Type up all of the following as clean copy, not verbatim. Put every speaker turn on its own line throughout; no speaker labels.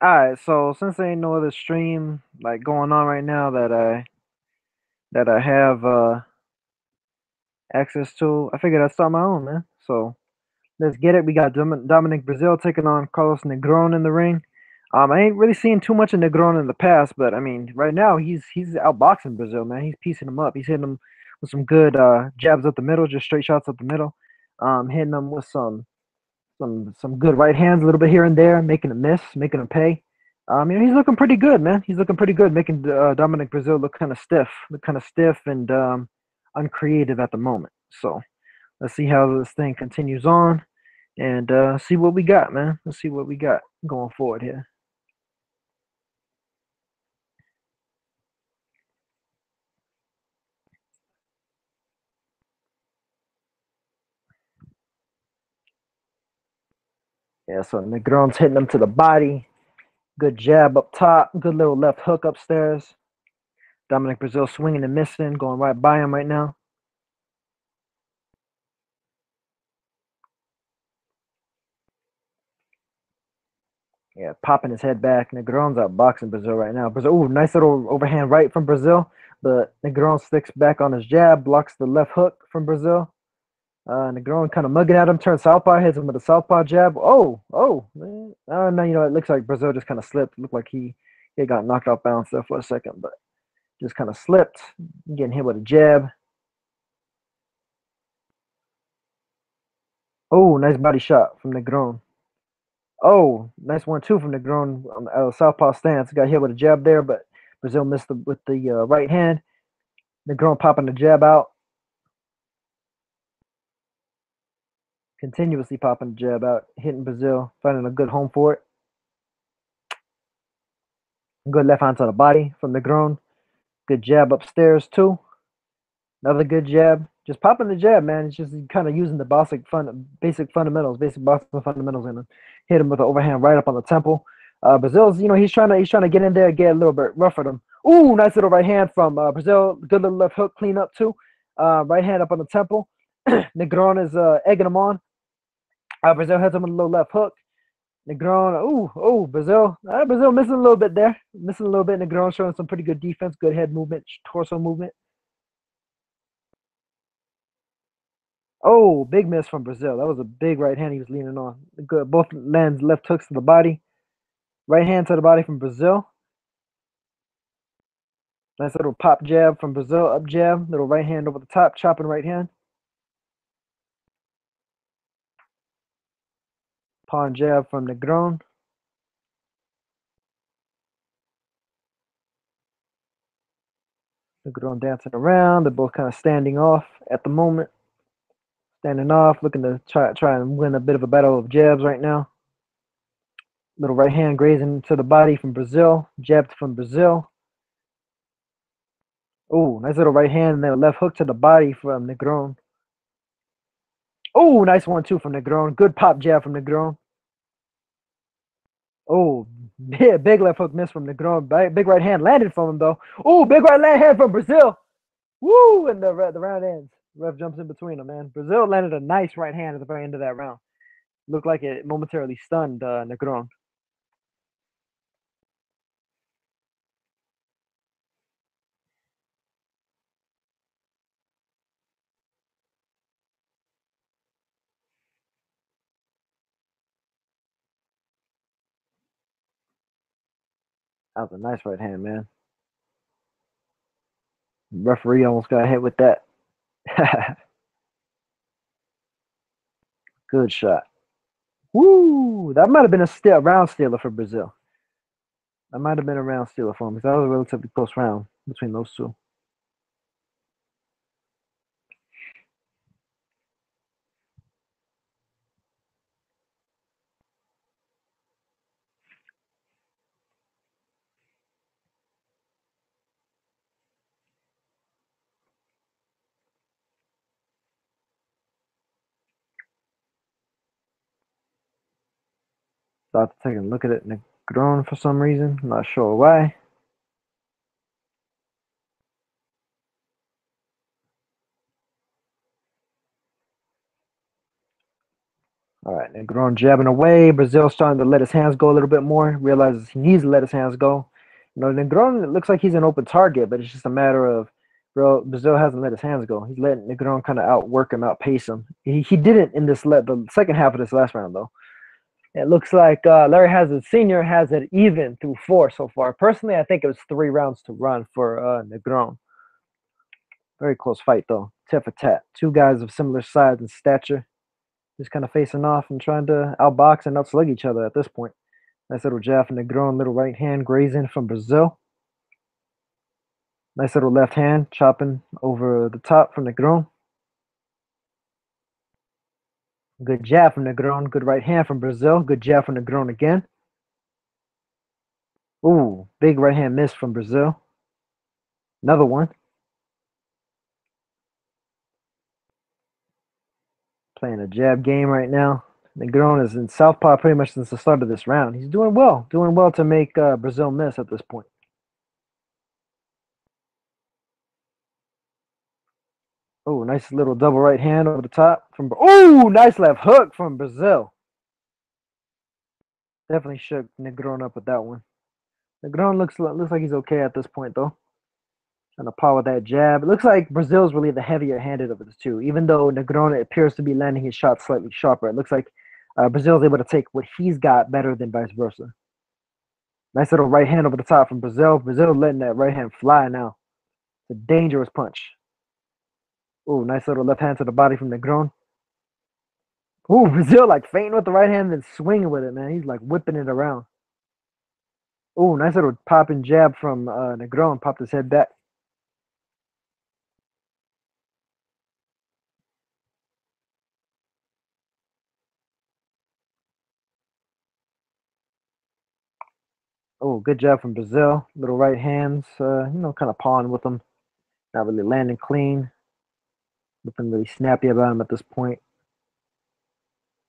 All right, so since there ain't no other stream like going on right now that I have access to, I figured I'd start my own, man. So let's get it. We got Dominic Brazil taking on Carlos Negron in the ring. I ain't really seen too much of Negron in the past, but I mean, right now he's outboxing Brazil, man. He's piecing him up. He's hitting him with some good jabs up the middle, just straight shots up the middle. Hitting him with some good right hands, a little bit here and there, making him miss, making him pay. He's looking pretty good, man. He's looking pretty good, making Dominic Brazil look kind of stiff and uncreative at the moment. So let's see how this thing continues on and see what we got, man. Let's see what we got going forward here. Yeah, so Negron's hitting him to the body. Good jab up top. Good little left hook upstairs. Dominic Brazil swinging and missing, going right by him right now. Yeah, popping his head back. Negron's out boxing Brazil right now. Brazil, ooh, nice little overhand right from Brazil. But Negron sticks back on his jab, blocks the left hook from Brazil. Negron kind of mugging at him, turns southpaw, hits him with a southpaw jab. Oh, man. No, it looks like Brazil just kind of slipped. It looked like he got knocked off balance there for a second, but just kind of slipped, getting hit with a jab. Oh, nice body shot from Negron. Oh, nice one too from Negron on the southpaw stance. Got hit with a jab there, but Brazil missed with the right hand. Negron popping the jab out, continuously popping the jab out, hitting Brazil, finding a good home for it. Good left hand to the body from Negron. Good jab upstairs too. Another good jab. Just popping the jab, man. It's just kind of using the basic fundamentals, basic boxing fundamentals, and hit him with an overhand right up on the temple. Brazil's, he's trying to get in there, and get a little bit rough with him. Ooh, nice little right hand from Brazil. Good little left hook, clean up too. Right hand up on the temple. Negron is egging him on. Brazil hits him with a little left hook. Negron, Brazil. Brazil missing a little bit there. Missing a little bit. Negron showing some pretty good defense, good head movement, torso movement. Oh, big miss from Brazil. That was a big right hand he was leaning on. Good. Both lands left hooks to the body. Right hand to the body from Brazil. Nice little pop jab from Brazil. Up jab. Little right hand over the top. Chopping right hand. Pawn jab from Negron. Negron dancing around. They're both kind of standing off at the moment. Standing off, looking to try and win a bit of a battle of jabs right now. Little right hand grazing to the body from Brazil. Jabbed from Brazil. Oh, nice little right hand and then a left hook to the body from Negron. Oh, nice one too from Negron. Good pop jab from Negron. Oh, yeah, big left hook miss from Negron. Big right hand landed from him though. Oh, big right hand from Brazil. Woo! And the round ends. Ref jumps in between them, man. Brazil landed a nice right hand at the very end of that round. Looked like it momentarily stunned Negron. That was a nice right hand, man. Referee almost got hit with that. Good shot. Woo! That might have been a round stealer for Brazil. That might have been a round stealer for him because that was a relatively close round between those two. Thought to take a look at it Negron for some reason. Not sure why. All right, Groen jabbing away. Brazil starting to let his hands go a little bit more. Realizes he needs to let his hands go. Negron, it looks like he's an open target, but it's just a matter of, Brazil hasn't let his hands go. He's letting Negron kind of outwork him, outpace him. He didn't in the second half of this last round, though. It looks like Larry Hazard Sr. has it even through 4 so far. Personally, I think it was 3 rounds to run for Negron. Very close fight, though. Tit for tat. 2 guys of similar size and stature. Just kind of facing off and trying to outbox and outslug each other at this point. Nice little jab from Negron, little right hand grazing from Brazil. Nice little left hand chopping over the top from Negron. Good jab from Negron. Good right hand from Brazil. Good jab from Negron again. Ooh, big right hand miss from Brazil. Another one. Playing a jab game right now. Negron is in southpaw pretty much since the start of this round. He's doing well. Doing well to make Brazil miss at this point. Oh, nice little double right hand over the top from. Oh, nice left hook from Brazil. Definitely shook Negron up with that one. Negron looks like he's okay at this point though. Trying to power that jab. It looks like Brazil's really the heavier handed of the two. Even though Negron appears to be landing his shots slightly sharper, it looks like Brazil's able to take what he's got better than vice versa. Nice little right hand over the top from Brazil. Brazil letting that right hand fly now. It's a dangerous punch. Oh, nice little left hand to the body from Negron. Oh, Brazil like feinting with the right hand and swinging with it, man. He's like whipping it around. Oh, nice little popping jab from Negron. Popped his head back. Oh, good jab from Brazil. Little right hands, kind of pawing with them. Not really landing clean. Nothing really snappy about him at this point.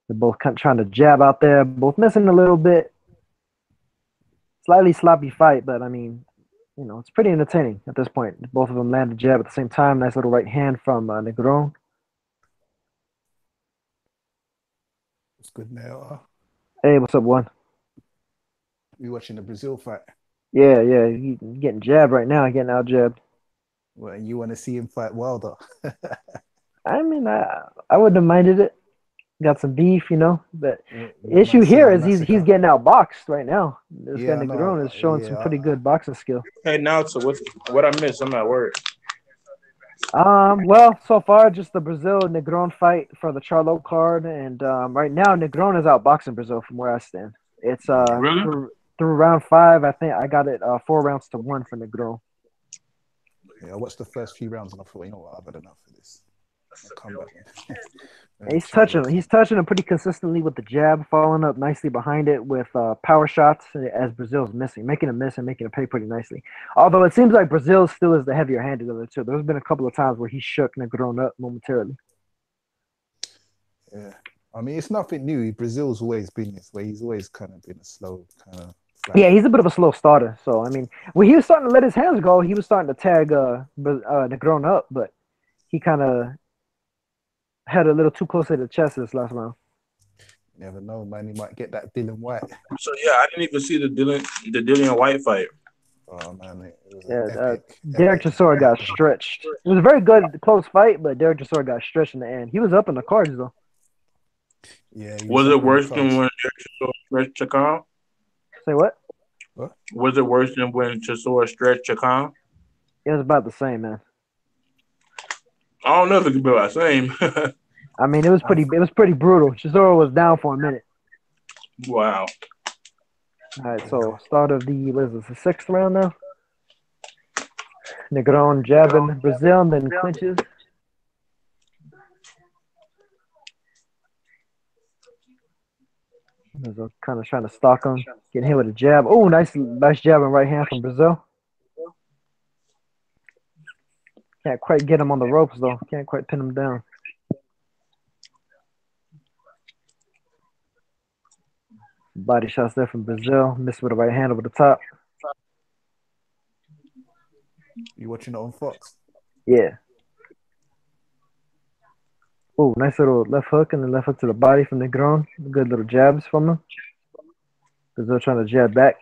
They're both kind of trying to jab out there. Both missing a little bit. Slightly sloppy fight, but I mean, it's pretty entertaining at this point. Both of them land a jab at the same time. Nice little right hand from Negron.
What's good now?
Hey, what's up, one?
You watching the Brazil fight?
Yeah, he's getting jabbed right now. Getting out jabbed.
Well, and you want to see him fight Wilder?
I mean, I wouldn't have minded it. Got some beef, But the issue here is he's getting outboxed right now. This guy Negron is showing some pretty good boxing skill.
Hey, now so what I missed? I'm at work.
Well, so far just the Brazil Negron fight for the Charlo card, and right now Negron is outboxing Brazil from where I stand. It's
really?
through round 5. I think I got it 4 rounds to 1 for Negron.
Yeah, I watched the first few rounds and I thought, you know what, I've had enough of this. I'll come back.
He's touching him pretty consistently with the jab, following up nicely behind it with power shots as Brazil's missing, making him miss and making him pay pretty nicely. Although it seems like Brazil still is the heavier handed of the two. There's been a couple of times where he shook Negron up momentarily.
Yeah, I mean it's nothing new. Brazil's always been this way. He's always kind of been a slow kind of.
Yeah, he's a bit of a slow starter. So I mean, when he was starting to let his hands go, he was starting to tag Negron up, but he kind of had a little too close to the chest this last round.
You never know, man. He might get that Dillian White.
So yeah, I didn't even see the Dillian White fight.
Oh man,
Derek Chisora got stretched. It was a very good close fight, but Derek Chisora got stretched in the end. He was up in the cards though.
Yeah.
Was it worse than when Chisora stretched Chacon?
Say what?
Was it worse than when Chisora stretched Chacon?
It was about the same, man.
I don't know if it could be about the same.
I mean, it was pretty brutal. Chisora was down for a minute.
Wow.
All right, so start of the 6th round now. Negron jabbing Brazil and then clinches. Brazil kind of trying to stalk him, getting hit with a jab. Oh, nice jab and right hand from Brazil. Can't quite get him on the ropes though. Can't quite pin him down. Body shots there from Brazil. Missed with a right hand over the top.
You watching it on Fox?
Yeah. Oh, nice little left hook and then left hook to the body from the Groen. Good little jabs from him. Brazil trying to jab back.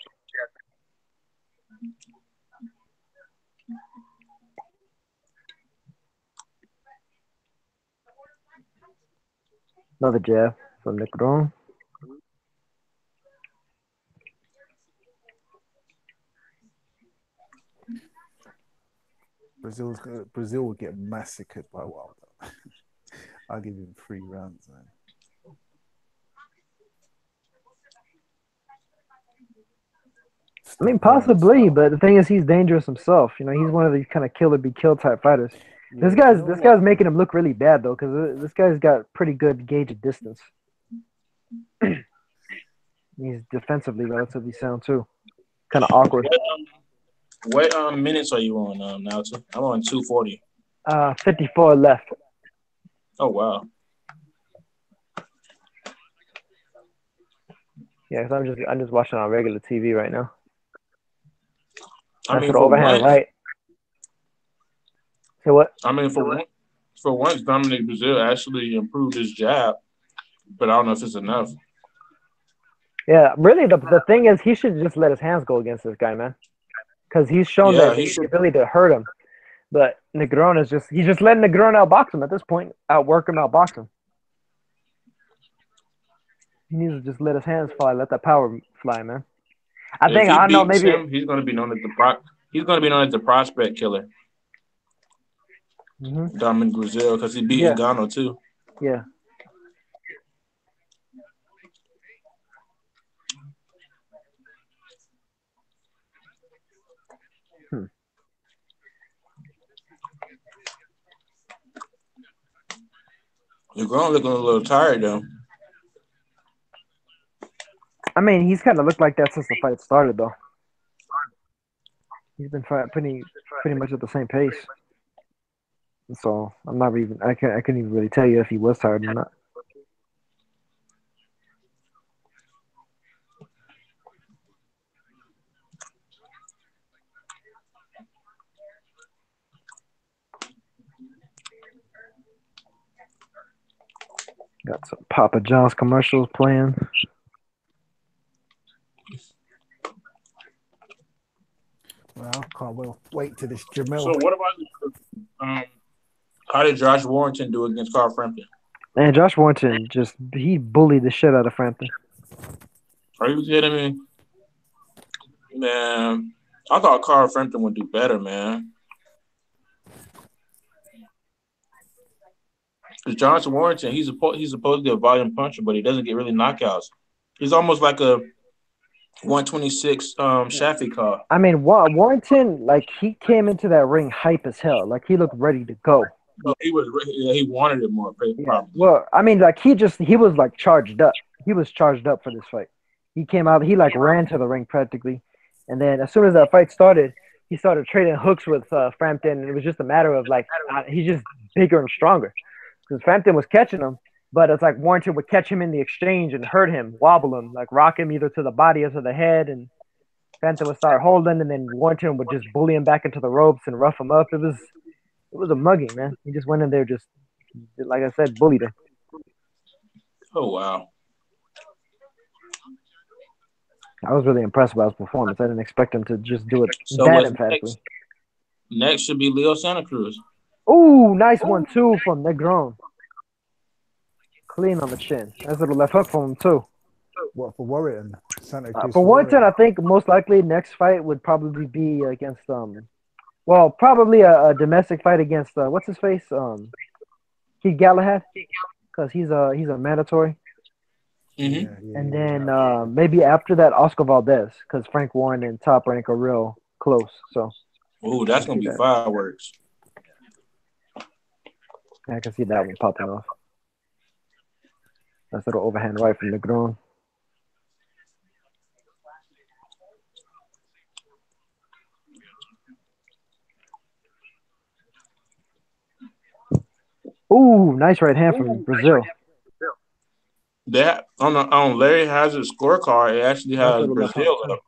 Another jab from the Groen.
Brazil will get massacred by Wilder. I'll give him 3 rounds, man.
I mean, possibly, but the thing is, he's dangerous himself. You know, he's one of these kind of kill or be killed type fighters.
Yeah,
this guy's making him look really bad though, because this guy's got pretty good gauge of distance. He's defensively relatively sound too. Kind of awkward.
What minutes are you on now? I'm on 240.
54 left.
Oh wow.
Yeah, because I'm just watching on regular TV right now.
I mean,
for overhand right. Say what?
I mean, for once, Dominic Brazil actually improved his jab, but I don't know if it's enough.
Yeah, really, the thing is, he should just let his hands go against this guy, man, because he's shown that he's the ability to hurt him. But Negron is he's just letting Negron outbox him at this point, outwork him, outbox him. He needs to just let his hands fly, let that power fly, man. I don't know, maybe
he's going to be known as the prospect killer.
Mm-hmm.
Dominic Brazil, because he beat Ngannou too.
Yeah.
Ngannou looking a little tired though.
I mean, he's kind of looked like that since the fight started, though. He's been fighting pretty much at the same pace. So I'm not even. I couldn't even really tell you if he was tired or not. Got some Papa John's commercials playing.
Well, I can't wait to this Jermel.
So what about how did Josh Warrington do against Carl Frampton?
Man, Josh Warrington he bullied the shit out of Frampton.
Are you kidding me? Man, I thought Carl Frampton would do better, man. Because Josh Warrington, he's supposed to be a volume puncher, but he doesn't get really knockouts. He's almost like a 126 Shafi call.
I mean, Warrington, like, he came into that ring hype as hell. Like, he looked ready to go.
He wanted it more.
Yeah. Well, I mean, like, he was like charged up. He was charged up for this fight. He came out, he like ran to the ring practically. And then as soon as that fight started, he started trading hooks with Frampton. And it was just a matter of like, he's just bigger and stronger. Because Frampton was catching him, but it's like Warrington would catch him in the exchange and hurt him, wobble him, like rock him either to the body or to the head. And Frampton would start holding, and then Warrington would just bully him back into the ropes and rough him up. It was a mugging, man. He just went in there, just like I said, bullied him.
Oh wow!
I was really impressed by his performance. I didn't expect him to just do it that emphatically.
Next should be Leo Santa Cruz.
Ooh, nice 1-2 from Groen. Clean on the chin. Nice little left hook from him too.
What for Warrington? Santa Cruz
for Warrington, I think most likely next fight would probably be against probably a domestic fight against what's his face Keith Galahad, because he's a mandatory.
Mm-hmm.
And then maybe after that Oscar Valdez, because Frank Warren and Top Rank are real close. So.
Ooh, that's gonna be fireworks.
I can see that one popping off. That's a little overhand right from Groen. Ooh, nice right hand from Brazil.
That on Larry Hazard's scorecard, it actually has Brazil up.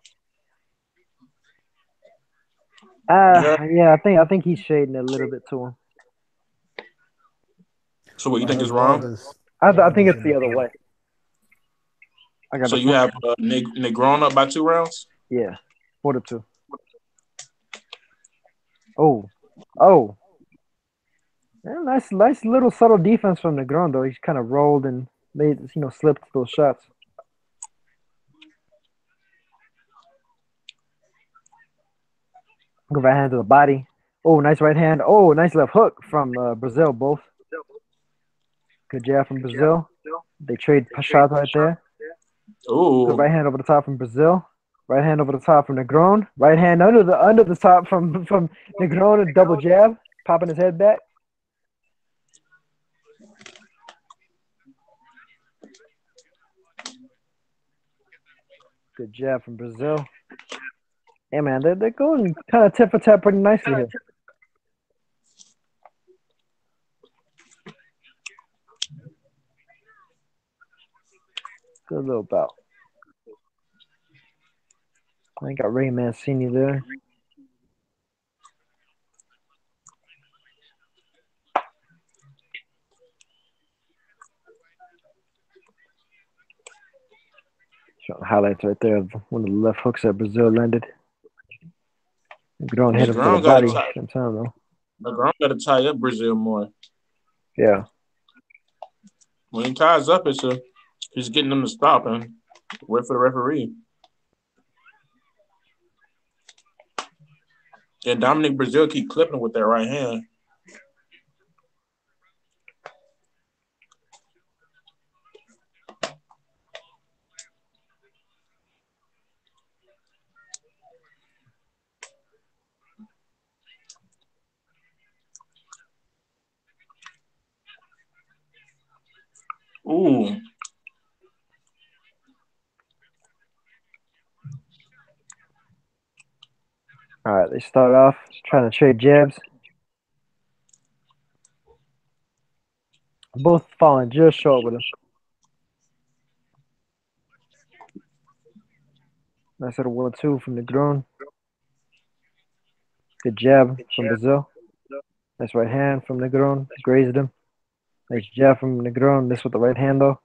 Yeah, I think he's shading a little bit to him.
So what you think is wrong?
I think it's
in
the other way. I got
So
the
you have Negron up by 2 rounds?
yeah, 4-2. Oh. Yeah, nice little subtle defense from Negron though. He's kind of rolled and made slipped those shots. Go right hand to the body. Oh, nice right hand. Oh, nice left hook from Brazil. Both. Good jab from Brazil. They trade shots right there.
Ooh.
Good right hand over the top from Brazil. Right hand over the top from Negron. Right hand under the top from Negron. A double jab, popping his head back. Good jab from Brazil. Yeah, man, they're going kind of tit for tat pretty nicely here. Good little bout. I got Ray Mancini there. Showing highlights right there of one of the left hooks that Brazil landed. Groen hit him to the body.
Negron got to tie up Brazil more.
Yeah.
When he ties up, he's getting them to stop and wait for the referee. And Dominic Brazil keep clipping with that right hand. Ooh.
All right, they start off trying to trade jabs. Both falling just short with him. Nice little 1-2 from the Groen. Good jab from Brazil. Nice right hand from the Groen. Grazed him. Nice jab from the Groen. This with the right hand though.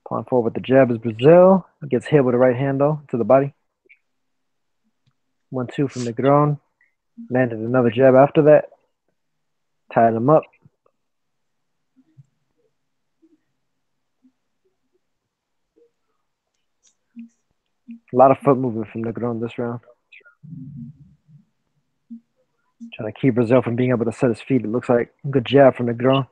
Pawn forward with the jab is Brazil. Gets hit with the right hand though to the body. 1-2 from the Groen. Landed another jab after that. Tied him up. A lot of foot movement from the Groen this round. Trying to keep Brazil from being able to set his feet. It looks like good jab from the Groen.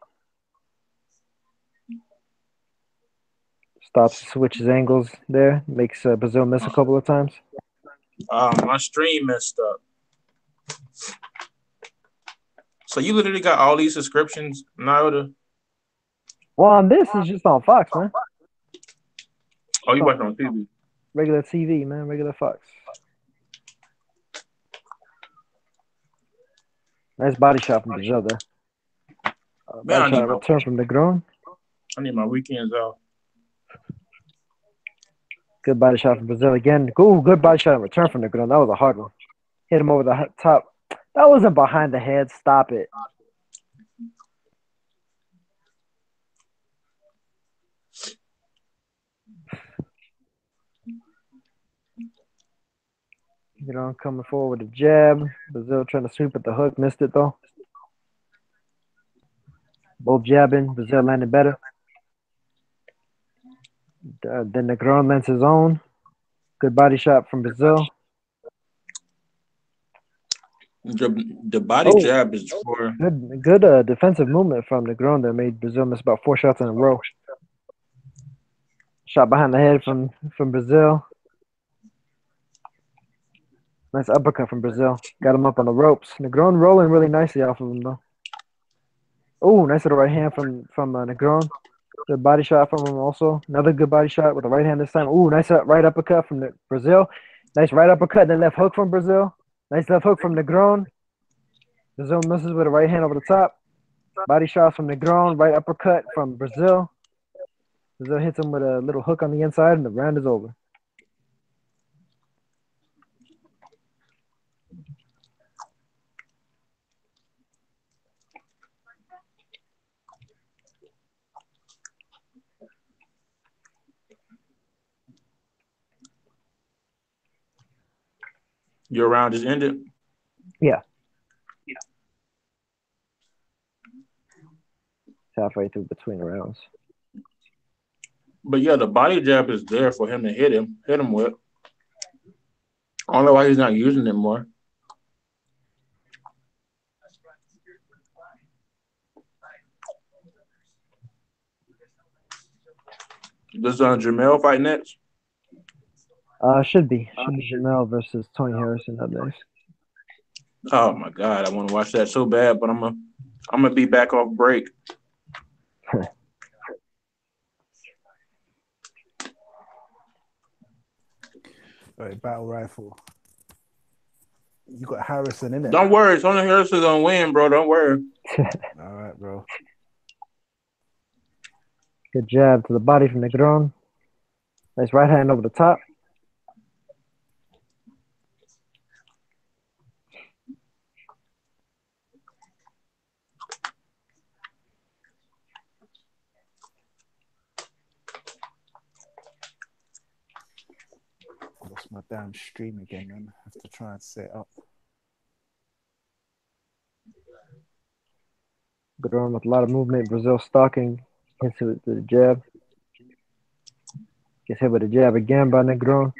Stops, switches angles there. Makes Brazil miss a couple of times.
My stream messed up. So you literally got all these subscriptions, Naoda?
Well, on this is just on Fox, man.
Oh, you watch on TV?
Regular TV, man. Regular Fox. Nice body shot from Brazil there. Body shot return from the Groen.
I need my weekends off.
Good body shot from Brazil again. Ooh, good body shot in return from the Groen. That was a hard one. Hit him over the top. That wasn't behind the head. Stop it. Coming forward with a jab. Brazil trying to sweep at the hook. Missed it, though. Both jabbing. Brazil landed better. Then the Groen lands his own. Good body shot from Brazil.
The body jab is for
good defensive movement from the Groen that made Brazil miss about 4 shots in a row. Shot behind the head from Brazil. Nice uppercut from Brazil. Got him up on the ropes. Negron rolling really nicely off of him, though. Oh, nice little right hand from Negron. Good body shot from him also. Another good body shot with the right hand this time. Oh, nice right uppercut from Brazil. Nice right uppercut, then left hook from Brazil. Nice left hook from Negron. Brazil misses with a right hand over the top. Body shots from Negron. Right uppercut from Brazil. Brazil hits him with a little hook on the inside, and the round is over.
Your round just ended.
Yeah. Halfway through between rounds.
But yeah, the body jab is there for him to hit him with. I don't know why he's not using it more. Does Jermel fight next?
Should be Jermel versus Tony Harrison up next.
Oh my God, I want to watch that so bad, but I'm gonna be back off break.
All right, battle rifle. You got Harrison in it.
Don't worry, Tony Harrison gonna win, bro. Don't worry.
All right, bro.
Good jab to the body from the Groen. Nice right hand over the top.
Lost my damn stream again, man. I have to try and set it up.
Groen with a lot of movement. Brazil stalking. Hits it with the jab. Gets hit with a jab again by Negron.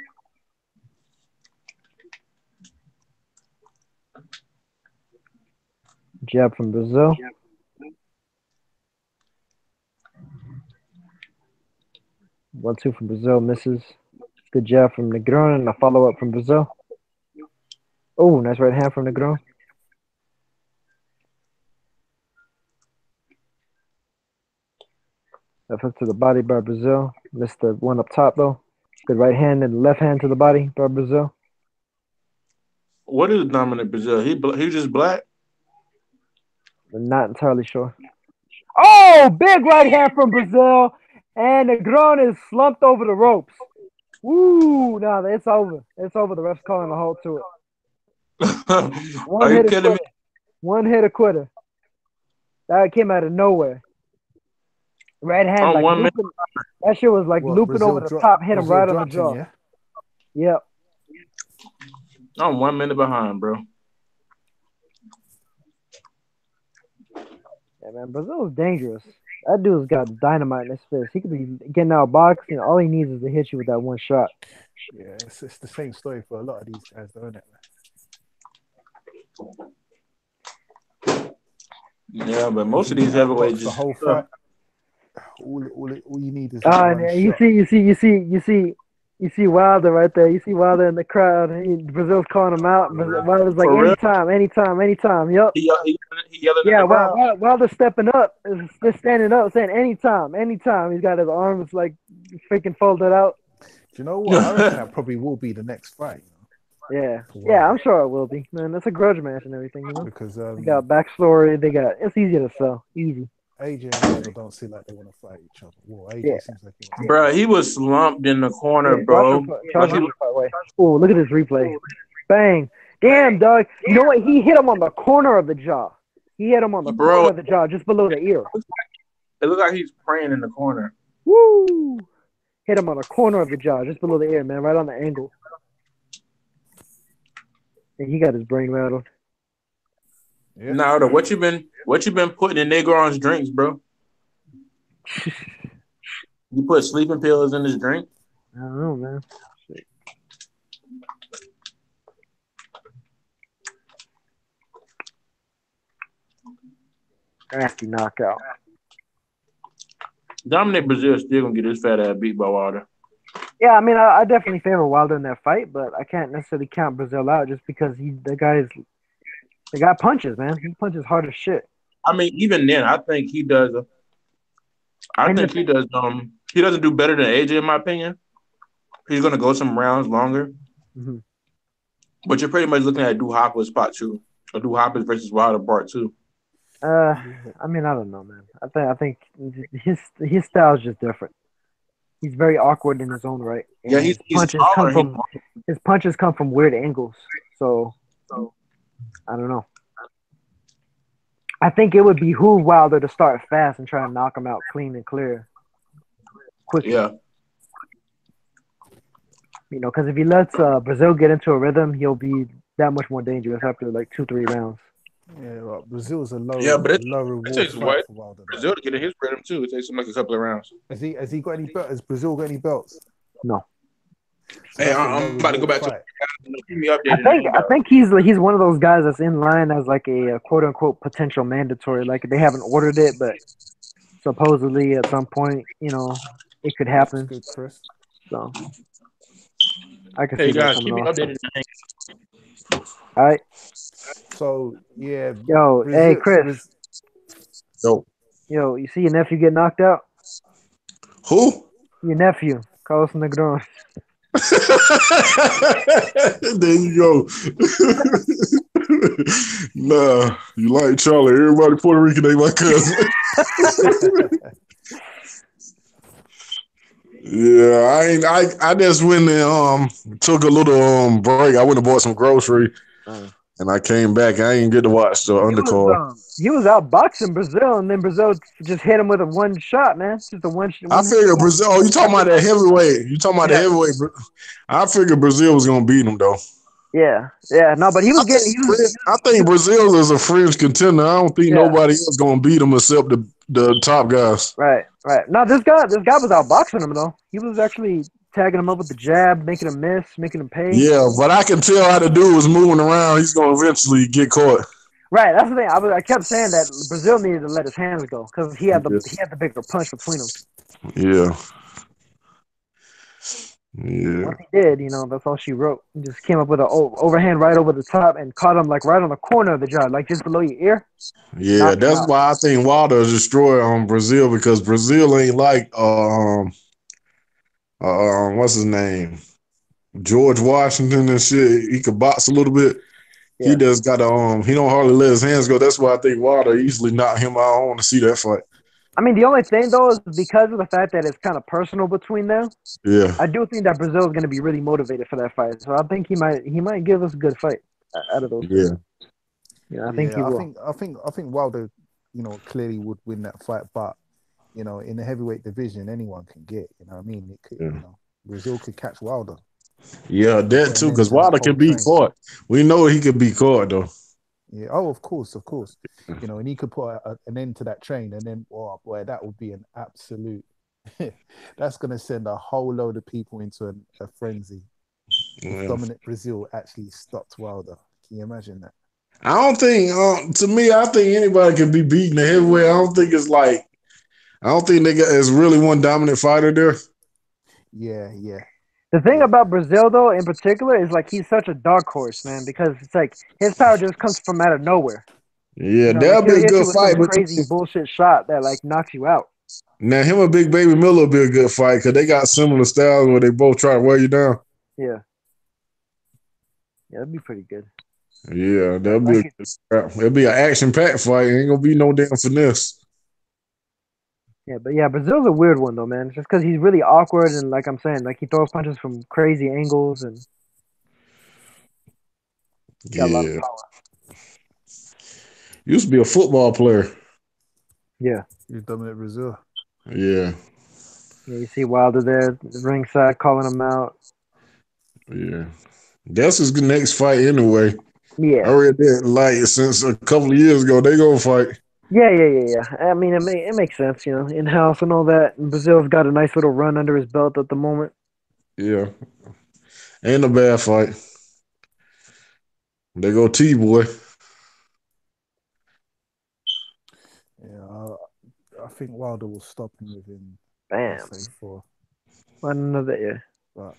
Jab from Brazil. 1-2 from Brazil, misses. Good jab from Negron and a follow-up from Brazil. Oh, nice right hand from Negron. Left hook to the body by Brazil. Missed the one up top, though. Good right hand and left hand to the body by Brazil.
What is Dominic Brazil? He just black?
I'm not entirely sure. Oh, big right hand from Brazil. And Negron is slumped over the ropes. Woo! Nah, it's over. It's over. The ref's calling a halt to it.
Are you kidding me?
One hit quitter. That came out of nowhere. Right hand, like looping. That shit was like looping Brazil over the top, hit him right on the jaw. Yeah? Yep.
I'm 1 minute behind, bro.
Yeah, man, Brazil's dangerous. That dude's got dynamite in his fist. He could be getting out boxing. All he needs is to hit you with that one shot.
Yeah, it's the same story for a lot of these guys, though, isn't it?
Yeah, but most of these heavyweights
the whole fight. All you need is
you see Wilder right there. You see Wilder in the crowd. Brazil's calling him out. Wilder's like, anytime. Yep.
He yelling
Wilder's stepping up, just standing up, saying anytime. He's got his arms like freaking folded out.
Do you know what? I reckon that probably will be the next fight.
Yeah, I'm sure it will be. Man, that's a grudge match and everything, you know.
Because
they got backstory. It's easier to sell. Easy.
AJ and Wilder don't seem like they want to fight each other. Well, AJ seems like he
bro, he was slumped in the corner, bro.
Oh, look at this replay. Bang. Damn, dog. You know what? He hit him on the corner of the jaw. Corner of the jaw, just below the ear.
It looked like he's praying in the corner.
Woo! Hit him on the corner of the jaw, just below the ear, man, right on the angle. And he got his brain rattled.
Yeah. Now, what you been putting in Negron's drinks, bro? You put sleeping pills in his drink?
I don't know, man. Nasty knockout.
Dominic Brazil is still gonna get his fat ass beat by Wilder.
Yeah, I mean, I definitely favor Wilder in that fight, but I can't necessarily count Brazil out just because the guy punches, man. He punches hard as shit.
I mean, even then, I think he does. He doesn't do better than AJ, in my opinion. He's gonna go some rounds longer.
Mm-hmm.
But you're pretty much looking at Duhaupas part 2, or Duhaupas versus Wilder part 2.
I mean, I don't know, man. I think his style is just different. He's very awkward in his own right. And
yeah,
his punches come from weird angles. So I don't know. I think it would behoove Wilder to start fast and try to knock him out clean and clear. Quickly.
Yeah.
You know, because if he lets Brazil get into a rhythm, he'll be that much more dangerous after like 2-3 rounds.
Yeah, well, Brazil's a low
but
low
it
reward
takes
fight for Wilder.
Brazil to get in his rhythm too. It takes him like a couple of rounds.
Has he got any belts? Has Brazil got any belts?
No.
So
Hey,
that's a
I'm
low
about to go
reward
back to
fight.
keep me updated.
I think he's one of those guys that's in line as like a quote unquote potential mandatory. Like they haven't ordered it, but supposedly at some point, it could
That's
happen.
good, Chris.
So I can
Hey
see that
guys,
coming
keep me
off.
updated.
All right.
So yeah,
Yo, hey Chris.
Yo,
You see your nephew get knocked out?
who?
Your nephew, Carlos Negron.
There you go. Nah, you like Charlie. Everybody Puerto Rican ain't my cousin. Yeah, I just went and took a little break. I went and bought some grocery and I came back. I ain't get to watch the undercard.
He was out boxing Brazil, and then Brazil just hit him with a one shot, man. Just a one.
I figured Brazil. Oh, you talking about that heavyweight? You talking about the heavyweight? I figured Brazil was gonna beat him though.
Yeah. No, but he was getting.
I think Brazil is a fringe contender. I don't think nobody else gonna beat him except the top guys.
Right. No, this guy was out boxing him though. He was actually tagging him up with the jab, making him miss, making him pay.
Yeah, but I can tell how the dude was moving around. He's gonna eventually get caught.
Right, that's the thing. I kept saying that Brazil needed to let his hands go because he had the bigger punch between them.
Yeah.
Once he did, that's all she wrote. He just came up with an overhand right over the top and caught him like right on the corner of the jaw, like just below your ear.
Yeah, that's why I think Wilder destroyed Brazil because Brazil ain't like what's his name? George Washington and shit. He could box a little bit. Yeah. He just got he don't hardly let his hands go. That's why I think Wilder easily knocked him out. I don't want to see that fight.
I mean, the only thing though is because of the fact that it's kind of personal between them.
Yeah,
I do think that Brazil is going to be really motivated for that fight. So I think he might give us a good fight out of those.
Yeah,
I think he will.
I think Wilder, clearly would win that fight, but in the heavyweight division, anyone can get. You know what I mean? It could, Brazil could catch Wilder.
Yeah, that too, because Wilder can be caught. We know he could be caught though.
Yeah. Oh, of course. And he could put an end to that train, and then, oh boy, that would be an absolute. That's going to send a whole load of people into a frenzy. If Dominic Brazil actually stopped Wilder. Can you imagine that?
I don't think. To me, I think anybody can be beaten the heavyweight. I don't think it's like. I don't think there's really one dominant fighter there.
Yeah.
The thing about Brazil, though, in particular, is like he's such a dark horse, man, because it's like his power just comes from out of nowhere.
Yeah, that'll be a good fight.
But crazy bullshit shot that like knocks you out.
Now him and Big Baby Miller will be a good fight because they got similar styles where they both try to wear you down.
Yeah, that'd be pretty good.
Yeah, that'll be an action-packed fight. Ain't gonna be no damn finesse.
Yeah, Brazil's a weird one though, man. Just because he's really awkward and like I'm saying, like he throws punches from crazy angles and got a lot of power.
Used to be a football player.
Yeah.
You're Dominic Brazil.
Yeah.
Yeah, you see Wilder there, ringside, calling him out.
Yeah. That's his next fight anyway.
Yeah.
I read that since a couple of years ago, they gonna fight.
Yeah. I mean, it makes sense, in-house and all that. And Brazil's got a nice little run under his belt at the moment.
Yeah. Ain't a bad fight. They go T-boy.
Yeah, I think Wilder will stop him within
say
4.
I don't know that, yeah.
But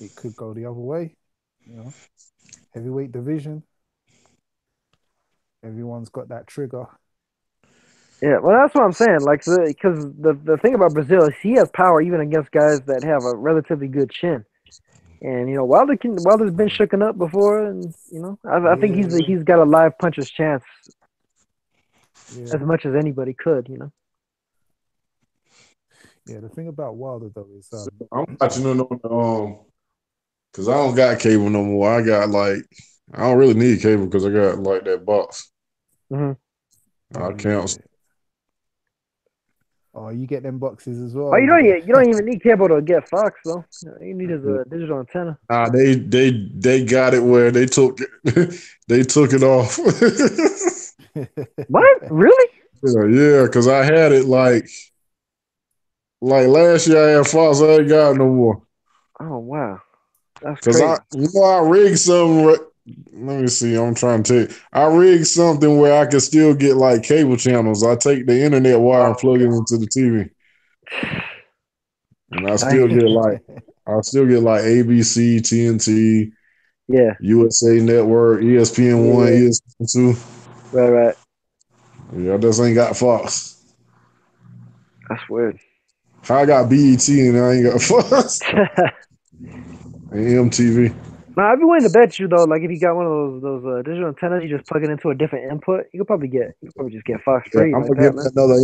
it could go the other way, Heavyweight division. Everyone's got that trigger.
Yeah, well, that's what I'm saying. Like, because the thing about Brazil is he has power even against guys that have a relatively good chin. And Wilder's been shooken up before, and I think he's got a live puncher's chance as much as anybody could.
Yeah, the thing about Wilder though is
I'm watching it on because I don't got cable no more. I got I don't really need cable because I got that box.
Mm-hmm.
I can't.
Oh, you get them boxes as well.
Oh, you don't even need cable to get Fox though. All you need is a digital antenna.
Nah, they got it where they took they took it off.
What? Really?
Yeah, because I had it like last year I had Fox, I ain't got it no more.
Oh wow, that's
Because
crazy.
I rigged something. Let me see. I'm trying to tell you. I rigged something where I can still get like cable channels. I take the internet wire and plug it into the TV, and I still get like ABC, TNT,
Yeah.
USA Network, ESPN1,
Yeah.
ESPN2.
Right.
Yeah, I just ain't got Fox.
That's weird.
I got BET and I ain't got Fox and MTV.
Nah, I'd be willing to bet you though. Like if you got one of those digital antennas, you just plug it into a different input. You could probably just get Fox
Yeah,
free
I'm
like
gonna
that,
give
man.
that another.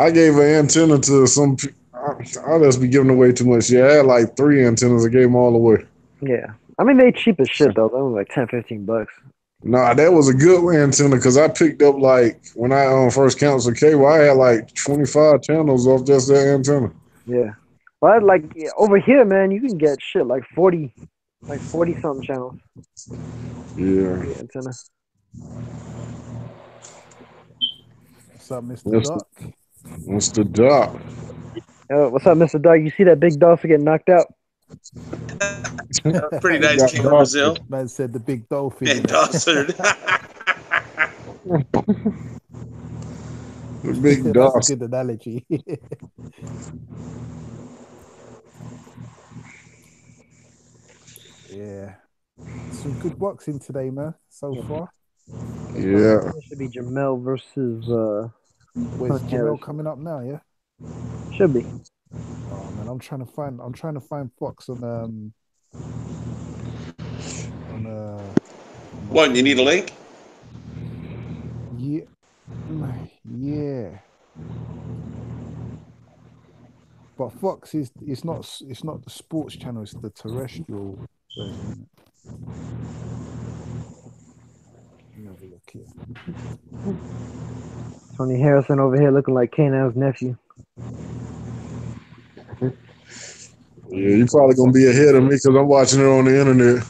I gave an antenna to some. I just be giving away too much. Yeah, I had like 3 antennas. I gave them all away.
Yeah. I mean, they cheap as shit though. They were like $10-15.
Nah, that was a good antenna because I picked up like when I first canceled cable, I had like 25 channels off just that antenna.
Yeah. But like over here, man, you can get shit like 40 something channels.
Yeah.
The antenna.
What's up, Mr. Doc?
Mr. Doc.
What's up, Mr. Dog? You see that big dog get knocked out?
Pretty nice game for Brazil.
Man said the big dolphin.
And Dawson.
The big dog.
That's a good analogy. Yeah. Some good boxing today, man, so far.
Yeah.
It should be Jermel versus
Where's Jermel coming up now, yeah?
Should be.
Oh man, I'm trying to find Fox on
What, you need a link?
Yeah. But Fox is it's not the sports channel, it's the terrestrial version. Let me have a look here.
Tony Harrison over here looking like Kanan's nephew.
Yeah, you're probably gonna be ahead of me because I'm watching it on the internet.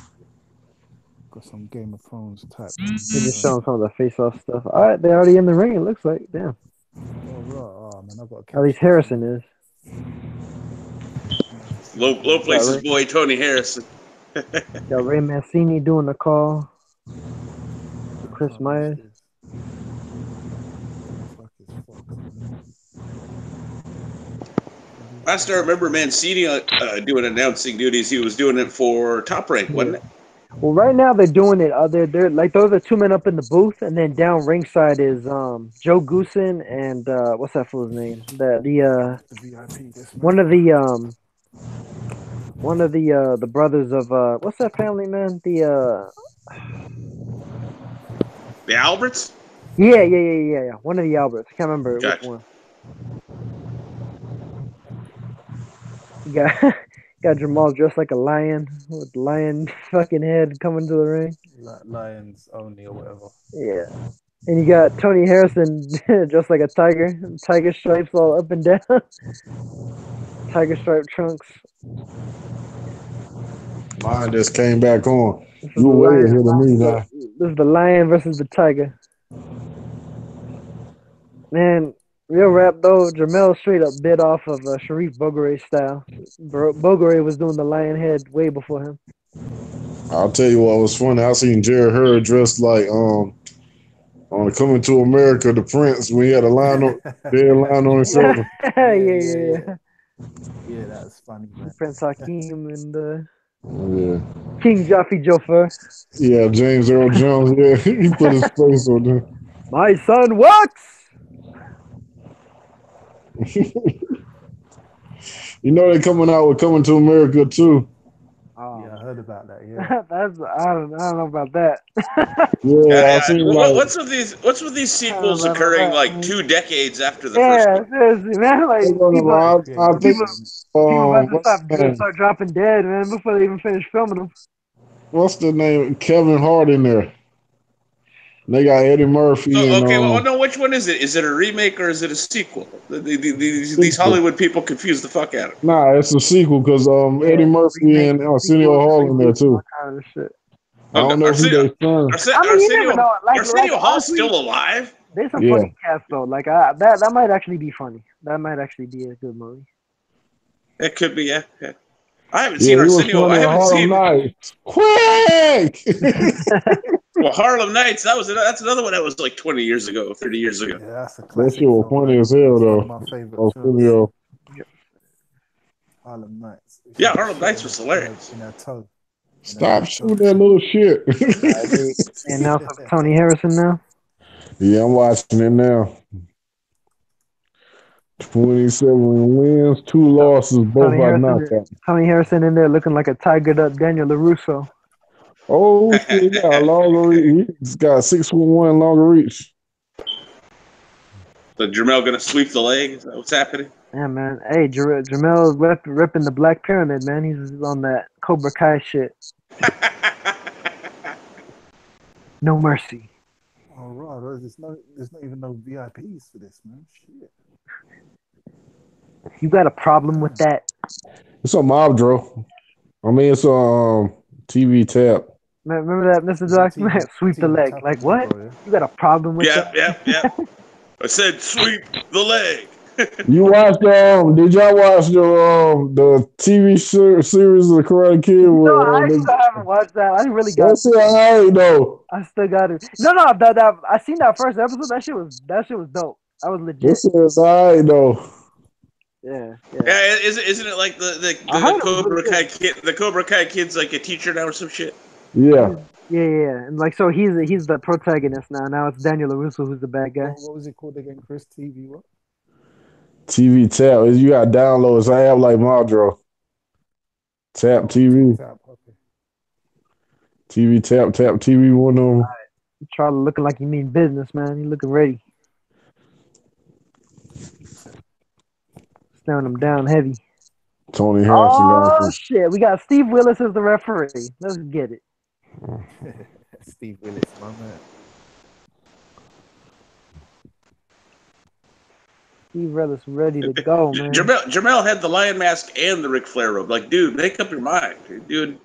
Got some Game of Thrones type.
They just showing some of the face-off stuff. All right, they're already in the ring. It looks like. Damn.
Oh man, I've got
At least Harrison is.
Low places boy, Tony Harrison.
Got Ray Mancini doing the call. Chris Myers.
I still remember Mancini doing announcing duties. He was doing it for Top Rank, wasn't it?
Well, right now they're doing it. They're like those are 2 men up in the booth, and then down ringside is Joe Goosen and what's that fool's name? The one of the brothers of what's that family, man? The
Alberts?
Yeah. One of the Alberts. I can't remember which one. You got Jermel dressed like a lion with lion fucking head coming to the ring.
Lions only or whatever.
Yeah. And you got Tony Harrison dressed like a tiger. Tiger stripes all up and down. Tiger stripe trunks.
Mine just came back on. You were way ahead of me now.
This is the lion versus the tiger. Man, real rap though, Jermel straight up bit off of Sharif Bogaré style. Bogaré was doing the lion head way before him.
I'll tell you what was funny. I seen Jerry Hurd dressed like on Coming to America, the Prince, when he had a line on his shoulder.
Yeah.
Yeah, that's funny, man.
Prince Hakeem and
Yeah.
King Jaffe Joffer.
Yeah, James Earl Jones. Yeah, he put his face on there.
My son works.
You know they coming out with Coming to America too.
Yeah, I heard about that. Yeah,
I don't know about that.
Yeah, I seen
what's with these sequels occurring like 2 decades after the first one?
Seriously, man. Like people about to start dropping dead, man, before they even finish filming them.
What's the name? Kevin Hart in there. They got Eddie Murphy
Oh,
and
okay, well, no, which one is it? Is it a remake or is it a sequel? These
sequel.
Hollywood people confuse the fuck out of me.
Nah, it's a sequel because Eddie Murphy
remake,
and Arsenio
sequels,
Hall in there
reboots, all
too.
kind of shit.
I don't know who they son.
I mean, you never know. Like
Arsenio Hall's
honestly,
still alive?
there's some
Yeah.
funny cast though. Like that might actually be funny. That might actually be a good movie.
It could be, yeah. I haven't
Yeah,
seen
he was
Arsenio.
funny
I
in
haven't
Harlem
seen.
Nights. Quick!
Well, Harlem Nights. That's another one that was like 20 years ago, 30 years ago.
Yeah, that's a
That
classic.
shit was
film,
funny
man.
as hell
It's one
though.
of my favorite films.
Arsenio.
Harlem Nights.
Yeah, Harlem Nights was hilarious.
In her toe.
Stop shooting that little shit.
They announced of Tony Harrison now.
Yeah, I'm watching it now. 27 wins, 2 losses, both by knockout.
Tony Harrison in there looking like a tigered up Daniel LaRusso.
Oh, shit, he got a longer reach. He's got 6'1" longer reach.
So Jermel gonna sweep the leg? Is that what's happening?
Yeah, man. Hey, Jermel ripping the Black Pyramid, man. He's on that Cobra Kai shit. No mercy.
Oh, right. There's not even no VIPs for this, man. Shit.
You got a problem with that?
It's on Mobdro. I mean, it's on TV tap.
Remember that, Mr. Doc? Sweep the leg. Like, what? You got a problem with that?
Yeah. I said sweep the leg.
You watched did y'all watch the TV series of the Karate Kid?
No, I still haven't watched that. I really got
That's it. I know.
I still got it. No, I seen that first episode. That shit was dope. I was legit.
This is I know.
Yeah.
Isn't it like the Cobra Kai kid? The Cobra Kai kid's like a teacher now or some shit.
Yeah.
Yeah. And like, so he's the protagonist now. Now it's Daniel LaRusso who's the bad guy.
What was it called again, Chris? TV what?
TV tap. You got downloads. I have like Maldro. Tap TV.
Tap, okay.
TV tap TV. One of them.
Charlie looking like you mean business, man. You looking ready. Staring him down heavy.
Tony Harrison.
Oh shit! We got Steve Willis as the referee. Let's get it.
Steve Willis, my man.
Steve Willis ready to go, man.
Jermel had the lion mask and the Ric Flair robe. Like, dude, make up your mind. Dude,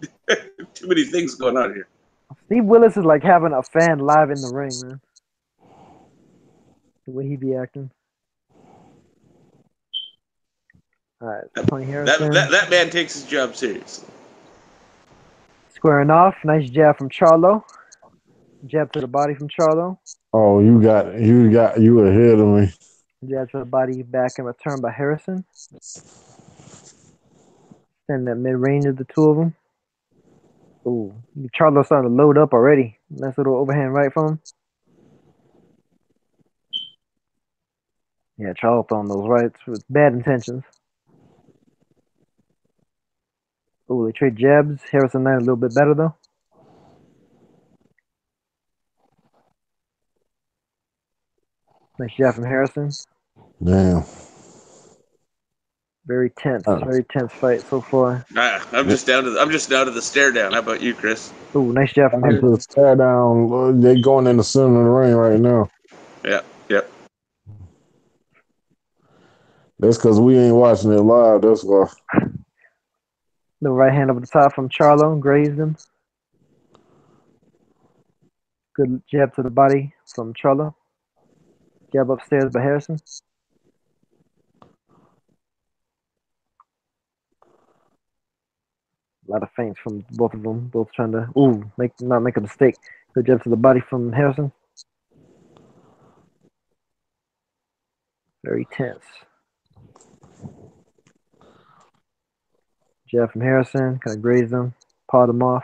too many things going on here.
Steve Willis is like having a fan live in the ring, man. The way he be acting. All right, Tony Harrison.
That man takes his job seriously.
Squaring off. Nice jab from Charlo. Jab to the body from Charlo.
Oh, you ahead of me.
Jab to the body, back and return by Harrison. Stand that mid-range of the two of them. Ooh, Charlo's starting to load up already. Nice little overhand right from him. Yeah, Charlo throwing those rights with bad intentions. Ooh, they trade jabs. Harrison landed a little bit better, though. Nice jab from Harrison.
Damn.
Very tense fight so far.
I'm just down to the stare down. How about you, Chris?
Ooh, nice jab from Harrison.
The stare down. They going in the center of the ring right now.
Yeah.
That's because we ain't watching it live. That's why.
The right hand over the top from Charlo, grazed him. Good jab to the body from Charlo. Jab upstairs by Harrison. A lot of feints from both of them. Both trying to not make a mistake. Good jab to the body from Harrison. Very tense. Jab from Harrison, kind of grazed him, pawed him off.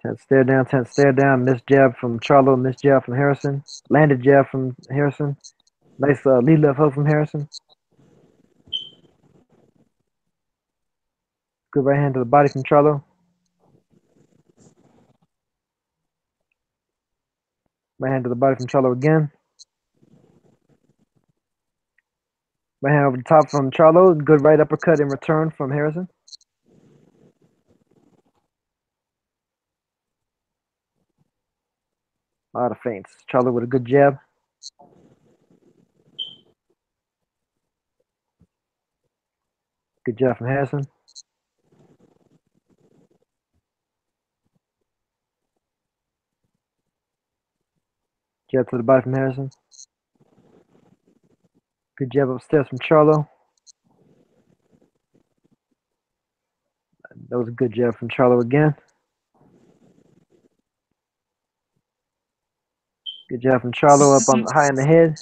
Tense stare down, missed jab from Charlo, missed jab from Harrison, landed jab from Harrison. Nice lead left hook from Harrison. Good right hand to the body from Charlo. Right hand to the body from Charlo again. Right hand over the top from Charlo. Good right uppercut in return from Harrison. A lot of feints. Charlo with a good jab. Good jab from Harrison. Jab to the body from Harrison. Good jab upstairs from Charlo. That was a good jab from Charlo again. Good jab from Charlo up on high in the head.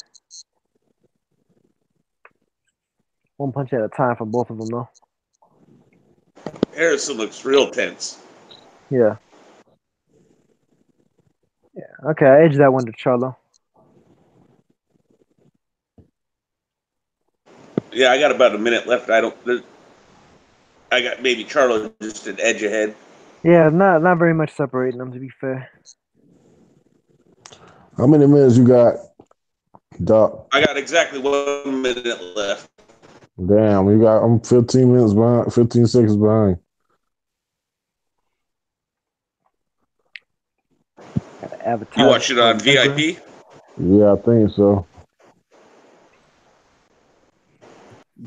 One punch at a time from both of them, though.
Harrison looks real tense.
Yeah. Yeah. Okay, I edged that one to Charlo.
Yeah, I got about a minute left. I got maybe Charlo just an edge ahead.
Yeah, not very much separating them, to be fair.
How many minutes you got, Doc?
I got exactly 1 minute left.
Damn, I'm 15 minutes behind, 15 seconds behind.
Gotta advertise.
You watch it on VIP?
Yeah, I think so.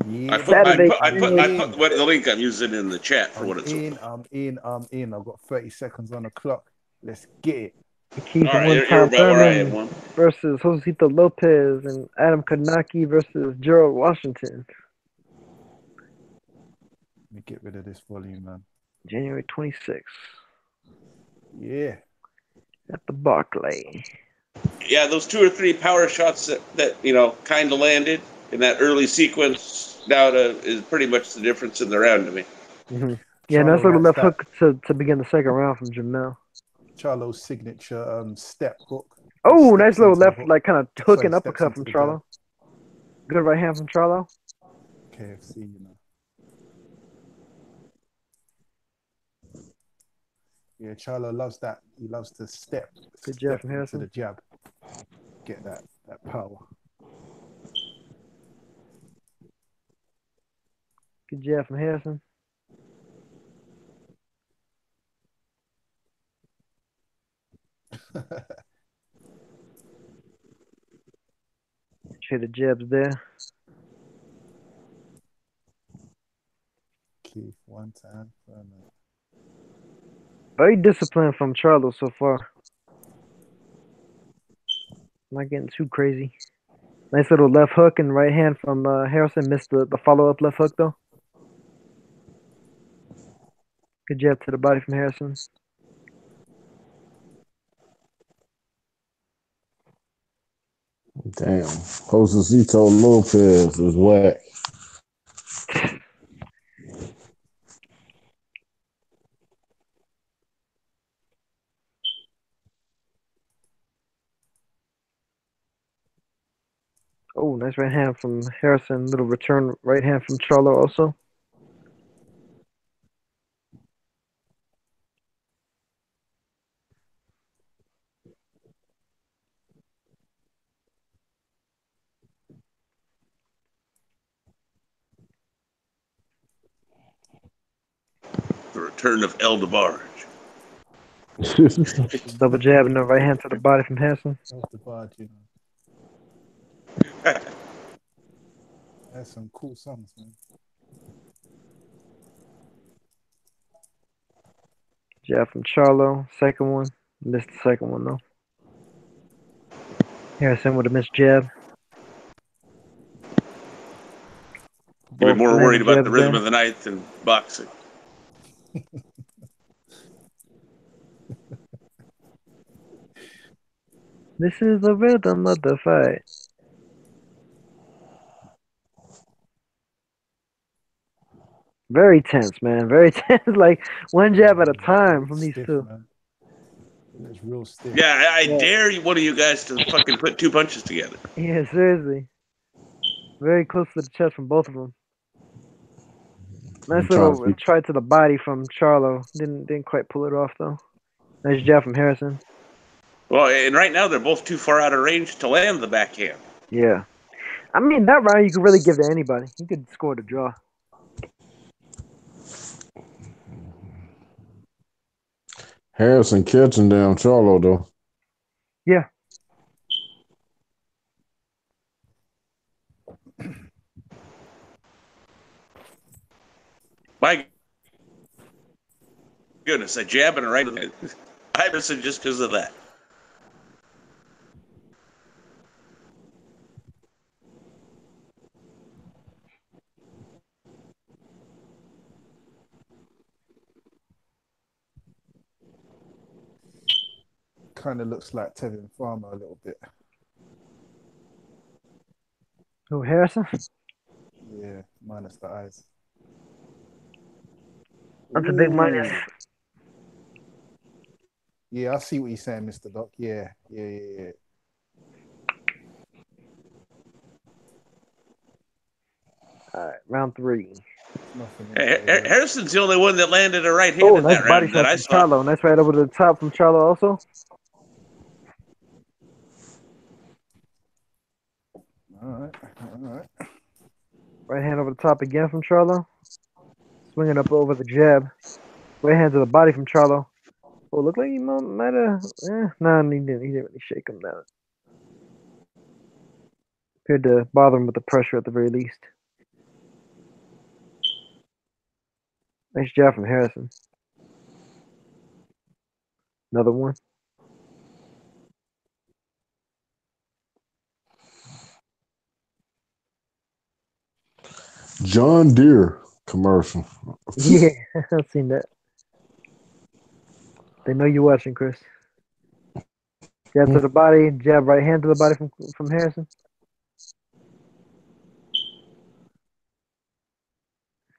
Yeah,
I put
baby.
the link I'm using in the chat for what it's worth.
I'm in. I've got 30 seconds on the clock. Let's get it.
Keith
All right,
one
you're
Tom
about where I am.
Thurman versus Josito Lopez and Adam Kanaki versus Gerald Washington.
Let me get rid of this volume, man.
January 26th.
Yeah.
At the Barclay.
Yeah, those 2 or 3 power shots that kind of landed in that early sequence now is pretty much the difference in the round to me.
Mm-hmm. Yeah, nice little left hook to begin the second round from Jermel.
Charlo's signature step hook.
Oh, nice little left, like kind of hook and uppercut from Charlo. Good right hand from Charlo.
KFC, you know. Yeah, Charlo loves that. He loves to step.
Good jab from Harrison.
To the jab. Get that power.
Good jab from Harrison. Trade the jabs there.
Keith, one time.
Very disciplined from Charlo so far. Not getting too crazy. Nice little left hook and right hand from Harrison. Missed the follow-up left hook, though. Good jab to the body from Harrison.
Damn. Josito Lopez is whack.
Oh, nice right hand from Harrison. Little return right hand from Charlo also.
The return of El DeBarge.
Double jab and the right hand to the body from Harrison.
El DeBarge, you know. That's some cool songs, man.
Jab from Charlo. Second one. Missed the second one, though. Harrison with a missed jab.
You'd be more worried about the rhythm of the night than boxing.
This is the rhythm of the fight. Very tense, man. Very tense. Like one jab at a time from these two.
Man. It's real stiff.
Yeah, I dare one of you guys to fucking put 2 punches together.
Yeah, seriously. Very close to the chest from both of them. Nice little try to the body from Charlo. Didn't quite pull it off though. Nice jab from Harrison.
Well, and right now they're both too far out of range to land the backhand.
Yeah. I mean, that round you could really give to anybody. You could score the draw.
Harrison catching down Charlo though.
Yeah.
My goodness, a jab and a right. Iverson just because of that.
Kind of looks like Tevin Farmer a little bit.
Who, Harrison?
Yeah, minus the eyes.
That's a big minus.
Yeah, I see what you're saying, Mr. Doc. Yeah.
All right, round 3.
Nothing.
Harrison's the only one that landed a right hand
Oh,
in
nice
that
body
round that
shot
I
from
saw.
Charlo. Nice right over to the top from Charlo also.
All right.
Right hand over the top again from Charlo. Swinging up over the jab. Right hand to the body from Charlo. Oh, looked like he might have. No, he didn't. He didn't really shake him down. Appeared to bother him with the pressure at the very least. Nice jab from Harrison. Another one.
John Deere commercial.
Yeah, I've seen that. They know you're watching, Chris. Jab to the body, jab right hand to the body from Harrison.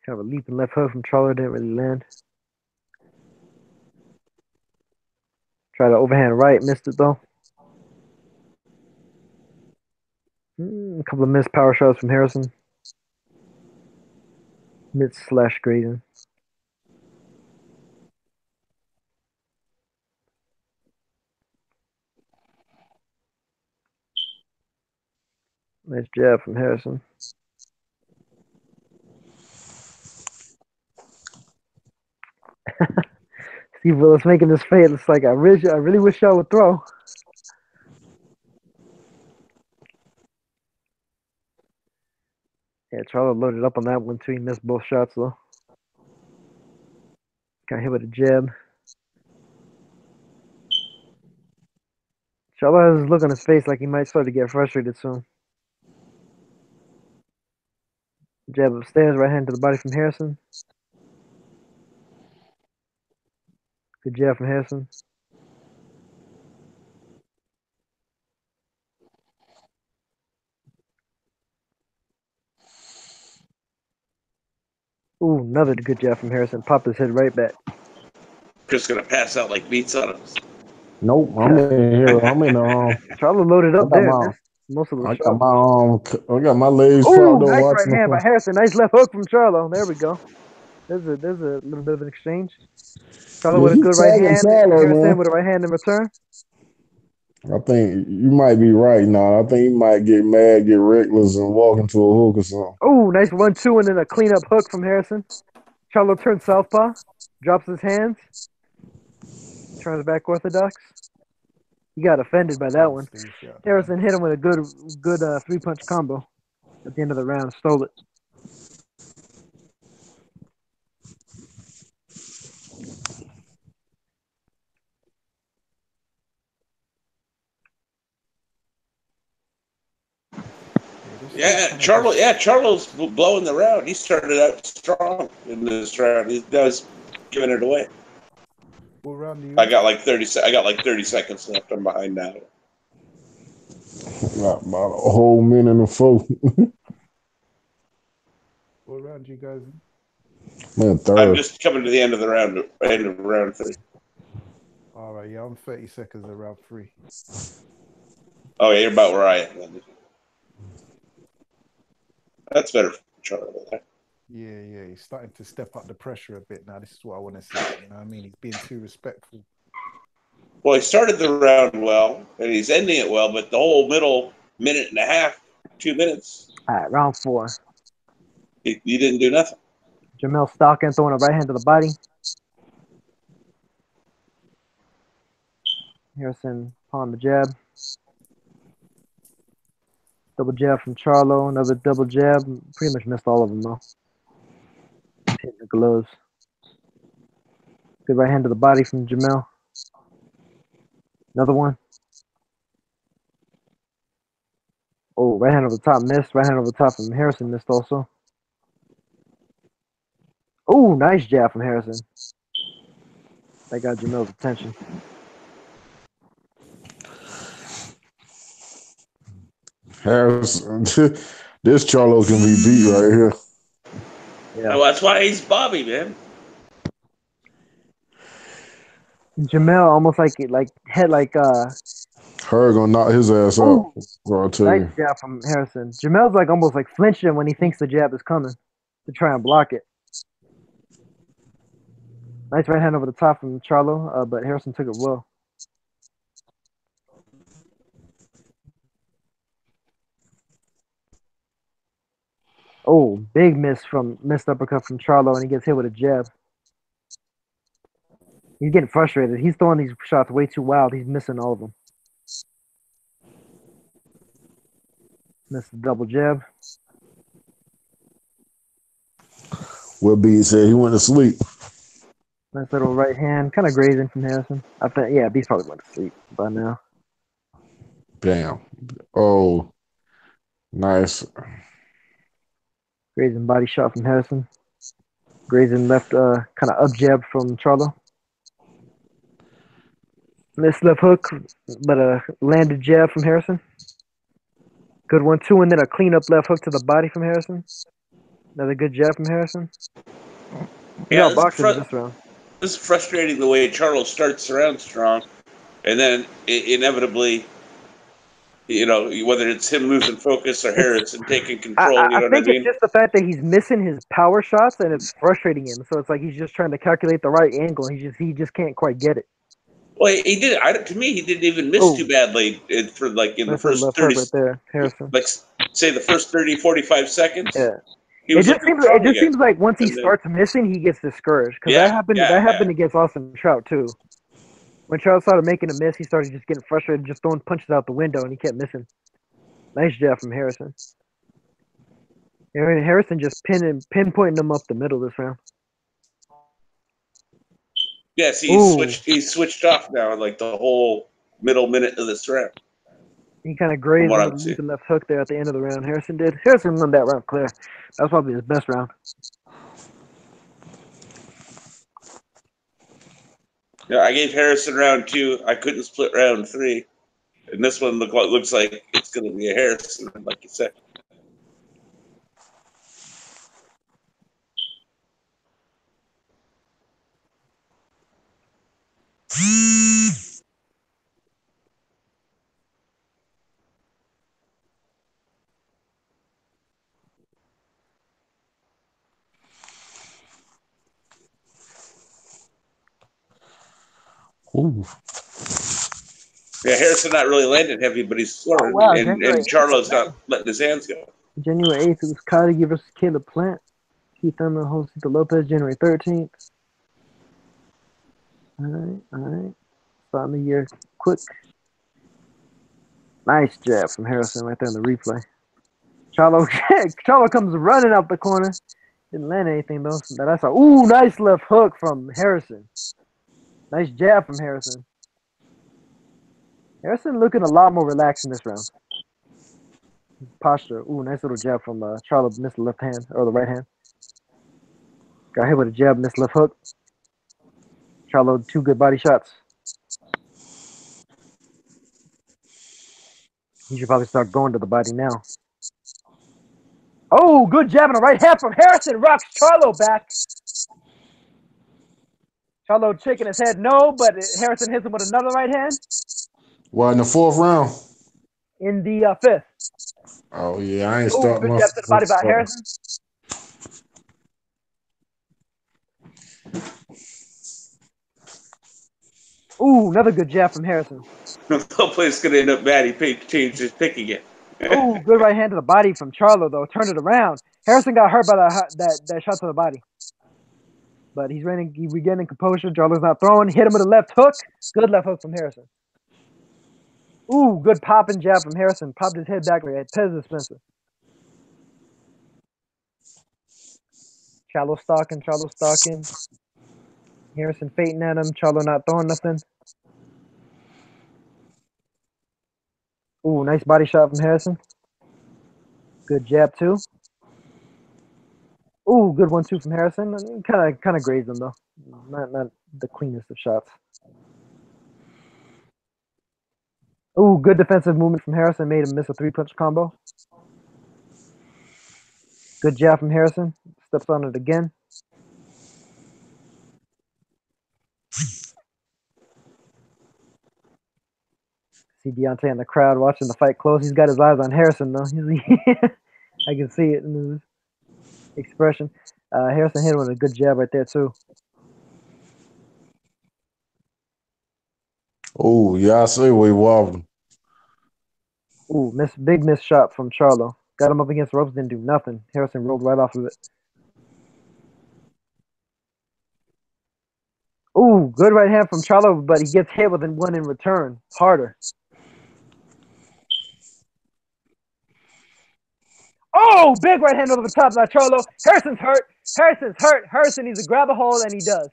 Kind of a leaping left hook from Charlo, didn't really land. Try to overhand right, missed it though. A couple of missed power shots from Harrison. Mid/grazing. Nice jab from Harrison. Steve Willis making this face. It's like I really wish y'all would throw. Yeah, Charlo loaded up on that one too. He missed both shots though. Got hit with a jab. Charlo has this look on his face like he might start to get frustrated soon. Jab upstairs, right hand to the body from Harrison. Good jab from Harrison. Ooh, another good jab from Harrison. Popped his head right back.
Just gonna pass out like meats on him.
Nope, I'm in here. I'm in
Charlo loaded up there. Most of the shots.
I got my legs
Ooh,
propped up
nice right
watching
hand
the
by Harrison. Nice left hook from Charlo. There we go. There's a little bit of an exchange. Charlo with a
he's
good right
tagging
hand.
Charlo,
Harrison
man.
with a right hand in return.
I think you might be right now. I think he might get mad, get reckless, and walk into a hook or something.
Oh, nice 1-2 and then a cleanup hook from Harrison. Charlo turns southpaw, drops his hands, turns back orthodox. He got offended by that one. Harrison hit him with a good 3-punch combo at the end of the round. Stole it.
Charlo's blowing the round. He started out strong in this round. He was giving it away.
What round do you?
I got like 30 seconds left. I'm behind now.
About a whole minute and 4.
What round you guys in?
Man, third.
I'm just coming to the end of the round. End of round 3.
All right, yeah, I'm 30 seconds of round 3.
Oh, yeah, you're about where I am. That's better for Charlo.
Yeah, he's starting to step up the pressure a bit now. This is what I want to see. You know what I mean? He's being too respectful.
Well, he started the round well, and he's ending it well, but the whole middle minute and a half, 2 minutes.
All right, round 4.
He didn't do nothing.
Jermel stalking, throwing a right hand to the body. Harrison on the jab. Double jab from Charlo. Another double jab. Pretty much missed all of them, though. Hitting the gloves. Good right hand to the body from Jermel. Another one. Oh, right hand over the top missed. Right hand over the top from Harrison missed also. Oh, nice jab from Harrison. That got Jermel's attention.
Harris, this Charlo's gonna be beat right here.
Yeah.
Well, that's why he's Bobby, man.
Jermel almost like
Her gonna knock his ass out. So I'll tell
nice
you.
jab from Harrison. Jermel's like almost like flinching when he thinks the jab is coming to try and block it. Nice right hand over the top from Charlo, but Harrison took it well. Oh, big missed uppercut from Charlo, and he gets hit with a jab. He's getting frustrated. He's throwing these shots way too wild. He's missing all of them. Missed the double jab.
What B said he went to sleep.
Nice little right hand, kind of grazing from Harrison. I think, yeah, B's probably went to sleep by now.
Damn. Oh, nice.
Grazing body shot from Harrison. Grazing left, kind of up jab from Charlo. Missed left hook, but a landed jab from Harrison. Good 1-2, and then a clean up left hook to the body from Harrison. Another good jab from Harrison.
Yeah,
boxing in this round.
This is frustrating the way Charlo starts around strong, and then inevitably, you know, whether it's him losing focus or Harrison taking control, you know what I
think
mean?
it's just the fact that he's missing his power shots, and it's frustrating him. So it's like he's just trying to calculate the right angle. He just can't quite get it.
Well, he did. To me, he didn't even miss too badly for like in the first 30.
Right there, Harrison.
Like say the first 30, 45 seconds.
Yeah. It just seems like once he starts missing, he gets discouraged. Because that happened against Austin Trout too. When Trout started making a miss, he started just getting frustrated, just throwing punches out the window, and he kept missing. Nice jab from Harrison. Harrison just pinpointing him up the middle this round.
Yes, he's switched off now, like the whole middle minute of this round.
He kind of grazed with the left hook there at the end of the round. Harrison did. Harrison won that round clear. That was probably his best round.
Yeah, I gave Harrison round 2. I couldn't split round 3. And this one looks like it's going to be a Harrison, like you said.
Ooh.
Yeah, Harrison not really landing heavy, but he's slurring.
Oh, wow,
and Charlo's not letting his hands go.
January 8th, it was Carnegie versus Caleb Plant. Keith Thurman hosts Tito Lopez, January 13th. All right. Starting the year quick. Nice jab from Harrison right there in the replay. Charlo comes running up the corner. Didn't land anything, though. That's nice left hook from Harrison. Nice jab from Harrison. Harrison looking a lot more relaxed in this round. His posture. Nice little jab from Charlo. Missed the left hand, or the right hand. Got hit with a jab, missed left hook. Charlo, 2 good body shots. He should probably start going to the body now. Oh, good jab and a right hand from Harrison. Rocks Charlo back. Charlo shaking his head no, but Harrison hits him with another right hand.
Well, in the 4th round?
In the 5th.
Oh, yeah, I ain't starting
good jab to the body by Harrison. Another good jab from Harrison.
The whole place going to end up bad. He changed his pick again.
Good right hand to the body from Charlo, though. Turned it around. Harrison got hurt by that shot to the body. But he's regaining composure. Charlo's not throwing. Hit him with a left hook. Good left hook from Harrison. Ooh, good popping jab from Harrison. Popped his head back right at Pez dispenser. Charlo stalking. Harrison fainting at him. Charlo not throwing nothing. Ooh, nice body shot from Harrison. Good jab too. Ooh, good 1-2 from Harrison. Kind of grazed him though. Not the cleanest of shots. Ooh, good defensive movement from Harrison. Made him miss a 3-punch combo. Good jab from Harrison. Steps on it again. See Deontay in the crowd watching the fight close. He's got his eyes on Harrison though. I can see it in his expression. Harrison hit him with a good jab right there too.
Oh, yeah, I say we wobbling.
Ooh, big miss shot from Charlo. Got him up against the ropes, didn't do nothing. Harrison rolled right off of it. Ooh, good right hand from Charlo, but he gets hit with one in return. Harder. Oh, big right hand over the top by Charlo. Harrison's hurt. Harrison needs to grab a hold, and he does.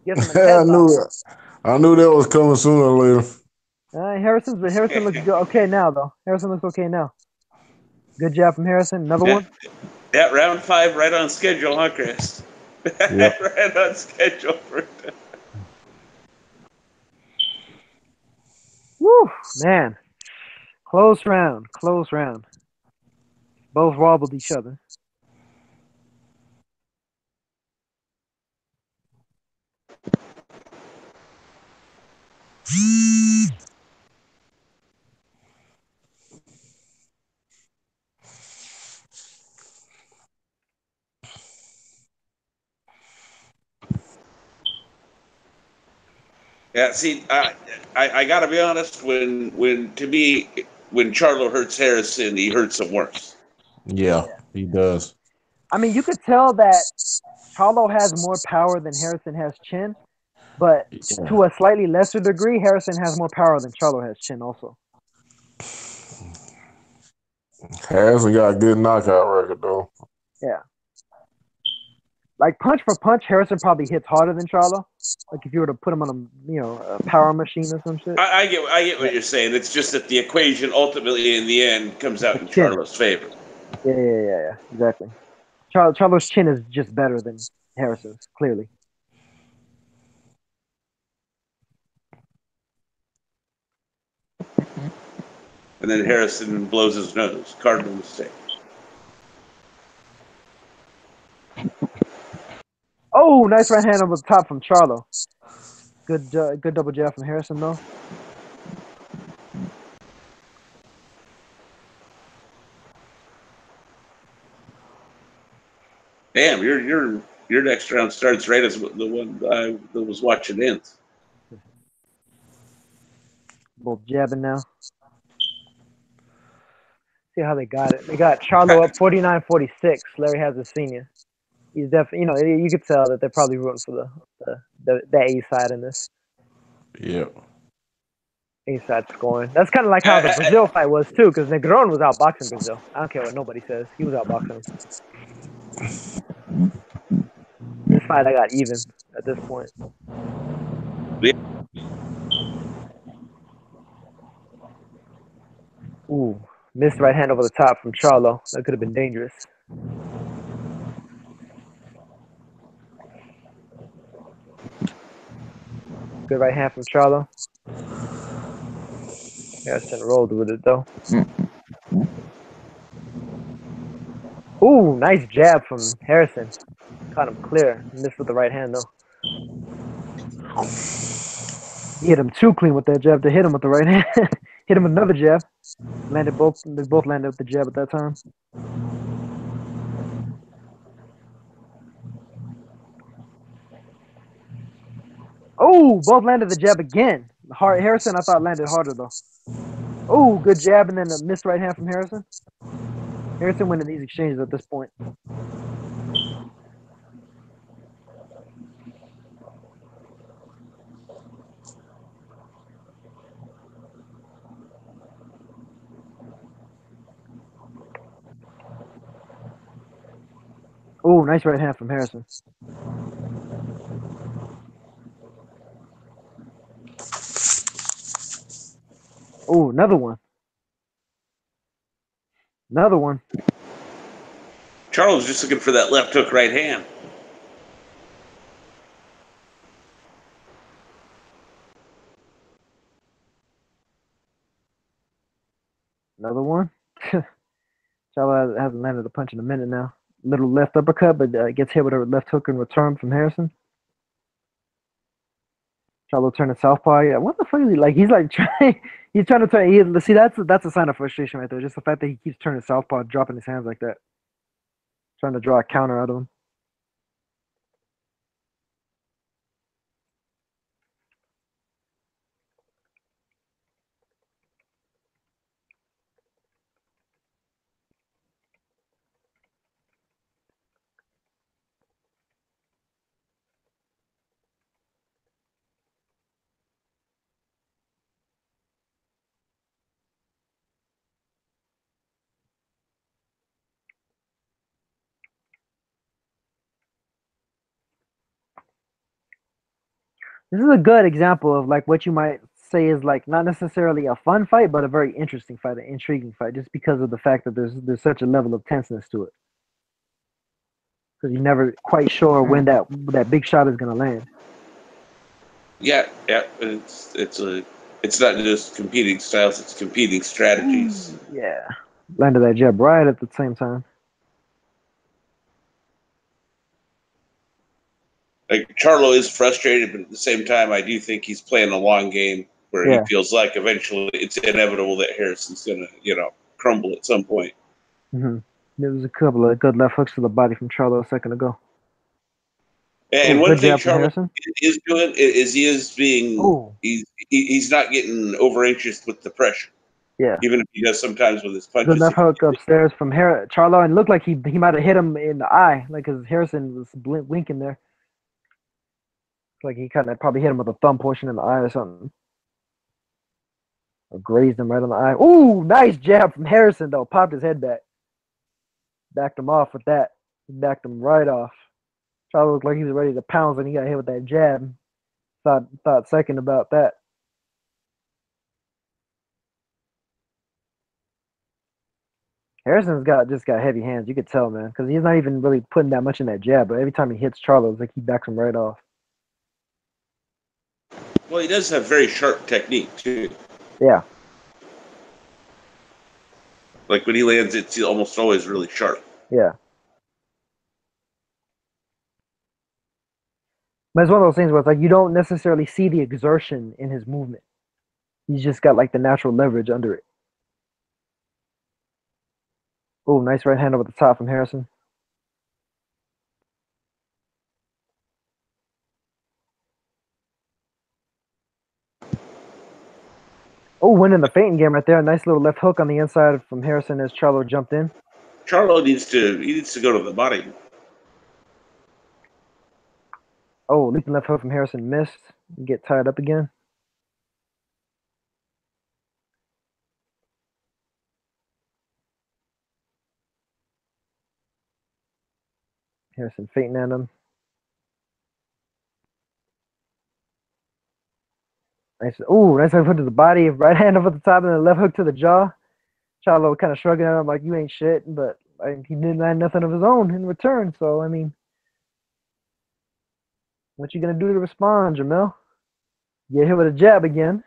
Gets him a headlock.
I knew that was coming sooner or later.
Harrison looks good. Okay now, though. Harrison looks okay now. Good job from Harrison. Another one.
That round 5 right on schedule, huh, Chris?
Yep.
Right on schedule.
Woo, man. Close round. Both wobbled each other.
Yeah, see, I got to be honest. When Charlo hurts Harrison, he hurts him worse.
Yeah, he does.
I mean, you could tell that Charlo has more power than Harrison has chin, but to a slightly lesser degree, Harrison has more power than Charlo has chin also.
Harrison got a good knockout record, though.
Yeah. Like punch for punch, Harrison probably hits harder than Charlo. Like if you were to put him on a power machine or some shit.
I get what you're saying. It's just that the equation ultimately, in the end, comes out in Charlo's favor.
Yeah. Exactly. Charlo's chin is just better than Harrison's, clearly.
And then Harrison blows his nose. Cardinal mistake.
Oh, nice right hand over the top from Charlo. Good double jab from Harrison though.
Damn, your next round starts right as the one I was watching ends.
Both jabbing now. See how they got it. They got Charlo up 49-46. Larry has a senior. He's definitely, you could tell that they're probably rooting for the A side in this.
Yeah.
A side scoring. That's kind of like how the Brazil fight was too, because Groen was outboxing Brazil. I don't care what nobody says. He was outboxing him. This fight, I got even at this point. Ooh, missed right hand over the top from Charlo. That could have been dangerous. Good right hand from Charlo. Harrison rolled with it though. Ooh, nice jab from Harrison. Caught him clear. Missed with the right hand though. He hit him too clean with that jab to hit him with the right hand. Hit him with another jab. They both landed with the jab at that time. Oh, both landed the jab again. Harrison, I thought, landed harder though. Oh, good jab and then a missed right hand from Harrison. Harrison winning these exchanges at this point. Oh, nice right hand from Harrison. Oh, another one. Another one.
Charles just looking for that left hook right hand.
Another one. Charlo hasn't landed a punch in a minute now. Little left uppercut, but gets hit with a left hook in return from Harrison. Charlo turning southpaw. Yeah, what the fuck is he like? He's like trying. He's trying to turn. See, that's a sign of frustration right there. Just the fact that he keeps turning southpaw, dropping his hands like that, trying to draw a counter out of him. This is a good example of like what you might say is like not necessarily a fun fight, but a very interesting fight, an intriguing fight, just because of the fact that there's such a level of tenseness to it. Because you're never quite sure when that big shot is gonna land.
Yeah. It's not just competing styles; it's competing strategies.
Yeah, landed that jab right at the same time.
Like Charlo is frustrated, but at the same time, I do think he's playing a long game where he feels like eventually it's inevitable that Harrison's gonna, crumble at some point.
Mm-hmm. There was a couple of good left hooks to the body from Charlo a second ago.
And one thing Charlo
Harrison
is doing is he is being he's not getting over anxious with the pressure.
Yeah.
Even if he does sometimes with his punches.
Good left hook upstairs from Charlo, and looked like he might have hit him in the eye, like because Harrison was winking there. Like he kind of probably hit him with a thumb portion in the eye or something. Or grazed him right on the eye. Ooh, nice jab from Harrison, though. Popped his head back. Backed him off with that. He backed him right off. Charlo looked like he was ready to pounce and he got hit with that jab. Thought second about that. Harrison's just got heavy hands. You could tell, man, because he's not even really putting that much in that jab. But every time he hits Charlo, it's like he backs him right off.
Well, he does have very sharp technique too.
Yeah.
Like when he lands, it's almost always really sharp.
Yeah. But it's one of those things where it's like you don't necessarily see the exertion in his movement. He's just got like the natural leverage under it. Oh, nice right hand over the top from Harrison. Oh, winning the feinting game right there. Nice little left hook on the inside from Harrison as Charlo jumped in.
Charlo needs to go to the body.
Oh, leaping left hook from Harrison missed. Get tied up again. Harrison feinting at him. Nice. Oh, nice left hook to the body. Right hand over the top and then left hook to the jaw. Charlo kind of shrugging at him like, you ain't shit. But he didn't land nothing of his own in return. So, I mean, what you going to do to respond, Jermel? Get hit with a jab again.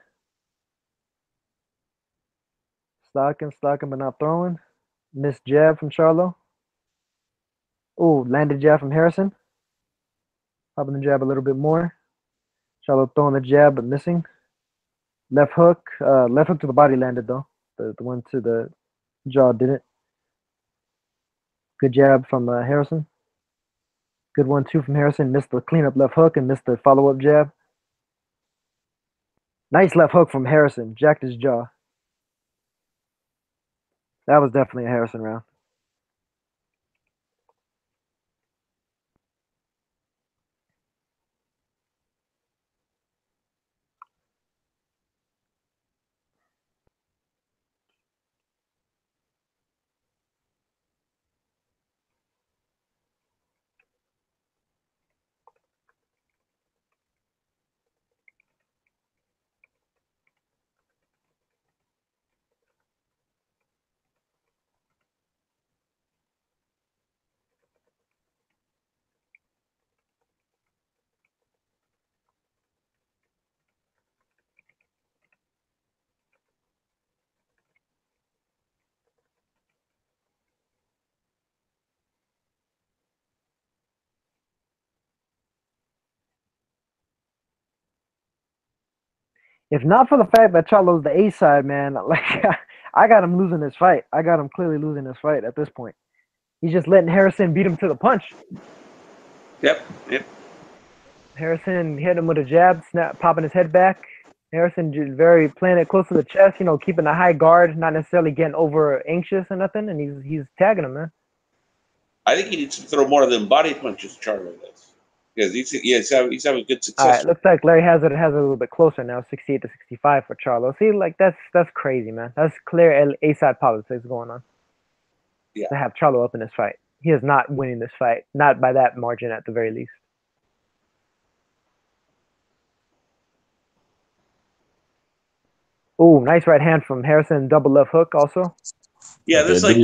Stalking, but not throwing. Missed jab from Charlo. Oh, landed jab from Harrison. Popping the jab a little bit more. Charlo throwing the jab but missing. Left hook to the body landed though. The one to the jaw didn't. Good jab from Harrison. Good one too from Harrison. Missed the cleanup left hook and missed the follow-up jab. Nice left hook from Harrison. Jacked his jaw. That was definitely a Harrison round. If not for the fact that Charlo's the A side, man, like I got him losing this fight. I got him clearly losing this fight at this point. He's just letting Harrison beat him to the punch.
Yep.
Harrison hit him with a jab, popping his head back. Harrison just very playing it close to the chest, keeping a high guard, not necessarily getting over anxious or nothing, and he's tagging him, man.
I think he needs to throw more of them body punches Charlo does. Because he's having good success.
All right, looks like Larry has it a little bit closer now, 68 to 65 for Charlo. See, like that's crazy, man. That's clear A-side politics going on.
Yeah.
To have Charlo up in this fight. He is not winning this fight, not by that margin at the very least. Oh, nice right hand from Harrison, double left hook also.
Yeah, there's like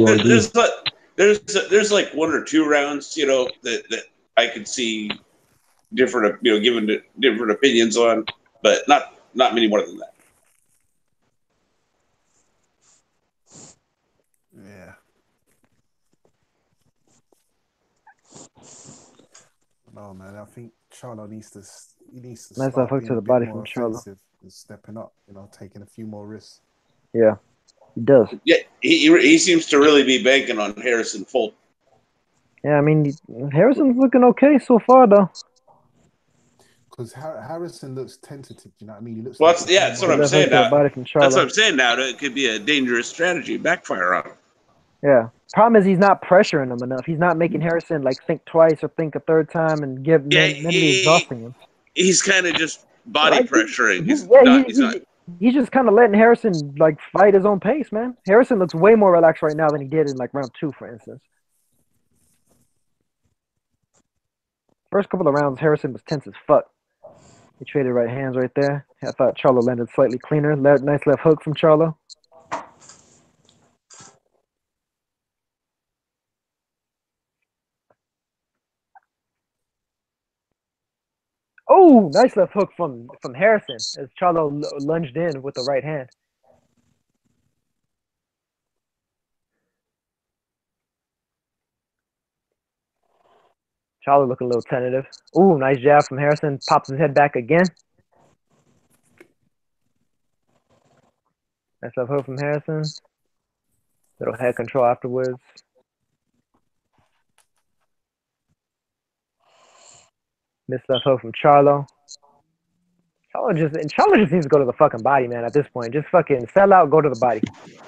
one or two rounds, that I could see different, given different opinions on, but not many more than that.
Yeah. No, man, I think Charlo needs to
nice
start
hook
being
to the
a bit
body
more
from Charlo.
offensive and stepping up, taking a few more risks.
Yeah, he does.
Yeah, he seems to really be banking on Harrison Fulton.
Yeah, I mean, Harrison's looking okay so far, though.
Because Harrison looks tentative, you know what I mean? He looks.
Well,
like
that's what I'm saying now.
That's
what I'm saying now. It could be a dangerous strategy, backfire on him.
Yeah. Problem is he's not pressuring him enough. He's not making Harrison think twice or think a third time and mentally exhausting him.
He's kind of just body pressuring.
He's just kind of letting Harrison fight his own pace, man. Harrison looks way more relaxed right now than he did in round 2, for instance. First couple of rounds, Harrison was tense as fuck. He traded right hands right there. I thought Charlo landed slightly cleaner. Nice left hook from Charlo. Oh, nice left hook from Harrison as Charlo lunged in with the right hand. Charlo looking a little tentative. Ooh, nice jab from Harrison. Pops his head back again. Nice left hook from Harrison. Little head control afterwards. Missed left hook from Charlo. Charlo just needs to go to the fucking body, man, at this point. Just fucking sell out, go to the body.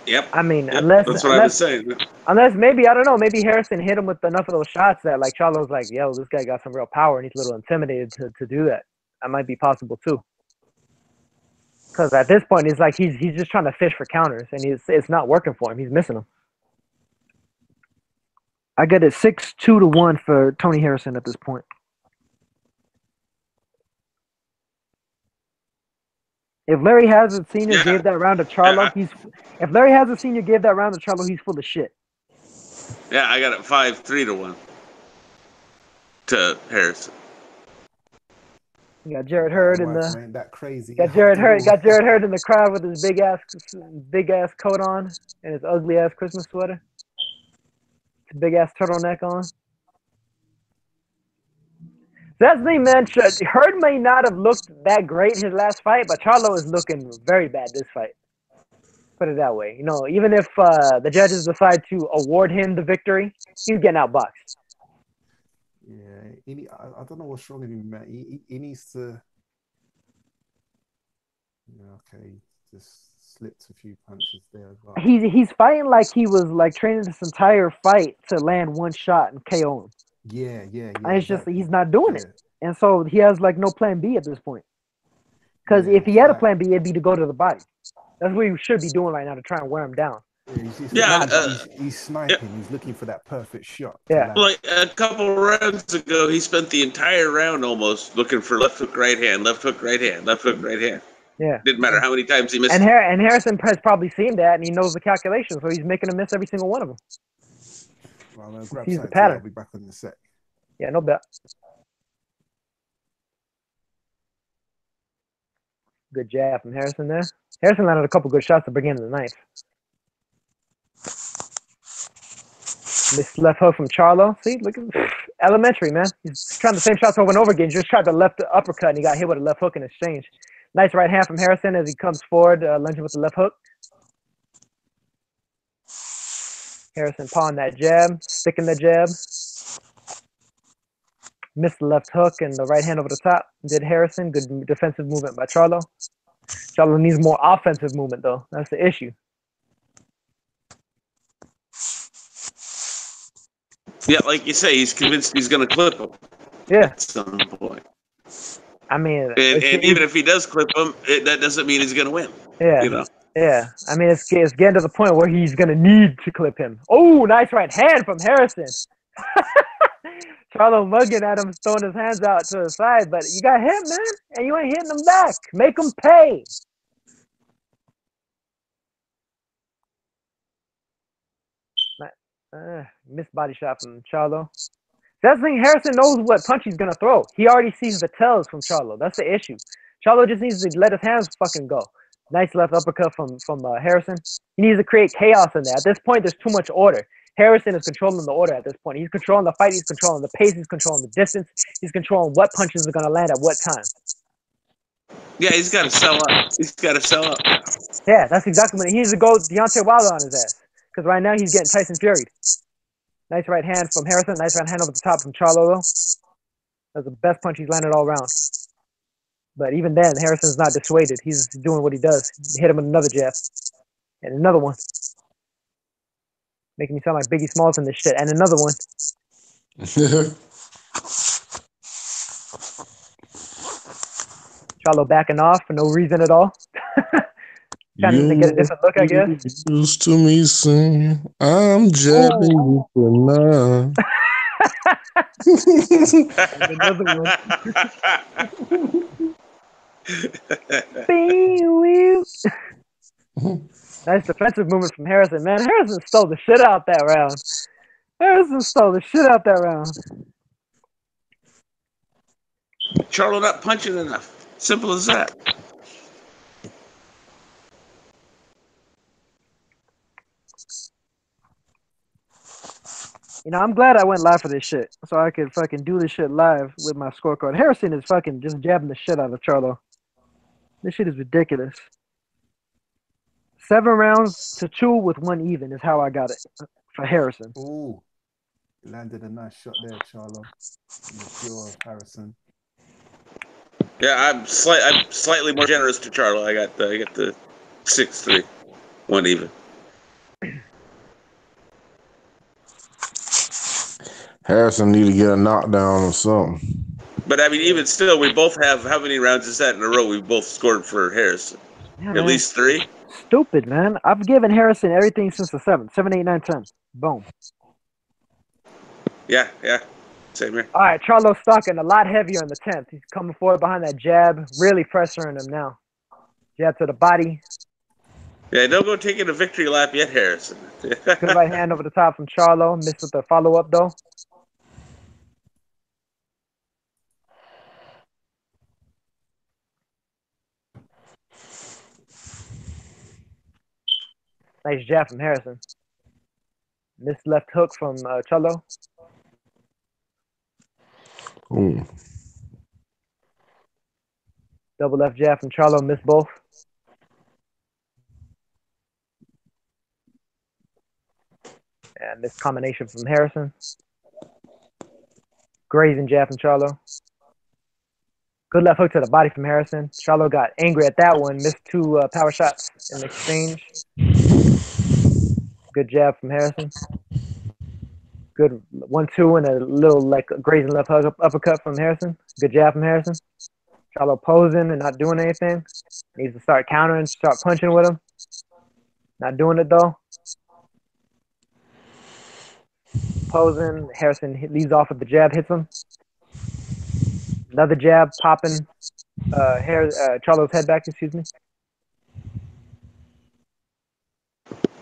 Yep.
I mean,
that's what I was saying.
Unless maybe, I don't know, maybe Harrison hit him with enough of those shots that Charlo's like, yo, this guy got some real power and he's a little intimidated to do that. That might be possible too. Because at this point, it's like he's just trying to fish for counters and it's not working for him. He's missing them. I get it 6-2-1 for Tony Harrison at this point. If Larry Hazard Sr. gave that round to Charlo, if Larry Hazard Sr. gave that round to Charlo, he's full of shit.
Yeah, I got it 5-3-1 to Harrison.
You got Jared Hurd in the.
Ain't that crazy?
Got Jared Hurd in the crowd with his big ass coat on and his ugly ass Christmas sweater. His big ass turtleneck on. That's the thing, man. Hurd may not have looked that great in his last fight, but Charlo is looking very bad this fight. Put it that way. Even if the judges decide to award him the victory, he's getting outboxed.
Yeah, I don't know what's wrong with him, man. He needs to. Yeah, okay, just slipped a few punches there as well.
He's fighting like he was training this entire fight to land one shot and KO him.
Yeah.
And it's just he's not doing it, and so he has no plan B at this point. Because if he had a plan B, it'd be to go to the body. That's what he should be doing right now to try and wear him down.
He's sniping. Yeah. He's looking for that perfect shot.
Yeah.
Like a couple rounds ago, he spent the entire round almost looking for left hook, right hand, left hook, right hand, left hook, right hand.
Yeah.
Didn't matter how many times he missed.
And Harrison has probably seen that, and he knows the calculation, so he's making him miss every single one of them.
Well, I'm gonna grab
the pattern.
I'll be back in a sec.
Yeah, no bet. Good jab from Harrison there. Harrison landed a couple good shots to bring in the ninth. This left hook from Charlo. See, look at elementary, man. He's trying the same shots over and over again. Just tried the left uppercut, and he got hit with a left hook in exchange. Nice right hand from Harrison as he comes forward, lunging with the left hook. Harrison pawing that jab, sticking the jab. Missed the left hook and the right hand over the top. Did Harrison. Good defensive movement by Charlo. Charlo needs more offensive movement, though. That's the issue.
Yeah, like you say, he's convinced he's going to clip him.
Yeah.
At some point.
I mean,
and even if he does clip him, that doesn't mean he's going to win.
Yeah.
You know?
Yeah. I mean, it's getting to the point where he's going to need to clip him. Oh, nice right hand from Harrison. Charlo mugging at him, throwing his hands out to the side, but you got hit, man, and you ain't hitting him back. Make him pay. Missed body shot from Charlo. That's the thing. Harrison knows what punch he's gonna throw. He already sees the tells from Charlo. That's the issue. Charlo just needs to let his hands fucking go. Nice left uppercut from Harrison. He needs to create chaos in there. At this point, there's too much order. Harrison is controlling the order at this point. He's controlling the fight. He's controlling the pace. He's controlling the distance. He's controlling what punches are gonna land at what time.
Yeah, he's got to sell up. He's got to sell up.
Yeah, that's exactly what he needs to go Deontay Wilder on his ass. Because right now he's getting Tyson Fury'd. Nice right hand from Harrison. Nice right hand over the top from Charlo, though. That's the best punch he's landed all round. But even then, Harrison's not dissuaded. He's doing what he does. He hit him with another jab. And another one. Making me sound like Biggie Smalls in this shit. And another one. Charlo backing off for no reason at all. Trying to get a different look, I guess.
Used to me saying, I'm jabbing you for now.
Another one. Nice defensive movement from Harrison. Man, Harrison stole the shit out that round. Harrison stole the shit out that round.
Charlo not punching enough. Simple as that.
You know, I'm glad I went live for this shit, so I could fucking do this shit live with my scorecard. Harrison is fucking just jabbing the shit out of Charlo. This shit is ridiculous. 7 rounds to 2 with 1 even is how I got it for Harrison.
Ooh, landed a nice shot there, Charlo. In the jaw of Harrison.
Yeah, I'm slightly more generous to Charlo. I got the 6-3, 1 even.
Harrison need to get a knockdown or something.
But I mean, even still, we both have how many rounds is that in a row? We both scored for Harrison.
Yeah,
At
man.
least 3.
Stupid, man. I've given Harrison everything since the 7th. 7, 8, 9, 10. Boom.
Yeah. Same here.
All right, Charlo's stalking a lot heavier in the 10th. He's coming forward behind that jab, really pressuring him now. Jab to the body.
Yeah, don't go taking a victory lap yet, Harrison.
Good right hand over the top from Charlo. Missed with the follow-up, though. Nice jab from Harrison. Missed left hook from Charlo.
Ooh.
Double left jab from Charlo. Missed both. And missed combination from Harrison. Grazing jab from Charlo. Good left hook to the body from Harrison. Charlo got angry at that one. Missed 2 power shots in exchange. Good jab from Harrison. Good 1-2 and a little like grazing left hook uppercut from Harrison. Good jab from Harrison. Charlo posing and not doing anything. Needs to start countering, start punching with him. Not doing it though. Posing. Harrison leads off with the jab, hits him. Another jab popping Charlo's head back, excuse me.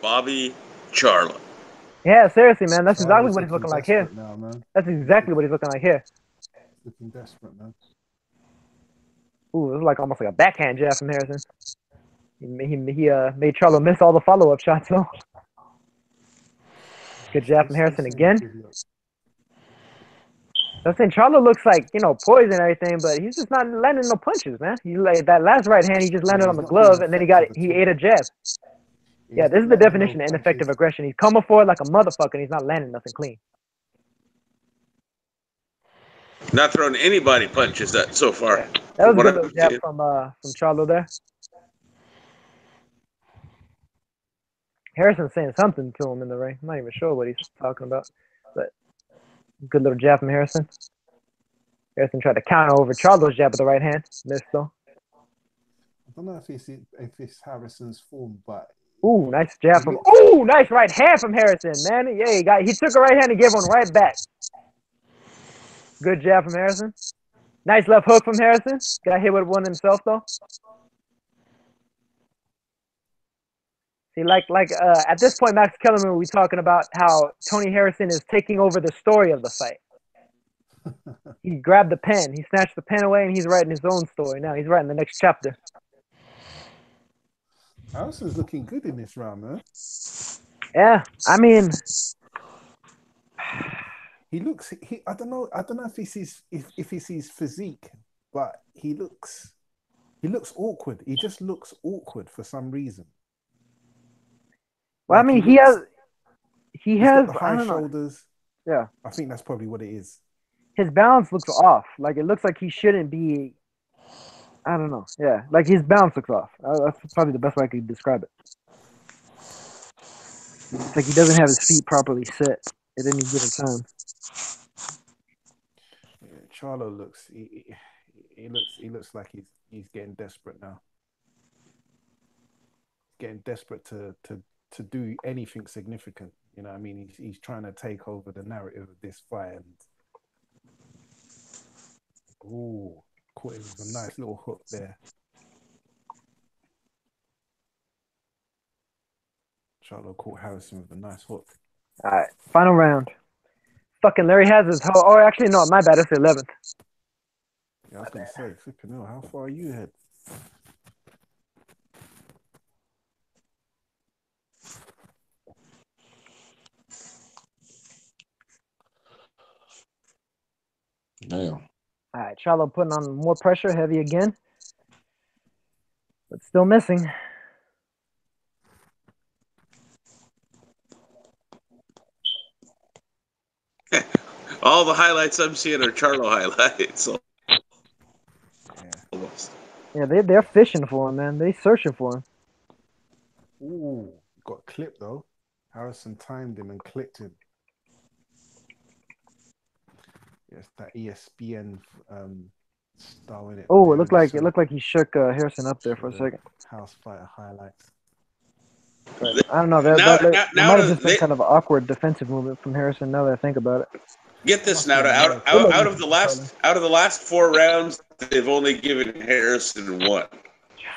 Bobby
Charlo.
Yeah, seriously, man. That's exactly
Charlo's
what he's looking like
desperate
here.
now, man.
That's exactly what he's looking like here.
Looking desperate, man.
Ooh, it was like almost like a backhand jab from Harrison. He made Charlo miss all the follow-up shots, though. Good jab from Harrison again. I'm saying Charlo looks like, poison and everything, but he's just not landing no punches, man. He like that last right hand, he just landed on
he's
the
not being
glove, and then
effective
he
at all.
ate a jab. Yeah,
He's
this
not
is the
landing
definition
no
of ineffective
punches.
aggression. He's coming forward like a motherfucker, and he's not landing nothing clean.
Not throwing anybody punches that so far.
Yeah. That was a
what
good
I'm
little jab
seeing.
from Charlo there. Harrison's saying something to him in the ring. I'm not even sure what he's talking about, but good little jab from Harrison. Harrison tried to counter over Charlo's jab with the right hand. Missed though.
I don't know if it's Harrison's form, but
Ooh, nice jab from. Ooh, nice right hand from Harrison, man. Yeah, he took a right hand and gave one right back. Good jab from Harrison. Nice left hook from Harrison. Got hit with one himself though. See, at this point, Max Kellerman, we talking about how Tony Harrison is taking over the story of the fight. He grabbed the pen, he snatched the pen away, and he's writing his own story now. He's writing the next chapter.
Harrison's looking good in this round, man.
Yeah, I mean,
he looks. I don't know if it's his physique, but he looks awkward. He just looks awkward for some reason.
Well, I mean, he has
got the high shoulders.
Yeah,
I think that's probably what it is.
His balance looks off. Like it looks like he shouldn't be. I don't know. Yeah, like his balance looks off. That's probably the best way I could describe it. It's like he doesn't have his feet properly set at any given time.
Yeah, Charlo looks. He looks like he's getting desperate now. Getting desperate to do anything significant. You know what I mean? He's trying to take over the narrative of this fight. Ooh, caught him with a nice little hook there. Charlo caught Harrison with a nice hook.
All right, final round. Fucking Larry has his whole. Oh, actually, no, my bad. It's the 11th.
Yeah, I was going to say, flipping hell, how far are you ahead?
Damn.
All right, Charlo putting on more pressure, heavy again, but still missing.
All the highlights I'm seeing are Charlo highlights. So.
Yeah, they're fishing for him, man. They searching for him.
Ooh, got clipped though. Harrison timed him and clipped him. Yes, that ESPN style in it.
Oh, it looked like he shook Harrison up there for a second.
House fighter highlights.
But I don't know. That might have just been kind of an awkward defensive movement from Harrison. Now that I think about it.
Get this now. Out of the last 4 rounds, they've only given Harrison 1.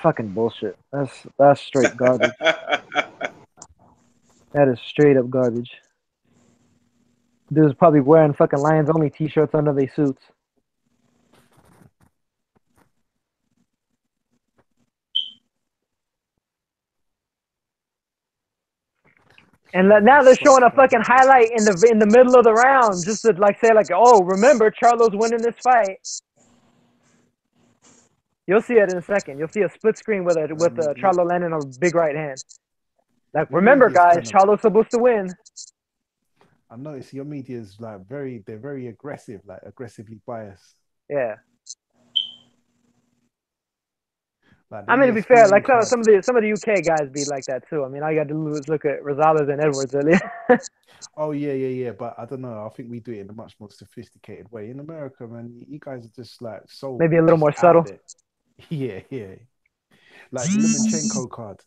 Fucking bullshit. That's straight garbage. That is straight up garbage. Dude's probably wearing fucking Lions Only t-shirts under their suits. And now they're showing a fucking highlight in the middle of the round, just to say oh, remember Charlo's winning this fight. You'll see it in a second. You'll see a split screen with Charlo landing a big right hand. Like, remember, guys, Charlo's supposed to win.
I noticed your media is they're very aggressive, aggressively biased.
Yeah. I mean, to be fair, some of the UK guys be like that too. I mean, all you got to do is look at Rosales and Edwards earlier.
Oh yeah. But I don't know. I think we do it in a much more sophisticated way. In America, man, you guys are just so
maybe a little more subtle.
Yeah. Like the Lomachenko card.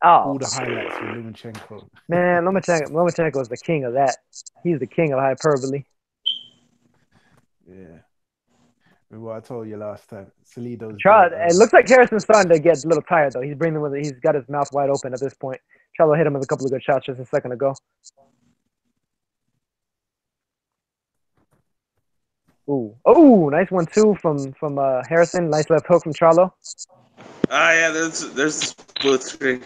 Oh,
all the highlights for Lomachenko.
Man, Lomachenko is the king of that. He's the king of hyperbole.
Yeah. Remember what I told you last time? Salido's.
It looks like Harrison's starting to get a little tired though. He's got his mouth wide open at this point. Charlo hit him with a couple of good shots just a second ago. Ooh, nice 1-2 from Harrison. Nice left hook from Charlo.
Yeah, there's split screen.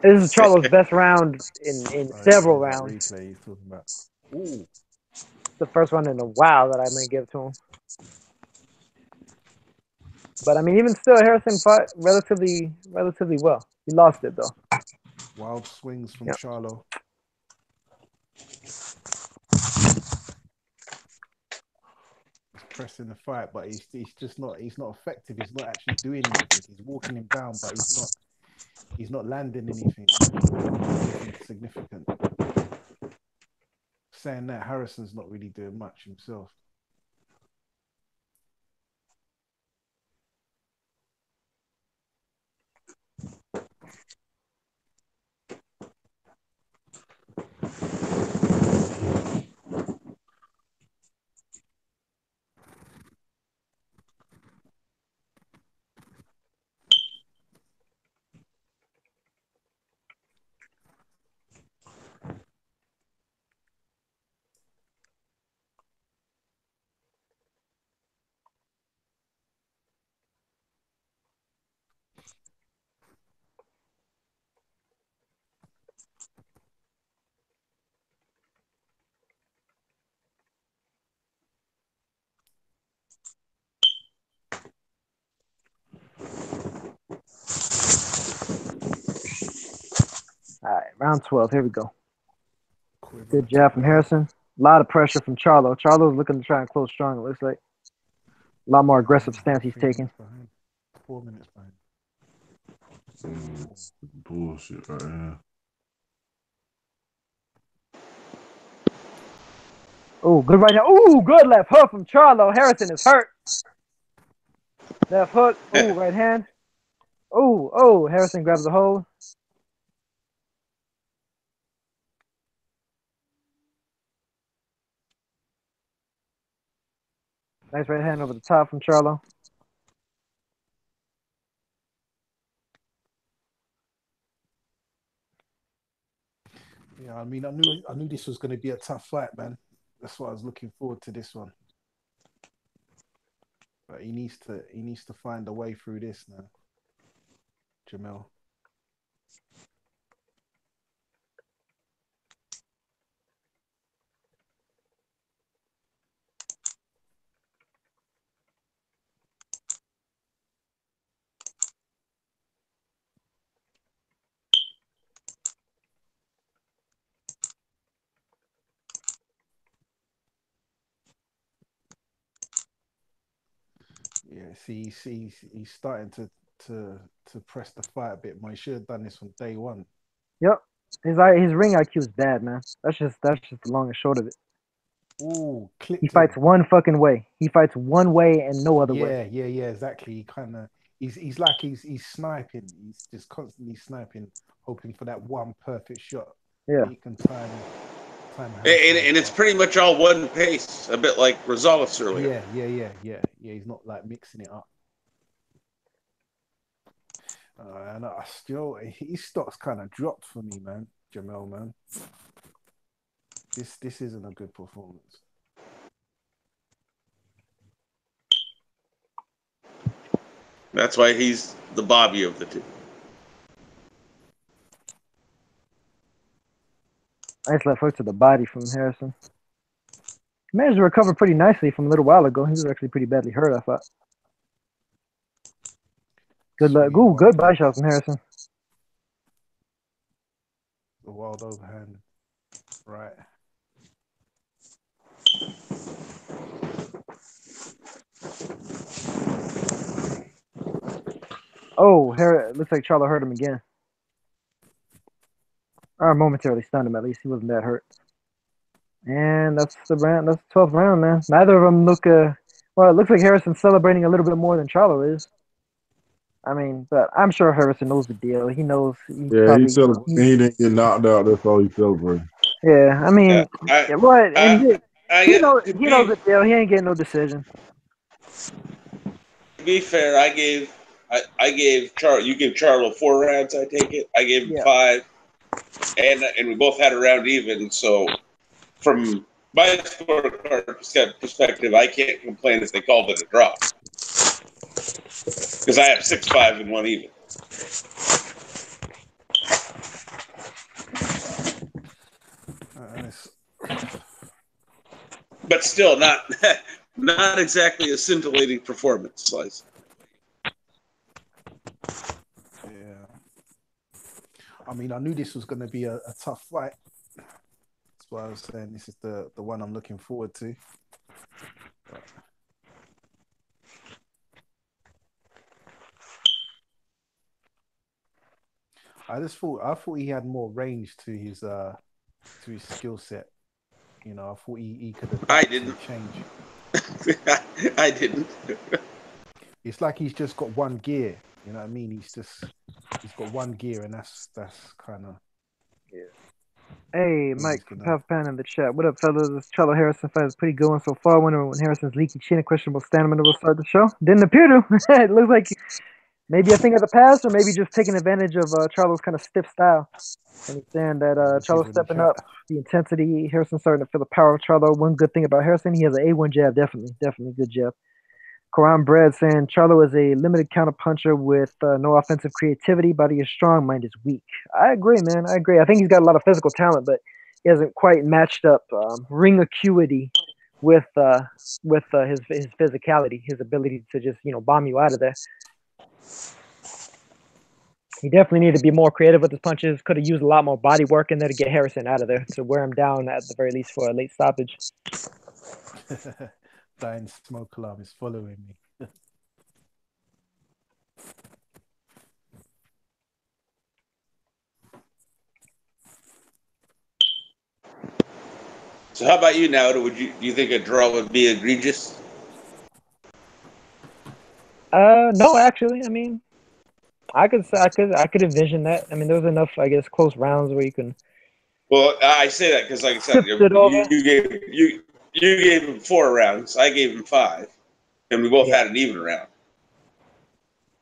This is Charlo's best round in several rounds.
Replay he's talking about. Ooh.
the first one in a while that I may give to him. But I mean, even still, Harrison fought relatively well. He lost it though.
Wild swings from
Yep.
Charlo. He's pressing the fight, but he's just not. He's not effective. He's not actually doing anything. He's walking him down, but he's not landing anything significant. Saying that, Harrison's not really doing much himself.
All right, round 12. Here we go. Good jab from Harrison. A lot of pressure from Charlo. Charlo's looking to try and close strong. It looks like a lot more aggressive stance he's taking.
4 minutes behind.
Bullshit right here.
Oh, good right now. Oh, good left hook from Charlo. Harrison is hurt. Left hook. Oh, right hand. Oh, Harrison grabs the hold. Nice right hand over the top from Charlo.
Yeah, I mean, I knew this was going to be a tough fight, man. That's why I was looking forward to this one. But he needs to find a way through this now, Jermel. Yeah, see, he's starting to press the fight a bit more. He should have done this from day one.
Yep. His ring IQ is bad, man. That's just the long and short of it.
Ooh, clipped
He fights one fucking way. He fights one way and no other way.
Yeah, exactly. He kind of he's like he's sniping. He's just constantly sniping, hoping for that one perfect shot.
Yeah.
He can time.
And it's pretty much all one pace, a bit like Rosales earlier.
Yeah. He's not like mixing it up. And his stock's kind of dropped for me, man. Jermel, man. This isn't a good performance.
That's why he's the Bobby of the two.
Nice left hook to the body from Harrison. He managed to recover pretty nicely from a little while ago. He was actually pretty badly hurt, I thought. Good luck. Ooh, good body shot from Harrison.
The wild overhand. Right.
Oh, looks like Charlo hurt him again. Or momentarily stunned him, at least. He wasn't that hurt. And that's the round. That's the 12th round, man. Neither of them look. Well, it looks like Harrison's celebrating a little bit more than Charlo is. I mean, but I'm sure Harrison knows the deal. He knows.
He didn't get knocked out. That's all he celebrated.
Yeah, I mean, he knows the deal. He ain't getting no decision.
To be fair, I gave Charlo. You gave Charlo 4 rounds. I take it. I gave him 5, and we both had a round even. So, from my scorecard perspective, I can't complain if they called it a draw because I have 6-5 and 1 even. but still not not exactly a scintillating performance, Slice.
Yeah. I mean, I knew this was going to be a tough fight. That's why I was saying this is the one I'm looking forward to. But... I thought he had more range to his skill set. You know, I thought he could adapt.
I didn't
change.
I didn't.
It's like he's just got one gear. You know what I mean? He's got one gear, and that's kind of.
Yeah. Hey, Mike Pan in the chat. What up, fellas? This Charlo Harrison fight is pretty good one so far. Wondering when Harrison's leaky chin and questionable stamina will start the show. Didn't appear to. It looks like maybe a thing of the past, or maybe just taking advantage of Charlo's kind of stiff style. Understand that Charlo's stepping up the intensity. Harrison's starting to feel the power of Charlo. One good thing about Harrison, he has an A1 jab, definitely good jab. Quran Bread saying Charlo is a limited counter puncher with no offensive creativity. Body is strong, mind is weak. I agree, man. I agree. I think he's got a lot of physical talent, but he hasn't quite matched up ring acuity with his physicality, his ability to just bomb you out of there. He definitely needed to be more creative with his punches. Could have used a lot more body work in there to get Harrison out of there, to wear him down at the very least for a late stoppage.
Dying smoke alarm is following me.
So how about you now? Do you think a draw would be egregious?
No, actually. I mean, I could envision that. I mean, there was enough, I guess, close rounds where you can.
Well, I say that because, like I said, you gave him 4 rounds. I gave him 5, and we both had an even round.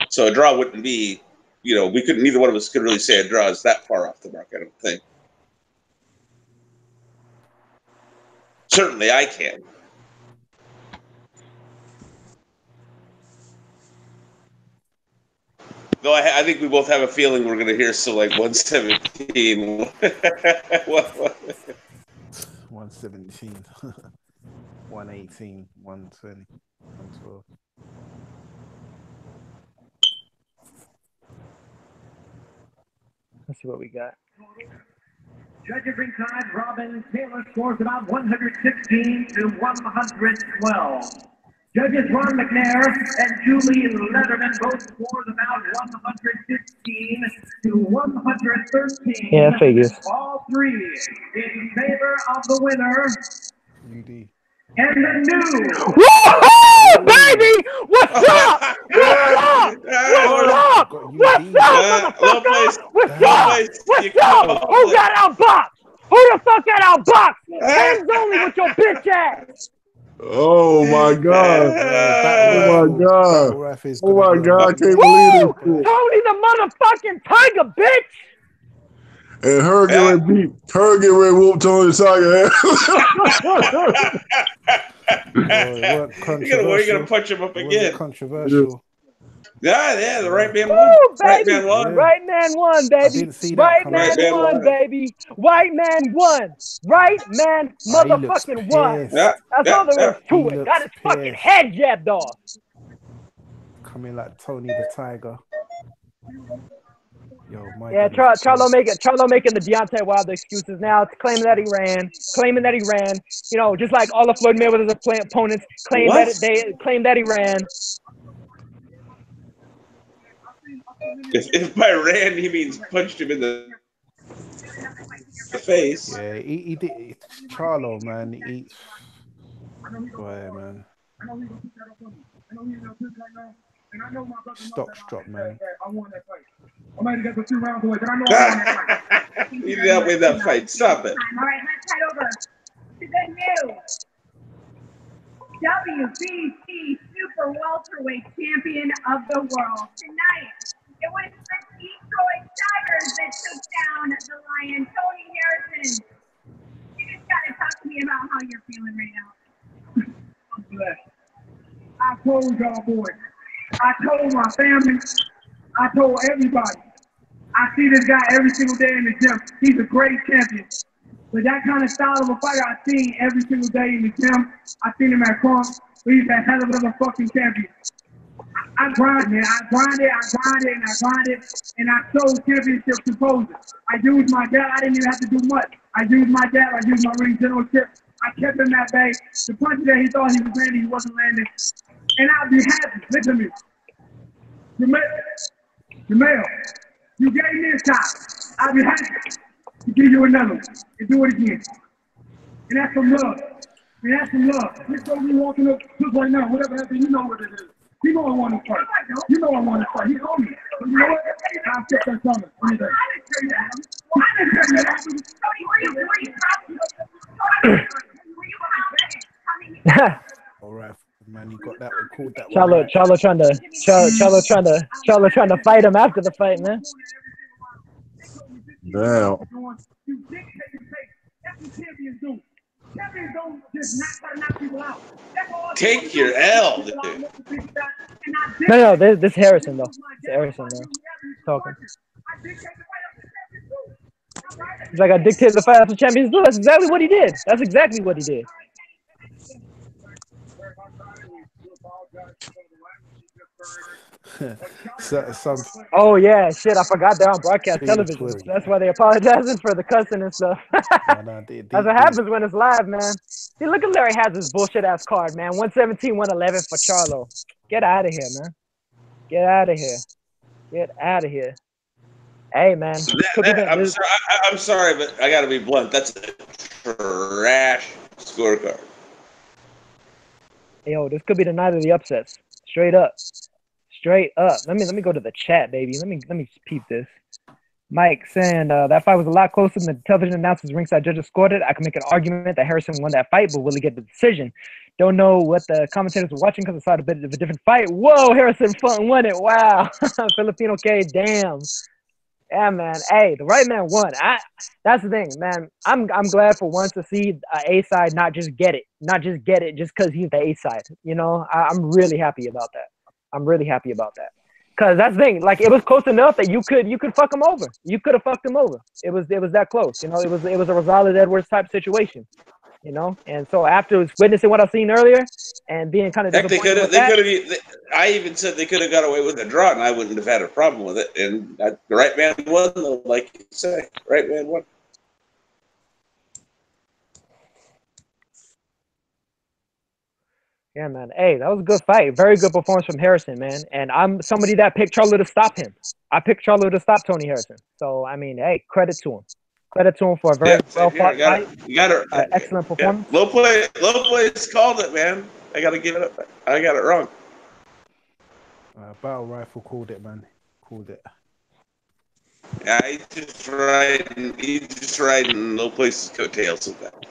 So a draw wouldn't be, we couldn't. Neither one of us could really say a draw is that far off the mark. I don't think. Certainly, I can. Though I think we both have a feeling we're going to hear 117.
117, 118, 120, 112.
Let's see what we got.
Judges ringside, Robin Taylor scores about 116 to 112. Judges Ron McNair and Julie Leatherman both scored about 116 to 113.
Yeah, figures.
All three in favor of the winner.
UD.
And the new.
Woohoo, baby! What's up? What's up? What's up? What's up, motherfucker? What's up? Who got outboxed? Who the fuck got outboxed? Hands only with your bitch ass.
Oh my God! Oh my God! Oh my God! I can't believe it.
Tony the motherfucking Tiger, bitch!
And her get ready whoop Tony the
Tiger. You're gonna punch him up again.
Controversial.
Yeah, the right man won. Right man won.
Right man won, baby. Right man won, baby. White man won. Right man motherfucking won. That's all there is to it. Got his fucking head jabbed off.
Coming like Tony the Tiger. Yo,
yeah, Charlo making the Deontay Wilder excuses now, claiming that he ran. Just like all of Floyd Mayweather's opponents claim that he ran.
If by ran he means punched him in the face.
Yeah, he did. Charlo, man. Boy, man. Stocks drop, man.
You did not win that fight. Stop it.
All right, let's head over to the new WBC Super Welterweight Champion of the World. Tonight, it was the Detroit Tigers that took down the Lion, Tony Harrison. You just got to talk to me about how you're feeling right now. I'm blessed. I told y'all boys. I told my family. I told everybody. I see this guy every single day in the gym. He's a great champion. But that kind of style of a fighter I seen every single day in the gym. I seen him at Crump. He's a hell of a fucking champion. I grinded, and I sold championships to posers. I used my dad. I didn't even have to do much. I used my dad. I used my ring generalship. I kept him that day. The punches that he thought he was landing, he wasn't landing. And I'll be happy. Listen to me. Jermel, you gave me a shot. I'll be happy to give you another one and do it again. And that's some love. This show me walking up just right now. Whatever happened, you know what it is. You know I want to fight. You know I want to fight. He told me. But you know what? I'll take that coming. Any day.
All right, man, you got that. Record that.
Charlo trying to fight him after the fight, man.
Damn.
Take your L, dude.
No, this Harrison though. It's Harrison though. Talking. He's like, I dictated the fight after champions. No, that's exactly what he did. Oh yeah, shit! I forgot they're on broadcast television. That's why they're apologizing for the cussing and stuff. That's what happens when it's live, man. See, look at Larry has his bullshit ass card, man. 117, 111 for Charlo. Get out of here, man. Get out of here. Hey, man.
I'm sorry, but I gotta be blunt. That's a trash scorecard.
Yo, this could be the night of the upsets. Straight up. Let me go to the chat, baby. Let me peep this. Mike saying that fight was a lot closer than the television announcers ringside judges scored it. I can make an argument that Harrison won that fight, but will he get the decision? Don't know what the commentators were watching because I saw a bit of a different fight. Whoa, Harrison won it. Wow. Filipino K, damn. Yeah, man. Hey, the right man won. That's the thing, man. I'm glad for once to see A side not just get it just because he's the A side. You know, I'm really happy about that. Cause that's the thing. Like, it was close enough that you could fuck him over. You could have fucked him over. It was that close. You know, it was a Rosales Edwards type situation. You know, and so after witnessing what I've seen earlier and being kind of disappointed
I even said they could have got away with a draw, and I wouldn't have had a problem with it. And the right man won, though, like you say. Right man won.
Yeah, man. Hey, that was a good fight. Very good performance from Harrison, man. And I'm somebody that picked Charlo to stop him. I picked Charlo to stop Tony Harrison. So, I mean, hey, credit to him. Credit to him for a very well-fought fight.
You got it.
Excellent performance.
Low plays called it, man. I got to give it up. I got it wrong.
Battle Rifle called it, man. Called it.
Yeah, he's just riding low places coattails with that.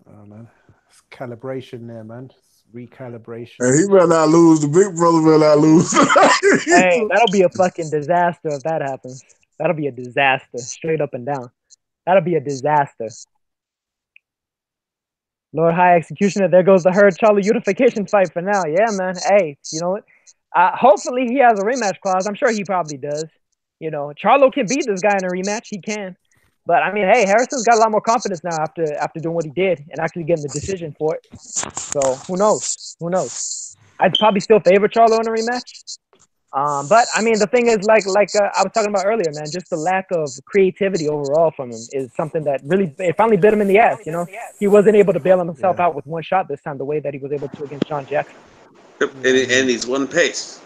Oh, man. It's calibration there, man. It's recalibration.
Hey, he better not lose. The big brother better not lose.
Hey, that'll be a fucking disaster if that happens. That'll be a disaster, straight up and down. That'll be a disaster. Lord High Executioner, there goes the Herd Charlo unification fight for now. Yeah, man. Hey, you know what? Hopefully he has a rematch clause. I'm sure he probably does. You know, Charlo can beat this guy in a rematch. He can. But, I mean, hey, Harrison's got a lot more confidence now after doing what he did and actually getting the decision for it. So, who knows? I'd probably still favor Charlo in a rematch. But, I mean, the thing is, like I was talking about earlier, man, just the lack of creativity overall from him is something that really it finally bit him in the ass, you know? He wasn't able to bail himself out with one shot this time the way that he was able to against John Jackson.
And he's one pace.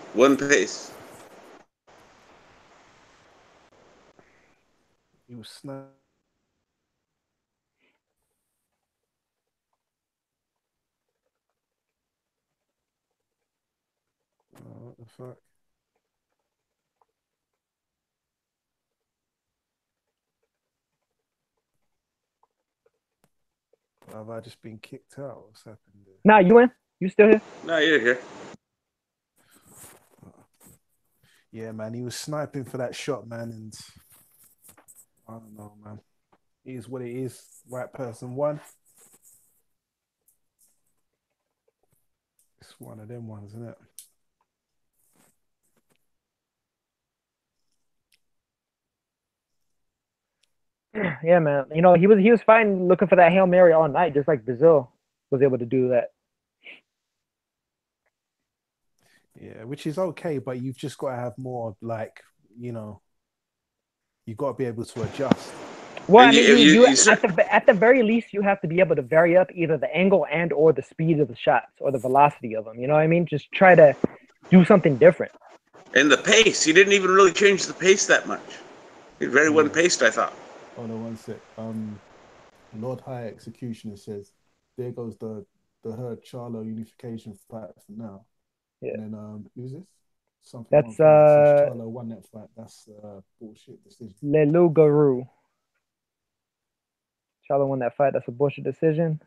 He was snap. What the fuck? Have I just been kicked out? What's happened there?
Nah, you in? You still here?
No, you're here.
Yeah, man, he was sniping for that shot, man, and I don't know, man. It is what it is. Right person won. It's one of them ones, isn't it?
Yeah, man. You know, he was fighting, looking for that Hail Mary all night, just like Brazil was able to do that.
Yeah, which is okay, but you've just got to have more, like, you know, you got to be able to adjust.
Well, I mean, you at the very least, you have to be able to vary up either the angle and or the speed of the shots or the velocity of them. You know what I mean? Just try to do something different.
And the pace, he didn't even really change the pace that much. He very well paced, I thought.
Oh no, one sec. Lord High Executioner says, "There goes the herd Charlo unification fight for now."
Yeah.
And then who's this? Something.
That's
Charlo won that fight. That's bullshit decision.
Lelu Guru. Charlo won that fight. That's a bullshit decision.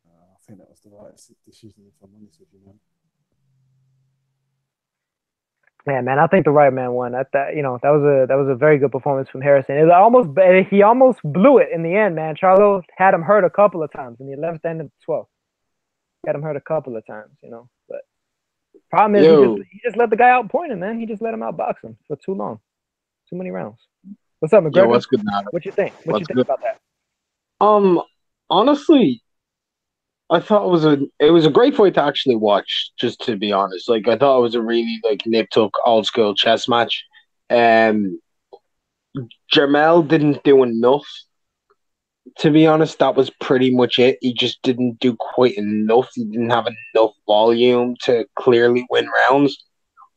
I think that was the right decision, if I'm honest with you, man.
Yeah, man, I think the right man won. That was a very good performance from Harrison. He almost blew it in the end, man. Charlo had him hurt a couple of times in the 11th and the 12th. Had him hurt a couple of times, you know. But problem is, he just let the guy outpoint him, man. He just let him outbox him for too long, too many rounds. What's up, McGregor?
Yo, what's good, man?
What you think? What you think about that?
Honestly, I thought it was a great fight to actually watch. Just to be honest, like I thought it was a really like nip-tuck old school chess match. Jermel didn't do enough. To be honest, that was pretty much it. He just didn't do quite enough. He didn't have enough volume to clearly win rounds.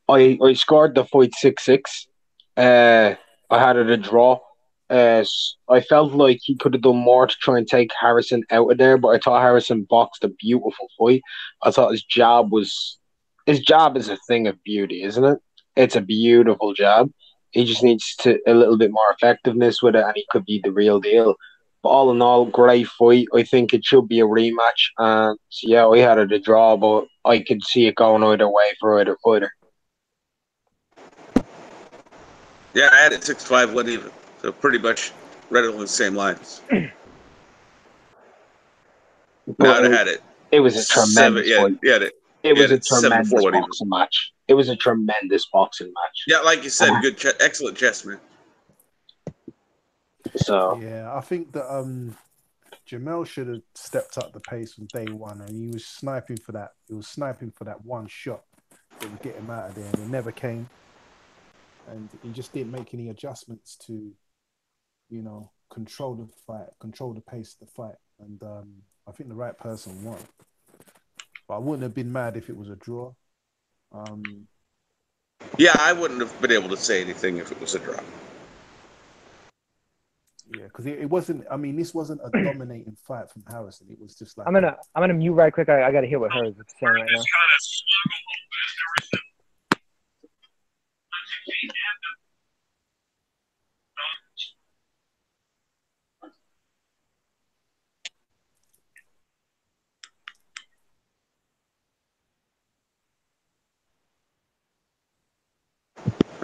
I scored the fight 6-6. I had it a draw. I felt like he could have done more to try and take Harrison out of there, but I thought Harrison boxed a beautiful fight. I thought his jab is a thing of beauty, isn't it? It's a beautiful jab. He just needs a little bit more effectiveness with it, and he could be the real deal. But all in all, great fight. I think it should be a rematch. And yeah, I had it a draw, but I could see it going either way for either fighter.
Yeah, I had it 6-5, 1 even. So pretty much right along the same lines. Now I had it.
It was a tremendous fight. It was a tremendous boxing match. It was a tremendous boxing match.
Yeah, like you said, excellent chess match.
So
yeah, I think that Jermel should have stepped up the pace from day one, and he was sniping for that. He was sniping for that one shot that would get him out of there, and it never came. And he just didn't make any adjustments to, you know, control the fight, control the pace of the fight. And I think the right person won. But I wouldn't have been mad if it was a draw.
Yeah, I wouldn't have been able to say anything if it was a draw.
Yeah, because it wasn't. I mean, this wasn't a dominating fight from Harrison. It was just like
I'm gonna mute right quick. I gotta hear what hers is saying right now.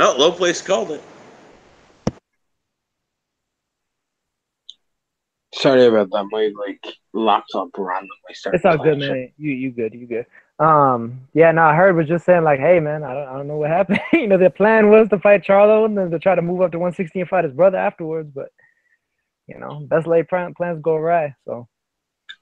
Oh, low place called it.
sorry about that. My laptop randomly started.
It's all good, man. You good. Yeah, no, I heard was just saying like, hey, man, I don't know what happened. You know, the plan was to fight Charlo and then to try to move up to 160 and fight his brother afterwards, but you know, best laid plans go awry. So.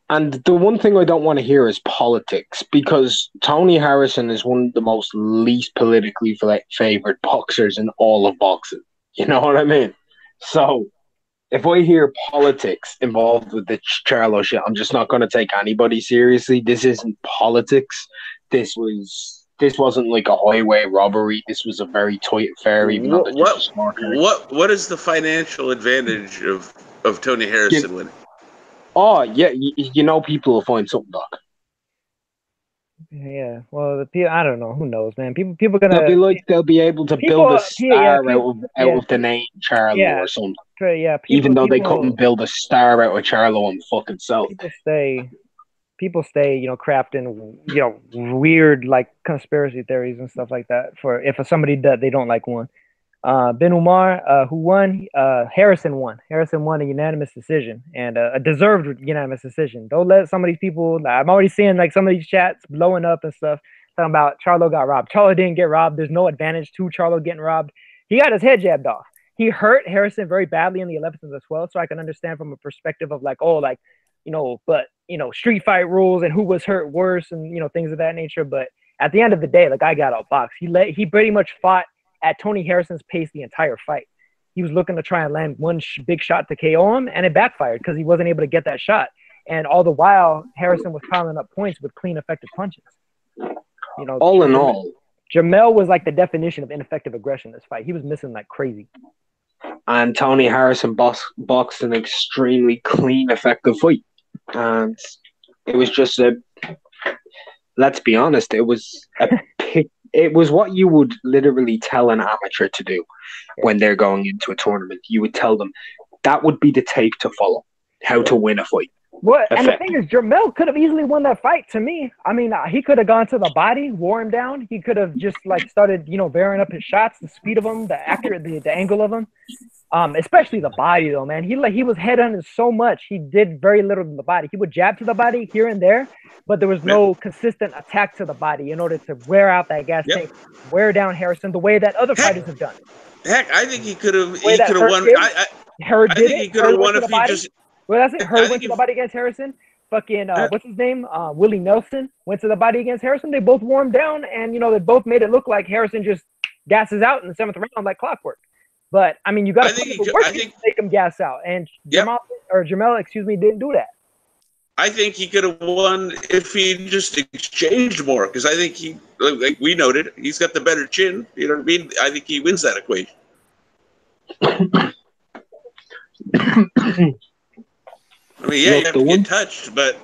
And the one thing I don't want to hear is politics, because Tony Harrison is one of the most least politically favored boxers in all of boxing. You know what I mean? So if I hear politics involved with the Charlo shit, I'm just not going to take anybody seriously. This isn't politics. This wasn't like a highway robbery. This was a very tight affair. Even
what is the financial advantage of Tony Harrison winning?
Oh, yeah, you know people will find something, Doc.
Yeah, well, I don't know. Who knows, man? People gonna...
They'll be able to build a star out of the name Charlo or something.
Yeah,
even though they couldn't build a star out of Charlo fucking self.
People stay, you know, crafting, you know, weird, like, conspiracy theories and stuff like that for somebody that they don't like won. Ben Umar, who won? Harrison won. Harrison won a unanimous decision, and a deserved unanimous decision. Don't let some of these people. I'm already seeing like some of these chats blowing up and stuff talking about Charlo got robbed. Charlo didn't get robbed. There's no advantage to Charlo getting robbed. He got his head jabbed off, he hurt Harrison very badly in the 11th and the 12th, so I can understand from a perspective of like, oh, like, but street fight rules and who was hurt worse and things of that nature. But at the end of the day, the guy got outboxed. He pretty much fought at Tony Harrison's pace the entire fight. He was looking to try and land one big shot to KO him, and it backfired because he wasn't able to get that shot. And all the while, Harrison was piling up points with clean, effective punches.
All in all,
Jermel was like the definition of ineffective aggression in this fight. He was missing like crazy.
And Tony Harrison boxed an extremely clean, effective fight. And it was just let's be honest, it was it was what you would literally tell an amateur to do when they're going into a tournament. You would tell them that would be the tape to follow, how to win a fight.
What? And the thing is, Jermel could have easily won that fight to me. I mean, he could have gone to the body, wore him down. He could have just like started, varying up his shots, the speed of them, the angle of them. Especially the body though, man. He was headhunted so much. He did very little to the body. He would jab to the body here and there, but there was no consistent attack to the body in order to wear out that gas tank, wear down Harrison the way that other fighters have done.
Heck, I think he could have won. I think he could have won if he just.
Well, that's it. Hurd went to the body against Harrison. Fucking, what's his name? Willie Nelson went to the body against Harrison. They both wore him down, and, they both made it look like Harrison just gasses out in the 7th round like clockwork. But, I mean, you got to make him gas out. And Jermel, didn't do that.
I think he could have won if he just exchanged more, because I think he, like we noted, he's got the better chin. You know what I mean? I think he wins that equation. I mean, you have to get touched, but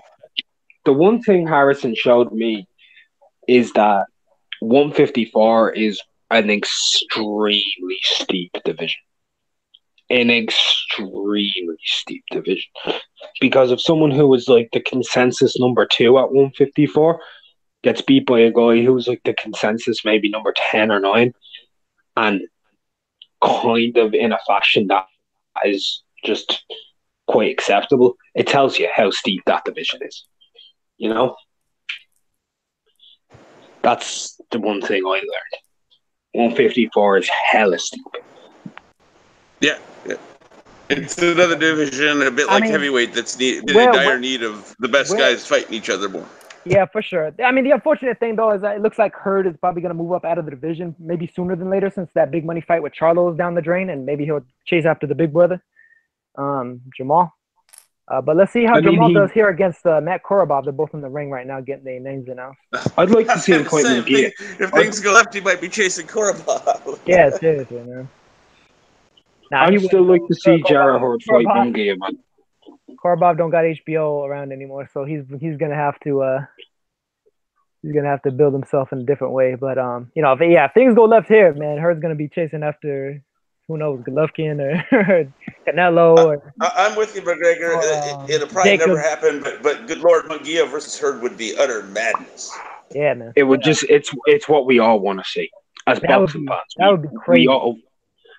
the one thing Harrison showed me is that 154 is an extremely steep division. An extremely steep division. Because if someone who was like the consensus number 2 at 154 gets beat by a guy who was like the consensus maybe number 10 or 9, and kind of in a fashion that is just quite acceptable, it tells you how steep that division is. That's the one thing I learned. 154 is hella steep.
Yeah. It's another division, a bit like heavyweight, that's in dire need of the best guys fighting each other more.
Yeah, for sure. I mean, the unfortunate thing, though, is that it looks like Hurd is probably going to move up out of the division maybe sooner than later, since that big money fight with Charlo is down the drain, and maybe he'll chase after the big brother. Jamal. But let's see how Jamal does here against Matt Korobov. They're both in the ring right now getting their names announced.
I'd like to see him fight Munguia.
If things go left, he might be chasing Korobov.
Yeah, seriously, man.
I'd still like to see Jarrah Hurd fight Munguia, man.
Korobov don't got HBO around anymore, so he's gonna have to build himself in a different way. But if things go left here, man, Hurd's gonna be chasing after, who knows, Golovkin or Canelo.
I'm with you, McGregor. It'll probably never happen, but good Lord, Munguia versus Hurd would be utter madness.
Yeah, man.
It would it's what we all want to see as boxing fans.
That would be crazy.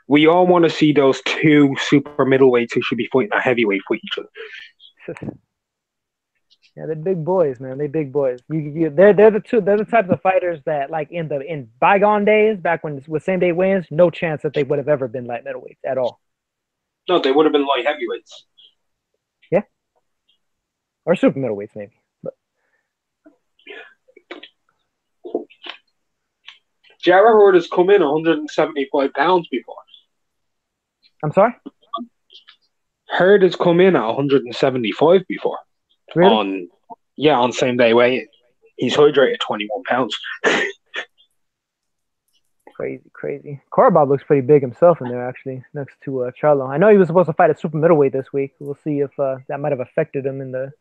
We all want to see those two super middleweights who should be fighting a heavyweight fight each other.
Yeah, they're big boys, man. They're big boys. They're the types of fighters that, like, in bygone days, back when with same day weigh-ins, no chance that they would have ever been light middleweights at all.
No, they would have been light heavyweights.
Yeah, or super middleweights maybe. But
Jarrah Hurd has come in 175 pounds before.
I'm sorry?
Hurd has come in at 175 before.
Really?
On same day weight. He's hydrated 21 pounds.
Crazy. Korobov looks pretty big himself in there, actually, next to Charlo. I know he was supposed to fight at super middleweight this week. We'll see if that might have affected him in the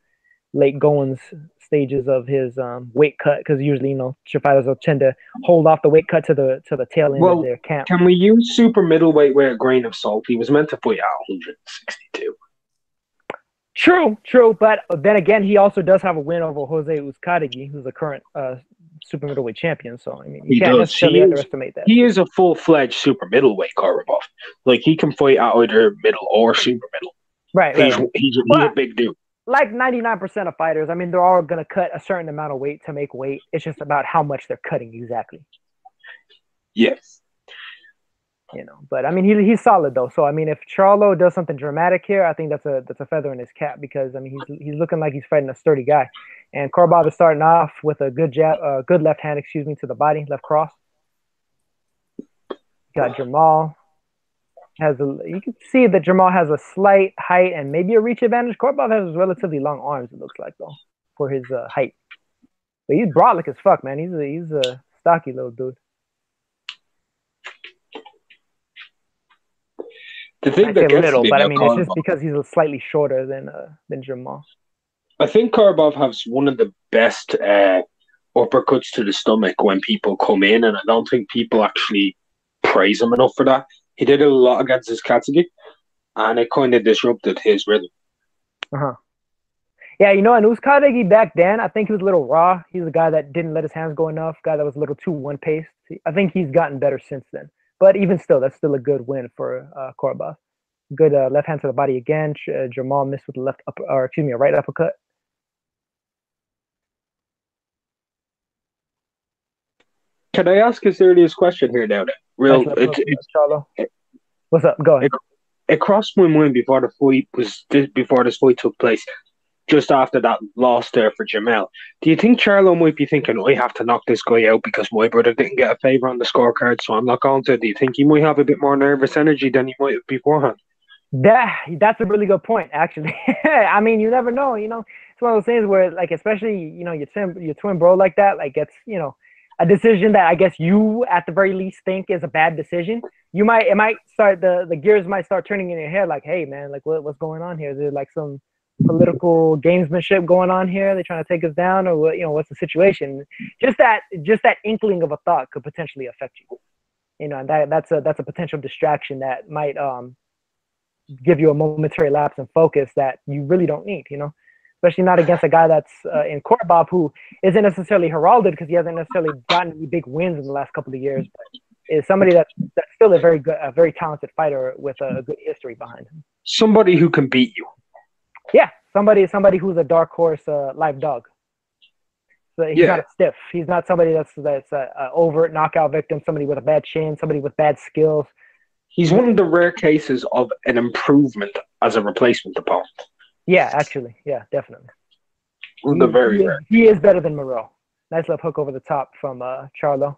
late goings stages of his weight cut, because usually, fighters will tend to hold off the weight cut to the tail end of their camp.
Can we use super middleweight with a grain of salt? He was meant to fight at 162.
True, but then again, he also does have a win over Jose Uzcategui, who's the current super middleweight champion. So I mean, you can't necessarily underestimate that.
He is a full-fledged super middleweight, Korobov. Like, he can fight at either middle or super middle.
Right.
He's a big dude.
Like 99% of fighters, I mean, they're all going to cut a certain amount of weight to make weight. It's just about how much they're cutting exactly.
Yes.
But I mean, he's solid though. So I mean, if Charlo does something dramatic here, I think that's a feather in his cap because I mean, he's looking like he's fighting a sturdy guy. And Korobov is starting off with a good jab, good left hand, to the body, left cross. Got Jermel. You can see that Jermel has a slight height and maybe a reach advantage. Korobov has relatively long arms, it looks like, though, for his height. But he's brolic as fuck, man. He's a stocky little dude.
The thing that gets
little,
me
but I
about
mean, it's just because he's slightly shorter than Jermel.
I think Korobov has one of the best uppercuts to the stomach when people come in, and I don't think people actually praise him enough for that. He did it a lot against his Katsugi, and it kind of disrupted his rhythm.
Yeah, and Uzkadegi back then, I think he was a little raw. He's a guy that didn't let his hands go enough, guy that was a little too one-paced. I think he's gotten better since then. But even still, that's still a good win for Korobov. Good left hand to the body again. Jermel missed with the a right uppercut.
Can I ask a serious question here now? What's
up? Go ahead.
It crossed my mind before this fight took place. Just after that loss there for Jermel, do you think Charlo might be thinking, I have to knock this guy out because my brother didn't get a favour on the scorecard, so I'm not going to? Do you think he might have a bit more nervous energy than he might have beforehand?
That's a really good point, actually. I mean, you never know. It's one of those things where, like, especially your twin bro like that, like, it's a decision that I guess you at the very least think is a bad decision. It might start the gears might start turning in your head, like, hey man, like what's going on here? Is there like some political gamesmanship going on here? They're trying to take us down, or what's the situation? Just that inkling of a thought could potentially affect you. And that's a potential distraction that might give you a momentary lapse in focus that you really don't need. Especially not against a guy that's in Korobov, who isn't necessarily heralded because he hasn't necessarily gotten any big wins in the last couple of years, but is somebody that's still a very talented fighter with a good history behind him.
Somebody who can beat you.
Yeah, somebody who's a dark horse live dog. So he's not a stiff. He's not somebody that's an overt knockout victim. Somebody with a bad chin. Somebody with bad skills.
He's one of the rare cases of an improvement as a replacement opponent.
Yeah, actually. Yeah, definitely.
He
is better than Moreau. Nice left hook over the top from Charlo.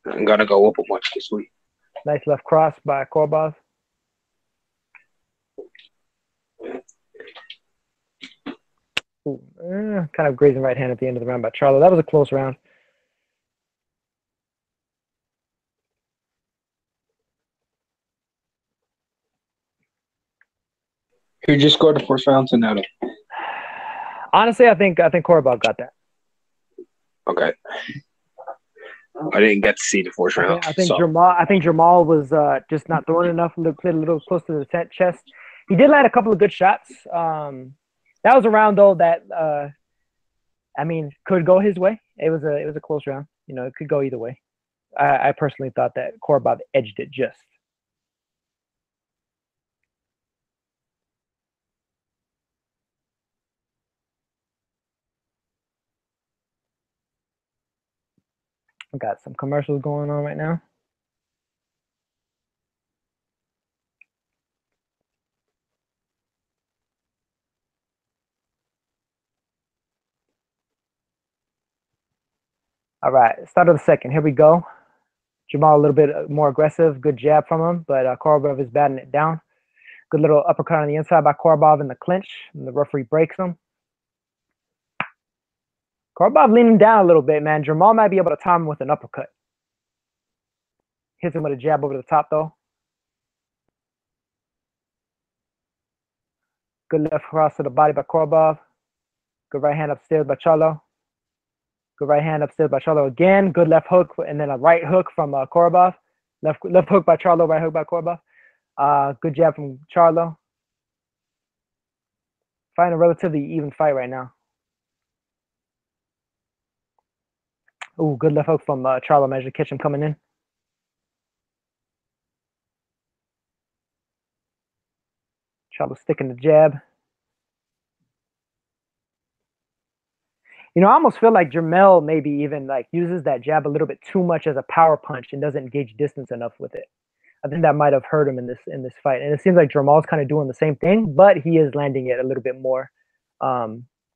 I'm going to go up a watch this week.
Nice left cross by Korobov. Kind of grazing right hand at the end of the round by Charlo. That was a close round.
Who just scored the first round to now?
Honestly, I think Korobov got that.
Okay. I didn't get to see the first round.
I think Jermel was just not throwing enough. Played a little close to the chest. He did land a couple of good shots. That was a round though that could go his way. It was a close round. It could go either way. I personally thought that Korobov edged it just. I got some commercials going on right now. All right, start of the second. Here we go. Jermel a little bit more aggressive. Good jab from him, but Korobov is batting it down. Good little uppercut on the inside by Korobov in the clinch, and the referee breaks him. Korobov leaning down a little bit, man. Jermel might be able to time him with an uppercut. Hits him with a jab over the top, though. Good left cross to the body by Korobov. Good right hand upstairs by Charlo. Good right hand upstairs by Charlo again. Good left hook, and then a right hook from Korobov. Left hook by Charlo, right hook by Korobov. Good jab from Charlo. Fighting a relatively even fight right now. Ooh, good left hook from Charlo. Managed to catch him coming in. Charlo sticking the jab. You know, I almost feel like Jermel maybe even like uses that jab a little bit too much as a power punch and doesn't engage distance enough with it. I think that might have hurt him in this fight. And it seems like Jermel's kind of doing the same thing, but he is landing it a little bit more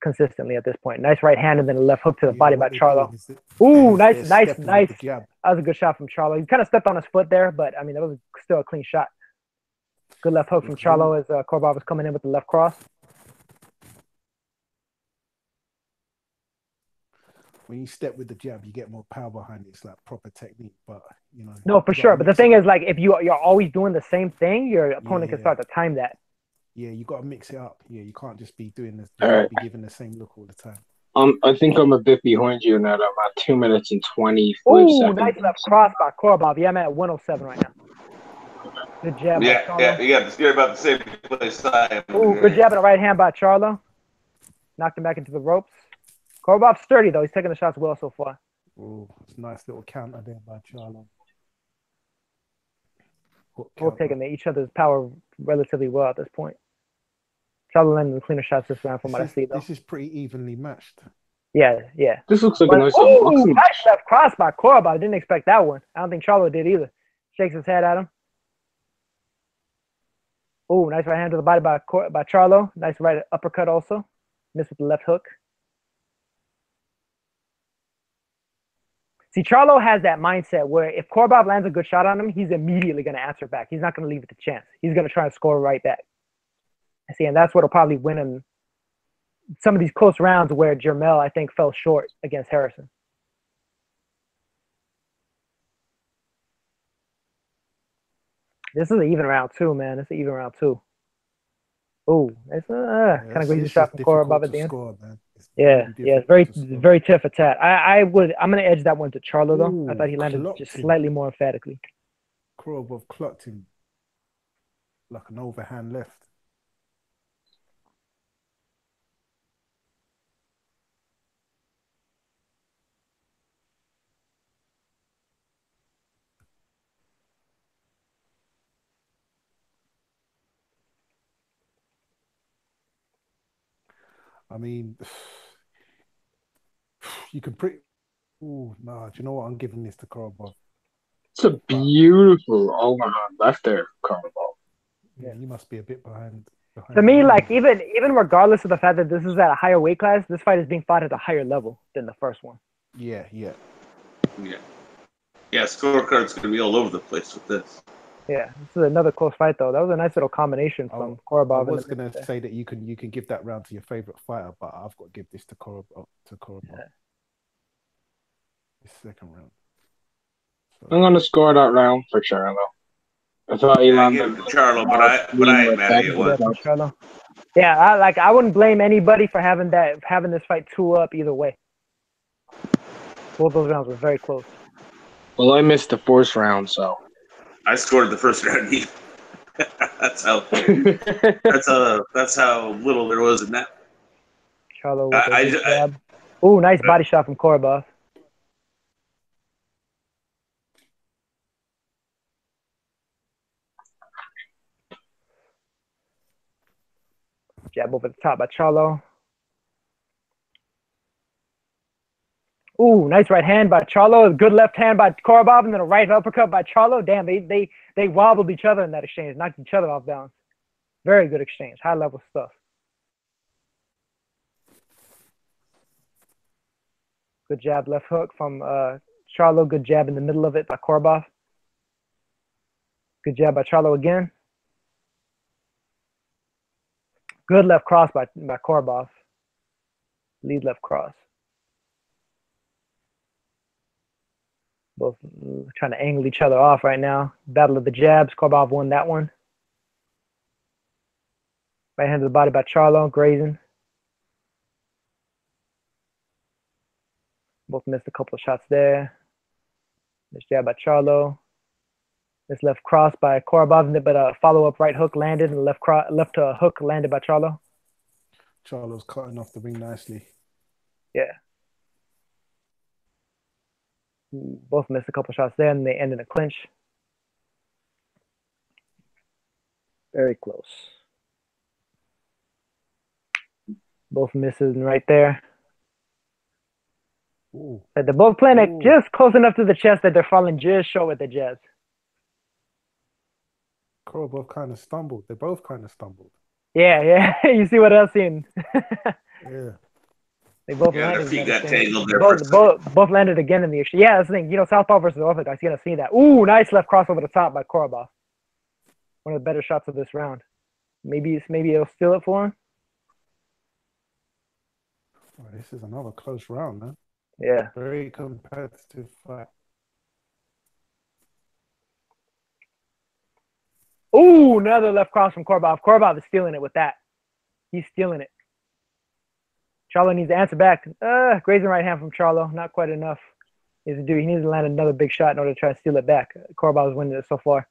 consistently at this point. Nice right hand and then a left hook to the body by Charlo. Ooh, nice. That was a good shot from Charlo. He kind of stepped on his foot there, but I mean, that was still a clean shot. Good left hook from Charlo as Korobov was coming in with the left cross.
When you step with the jab, you get more power behind it. It's like proper technique, but you know.
No, for sure. But the thing is, like, if you're always doing the same thing, your opponent can start to time that.
Yeah, you got to mix it up. Yeah, you can't just be doing this.
Right.
Be giving the same look all the time.
I think I'm a bit behind you now. I'm at 2 minutes and 25
seconds.
Nice
left cross by Korobov. Yeah, I'm at 107 right now. Good jab.
You're about the same place I am.
Ooh, good jab and a right hand by Charlo. Knocked him back into the ropes. Korobov's sturdy, though. He's taking the shots well so far.
Oh, it's a nice little counter there by Charlo.
Both taking each other's power relatively well at this point. Charlo landing the cleaner shots this round from what I see, though.
This is pretty evenly matched.
Yeah.
This looks like a nice
nice left cross by Korobov. I didn't expect that one. I don't think Charlo did either. Shakes his head at him. Oh, nice right hand to the body by Charlo. Nice right uppercut also. Missed with the left hook. See, Charlo has that mindset where if Korobov lands a good shot on him, he's immediately going to answer back. He's not going to leave it to chance. He's going to try and score right back. See, and that's what'll probably win him some of these close rounds where Jermel, I think, fell short against Harrison. This is an even round too, man. It's an even round too. Oh, it's kind of crazy shot from Korobov at the end. It's very tit for tat. I'm gonna edge that one to Charlo though. Ooh, I thought he landed just slightly more emphatically.
Korobov clocked him like an overhand left. I mean, you can pretty. Oh, no. Do you know what? I'm giving this to Korobov.
It's a beautiful overhand left there, Korobov.
Yeah, you must be a bit behind.
To me, like, even regardless of the fact that this is at a higher weight class, this fight is being fought at a higher level than the first one.
Yeah.
Scorecard's going to be all over the place with this.
Yeah, this is another close fight, though. That was a nice little combination from Korobov.
I was going to say that you can give that round to your favorite fighter, but I've got to give this to Korobov. Yeah. This second round. So.
I'm going to score that round for Charlo. I thought he landed
Charlo, but I ain't mad at you.
Yeah, I wouldn't blame anybody for having this fight 2-up either way. Both those rounds were very close.
Well, I missed the first round, so.
I scored the first round. That's how little there was in that.
Charlo with a jab. Ooh, nice body shot from Korobov. Jab over the top by Charlo. Ooh, nice right hand by Charlo. Good left hand by Korobov, and then a right uppercut by Charlo. Damn, they wobbled each other in that exchange, knocked each other off balance. Very good exchange, high level stuff. Good jab, left hook from Charlo. Good jab in the middle of it by Korobov. Good jab by Charlo again. Good left cross by Korobov. Lead left cross. Both trying to angle each other off right now. Battle of the jabs. Korobov won that one. Right hand to the body by Charlo, grazing. Both missed a couple of shots there. This jab by Charlo. This left cross by Korobov, but a follow-up right hook landed, and left hook landed by Charlo.
Charlo's cutting off the ring nicely.
Yeah. Both missed a couple shots there, and they end in a clinch. Very close. Both misses right there.
Ooh.
But they're both playing it
Ooh.
just close enough to the chest that they're falling just short with the jabs.
Korobov kind of stumbled. They both kind of stumbled.
Yeah. You see what else seen?
Yeah.
They both
Yeah, their
landed.
feet got
at the same-
tangled there for a second.
both landed again in the exchange. Yeah, that's the thing. Southpaw versus Orthodox. You gotta see that. Ooh, nice left cross over the top by Korobov. One of the better shots of this round. Maybe it'll steal it for him.
Well, this is another close round, man.
Yeah.
Very competitive fight.
Ooh, another left cross from Korobov. Korobov is stealing it with that. He's stealing it. Charlo needs to answer back. Grazing right hand from Charlo. Not quite enough. He needs to land another big shot in order to try to steal it back. Korobov is winning it so far.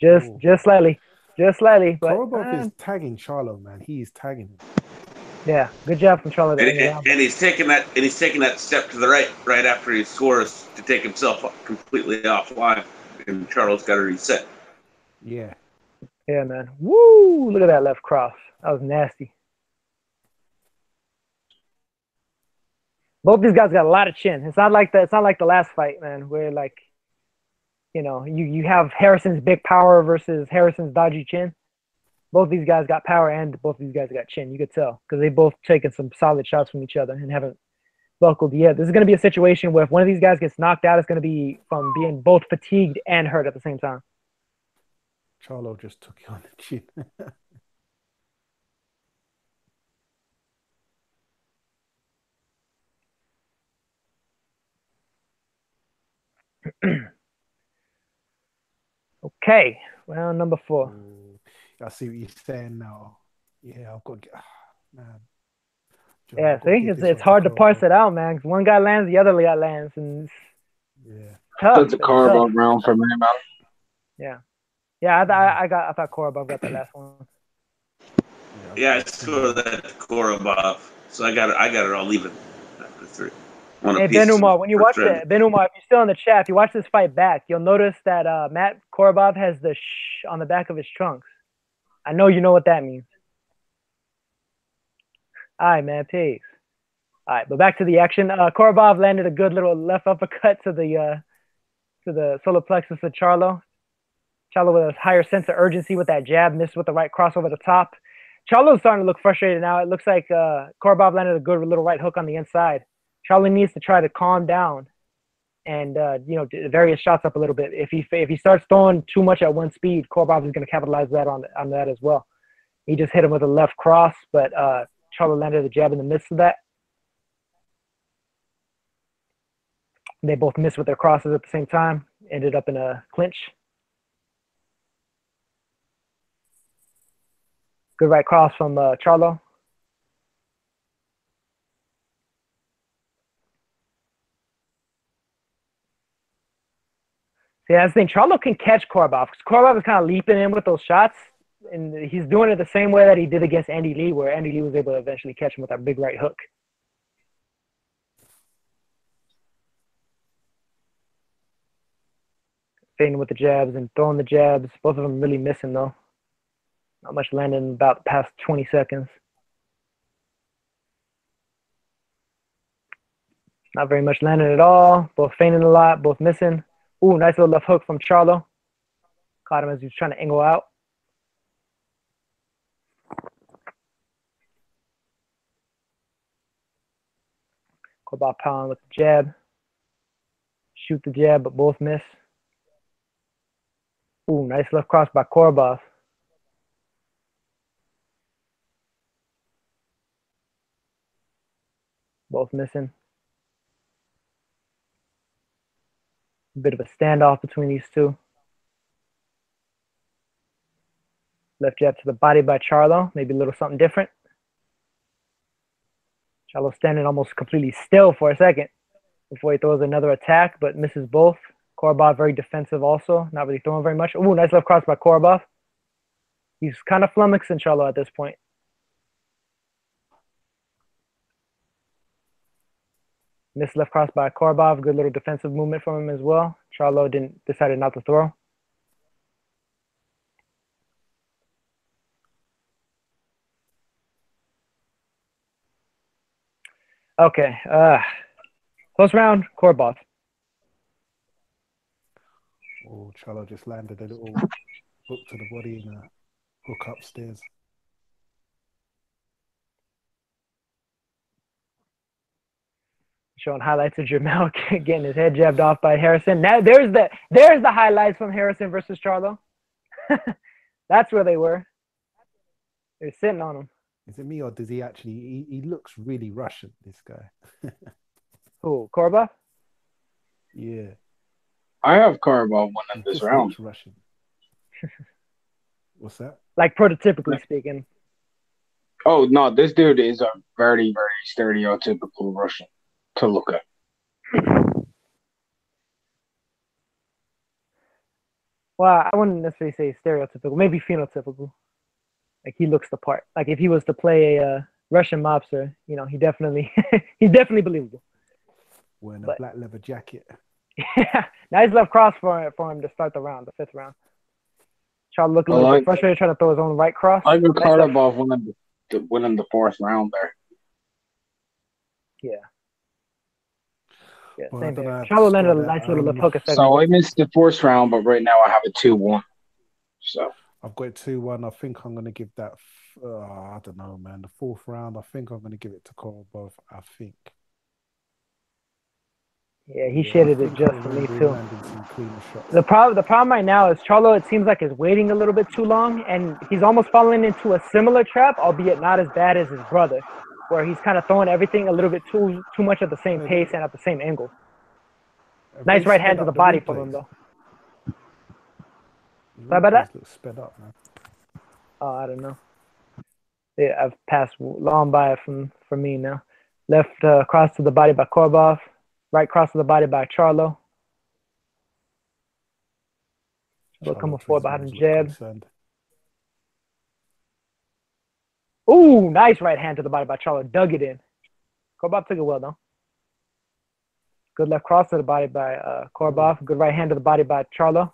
Just slightly. Just slightly. But
Korobov is tagging Charlo, man. He is tagging him.
Yeah, good job from Charlo.
And he's taking that step to the right after he scores to take himself completely offline. And Charlo's got to reset.
Yeah.
Yeah, man. Woo! Look at that left cross. That was nasty. Both these guys got a lot of chin. It's not like the last fight, man, where you have Harrison's big power versus Harrison's dodgy chin. Both these guys got power and both these guys got chin. You could tell because they both taken some solid shots from each other and haven't buckled yet. This is going to be a situation where if one of these guys gets knocked out, it's going to be from being both fatigued and hurt at the same time.
Charlo just took it on the chin.
Okay, round number 4.
I see what you're saying now. Yeah, I've got to get, man. Joe,
Yeah, see, it's hard to parse it out, man. 'Cause one guy lands, the other guy lands, and tough.
That's a Korobov round for me, man.
Yeah. I thought Korobov got the last one.
Yeah, I scored that Korobov, so I got it all even after 3.
Hey, Ben Umar, when you watch it, Ben Umar, if you're still in the chat, if you watch this fight back, you'll notice that Matt Korobov has the sh on the back of his trunks. I know you know what that means. All right, man, peace. All right, but back to the action. Korobov landed a good little left uppercut to the solar plexus of Charlo. Charlo with a higher sense of urgency with that jab, missed with the right cross over the top. Charlo's starting to look frustrated now. It looks like Korobov landed a good little right hook on the inside. Charlo needs to try to calm down and various shots up a little bit. If he starts throwing too much at one speed, Korobov is going to capitalize on that as well. He just hit him with a left cross, but Charlo landed a jab in the midst of that. They both missed with their crosses at the same time. Ended up in a clinch. Good right cross from Charlo. See, that's the thing. Charlo can catch Korobov. Korobov is kind of leaping in with those shots, and he's doing it the same way that he did against Andy Lee, where Andy Lee was able to eventually catch him with that big right hook. Fading with the jabs and throwing the jabs. Both of them really missing, though. Not much landing in about the past 20 seconds. Not very much landing at all. Both feigning a lot, both missing. Ooh, nice little left hook from Charlo. Caught him as he was trying to angle out. Korobov pound with the jab. Shoot the jab, but both miss. Ooh, nice left cross by Korobov. Both missing. A bit of a standoff between these two. Left jab to the body by Charlo. Maybe a little something different. Charlo standing almost completely still for a second before he throws another attack, but misses both. Korobov very defensive also. Not really throwing very much. Ooh, nice left cross by Korobov. He's kind of flummoxing Charlo at this point. Missed left cross by Korobov. Good little defensive movement from him as well. Charlo decided not to throw. Okay. Close round, Korobov.
Oh, Charlo just landed a little hook to the body and a hook upstairs.
Showing highlights of Jermel getting his head jabbed off by Harrison. Now there's the highlights from Harrison versus Charlo. That's where they were. They're sitting on him.
Is it me or does he actually? He looks really Russian. This guy.
Who? Korobov?
Yeah.
I have Korobov winning this round.
Russian. What's that?
Like prototypically speaking.
Oh no, this dude is a very, very stereotypical Russian to look at.
Well, I wouldn't necessarily say stereotypical, maybe phenotypical. Like he looks the part. Like if he was to play a Russian mobster, you know, he's definitely believable.
Wearing a black leather jacket.
Yeah, nice left cross for him to start the round, the fifth round. Charlo looking a little bit frustrated, trying to throw his own right cross.
I got Korobov winning the fourth round there.
Yeah. Yeah,
Well,
same here. Charlo landed a nice little left hook.
So I missed the first round, but right now I have a 2-1. So
I've got 2-1. I think I'm going to give that. I don't know, man. The fourth round, I think I'm going to give it to Korobov. I think.
Yeah, he shitted it just for me too. The problem right now is Charlo, it seems like, is waiting a little bit too long, and he's almost falling into a similar trap, albeit not as bad as his brother, where he's kind of throwing everything a little bit too much at the same pace and at the same angle. Nice right hand to the body from him, though. Sorry about that?
Sped up, man.
Oh, I don't know. Yeah, I've passed long by it for me now. Left cross to the body by Korobov. Right cross to the body by Charlo. Charlo coming forward behind the jab. Ooh, nice right hand to the body by Charlo. Dug it in. Korobov took it well, though. Good left cross to the body by Korobov. Good right hand to the body by Charlo.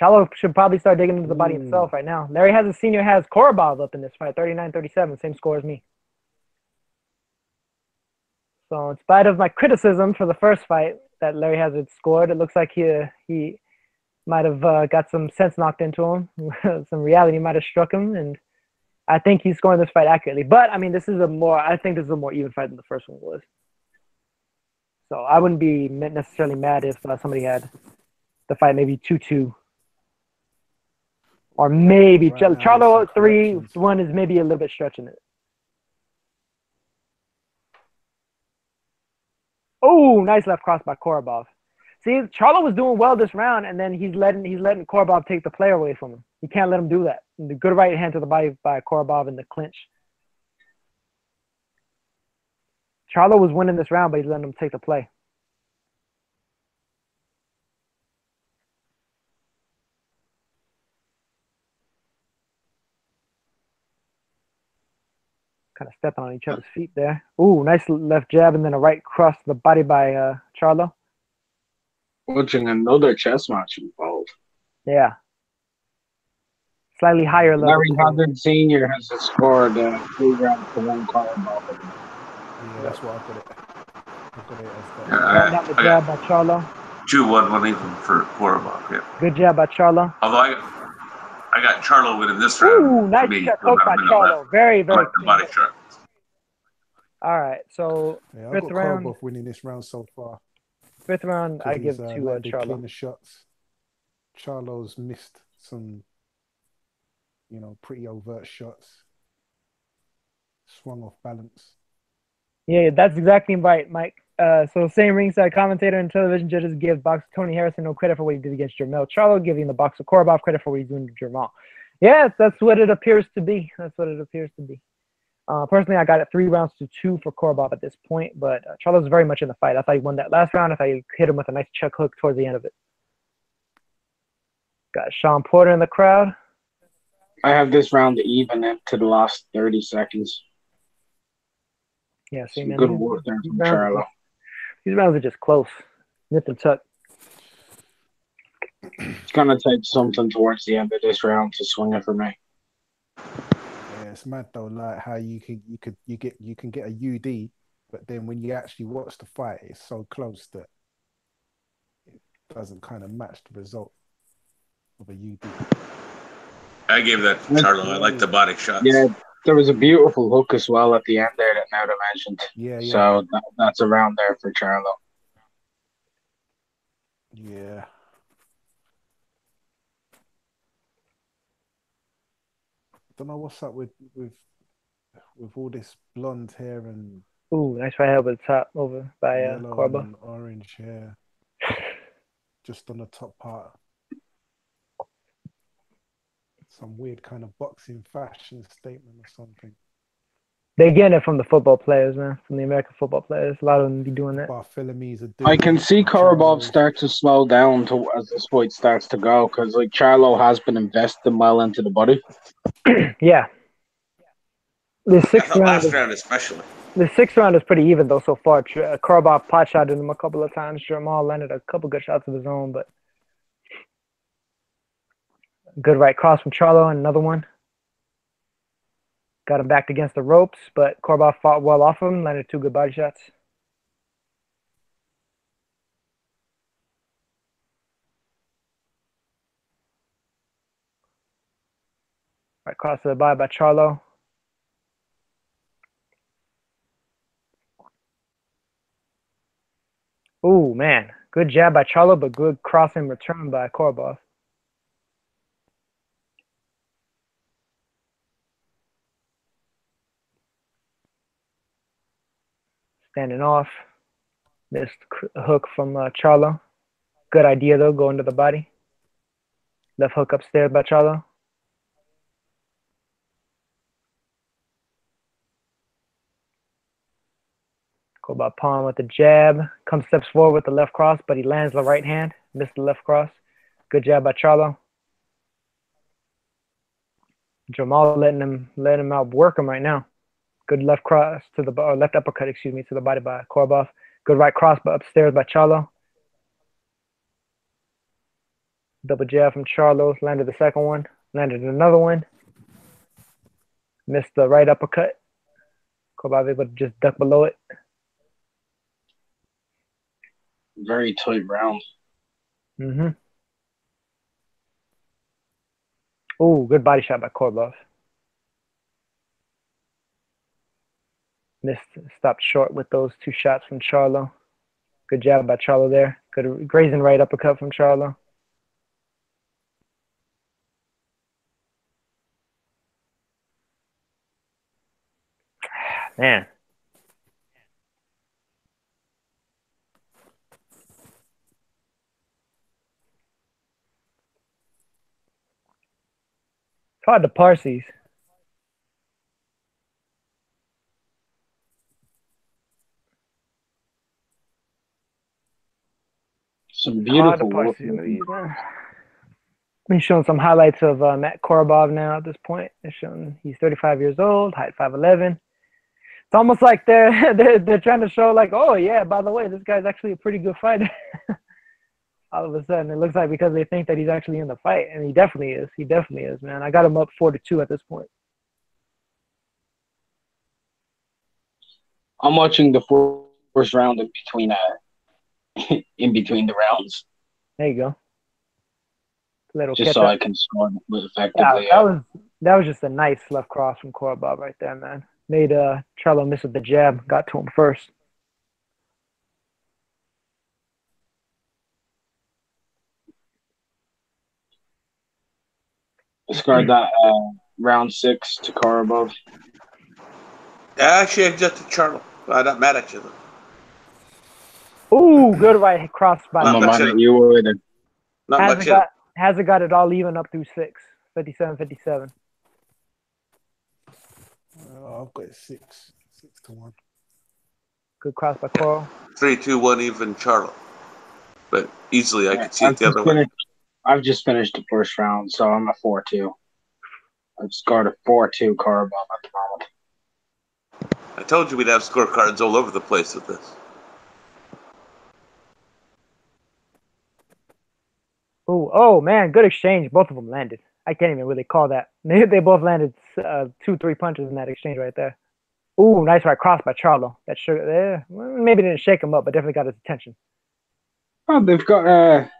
Charlo should probably start digging into the body himself right now. Larry Senior has Korobov up in this fight, 39-37, same score as me. So in spite of my criticism for the first fight that Larry Hazard scored, it looks like he might have got some sense knocked into him. Some reality might have struck him, and I think he's scoring this fight accurately. But I mean, I think this is a more even fight than the first one was. So I wouldn't be necessarily mad if somebody had the fight maybe 2-2. Or maybe Charlo 3-1 is maybe a little bit stretching it. Oh, nice left cross by Korobov. See, Charlo was doing well this round, and then he's letting Korobov take the play away from him. You can't let him do that. The good right hand to the body by Korobov in the clinch. Charlo was winning this round, but he's letting him take the play. Kind of stepping on each other's feet there. Ooh, nice left jab and then a right cross to the body by Charlo.
Watching another chess match involved.
Yeah. Slightly higher level.
Larry Hazard Senior has scored 3 rounds to 1 Korobov.
Yeah, that's what I got it.
Down the jab by Charlo.
2-1 one even for Korobov. Yeah.
Good jab by Charlo.
Although I got Charlo winning this round.
Ooh, nice check hook by Charlo. Very, very
like the body shot.
All right, so fifth round.
Korobov winning this round so far.
Fifth round, I give to Charlo.
Cleaner shots. Charlo's missed some, pretty overt shots. Swung off balance.
Yeah, that's exactly right, Mike. So same ringside commentator and television judges give boxer Tony Harrison no credit for what he did against Jermel. Charlo giving the boxer Korobov credit for what he's doing to Jermel. Yeah, that's what it appears to be. Personally, I got it 3-2 for Korobov at this point, but Charlo's very much in the fight. I thought he won that last round. I thought he hit him with a nice chuck hook towards the end of it. Got Sean Porter in the crowd.
I have this round to even it to the last 30 seconds.
Yeah, man.
Good work there from Charlo.
These rounds are just close. Nip and tuck.
It's gonna take something towards the end of this round to swing it for me.
Yeah, it's mad though, like how you can get a UD but then when you actually watch the fight, it's so close that it doesn't kind of match the result of a UD.
I gave that to Charlo. I like the body shots.
Yeah, there was a beautiful hook as well at the end there that Nauta mentioned.
Yeah.
So that's around there for Charlo.
Yeah. Don't know what's up with all this blonde hair and
Ooh, nice right over the top over by
yellow
Korobov.
and orange hair. Just on the top part. Some weird kind of boxing fashion statement or something.
They get it from the football players, man. From the American football players. A lot of them be doing that.
Bartholomews are
I can see Korobov start to slow down as this fight starts to go because like Charlo has been investing well into the body.
Yeah. The
last round especially.
The sixth round is pretty even though so far. Korobov pot shotted him a couple of times. Jermel landed a couple good shots of his own, but good right cross from Charlo and another one. Got him backed against the ropes, but Korobov fought well off of him, landed 2 good body shots. Right cross to the body by Charlo. Ooh, man. Good jab by Charlo, but good cross in return by Korobov. Standing off. Missed a hook from Charlo. Good idea, though, going to the body. Left hook upstairs by Charlo. Korobov palm with the jab. Comes steps forward with the left cross, but he lands the right hand. Missed the left cross. Good jab by Charlo. Jermel letting him outwork him right now. Good left cross to the left uppercut, to the body by Korobov. Good right cross, but upstairs by Charlo. Double jab from Charlo. Landed the second one. Landed another one. Missed the right uppercut. Korobov able to just duck below it.
Very tight round.
Mm-hmm. Oh, good body shot by Korobov. Missed, stopped short with those 2 shots from Charlo. Good jab by Charlo there. Good grazing right uppercut from Charlo. Man. It's hard to parse these.
Some beautiful work.
Been showing some highlights of Matt Korobov now at this point. They're showing he's 35 years old, height 5'11". It's almost like they're trying to show like, oh yeah, by the way, this guy's actually a pretty good fighter. All of a sudden, it looks like because they think that he's actually in the fight, and he definitely is. He definitely is, man. I got him up 4-2 at this point.
I'm watching the first round in between the rounds.
There you go.
Just so I can score effectively.
Yeah, that was just a nice left cross from Korobov right there, man. Made Charlo miss with the jab. Got to him first.
Scored that round 6 to Korobov.
Actually, I just to Charlo. I'm not mad at you though.
Ooh, good right cross by.
I'm not mad at you either.
Hasn't got it all even up through 6. 57-57.
I've got 6 to 1.
Good cross by Coral.
3-2-1 even Charlo. But easily I could see it the other way.
I've just finished the first round, so I'm a 4-2. I've scored a 4-2 Korobov at the moment.
I told you we'd have scorecards all over the place with this.
Oh man, good exchange. Both of them landed. I can't even really call that. They both landed 2-3 punches in that exchange right there. Ooh, nice right cross by Charlo. That maybe didn't shake him up, but definitely got his attention.
Oh, they've got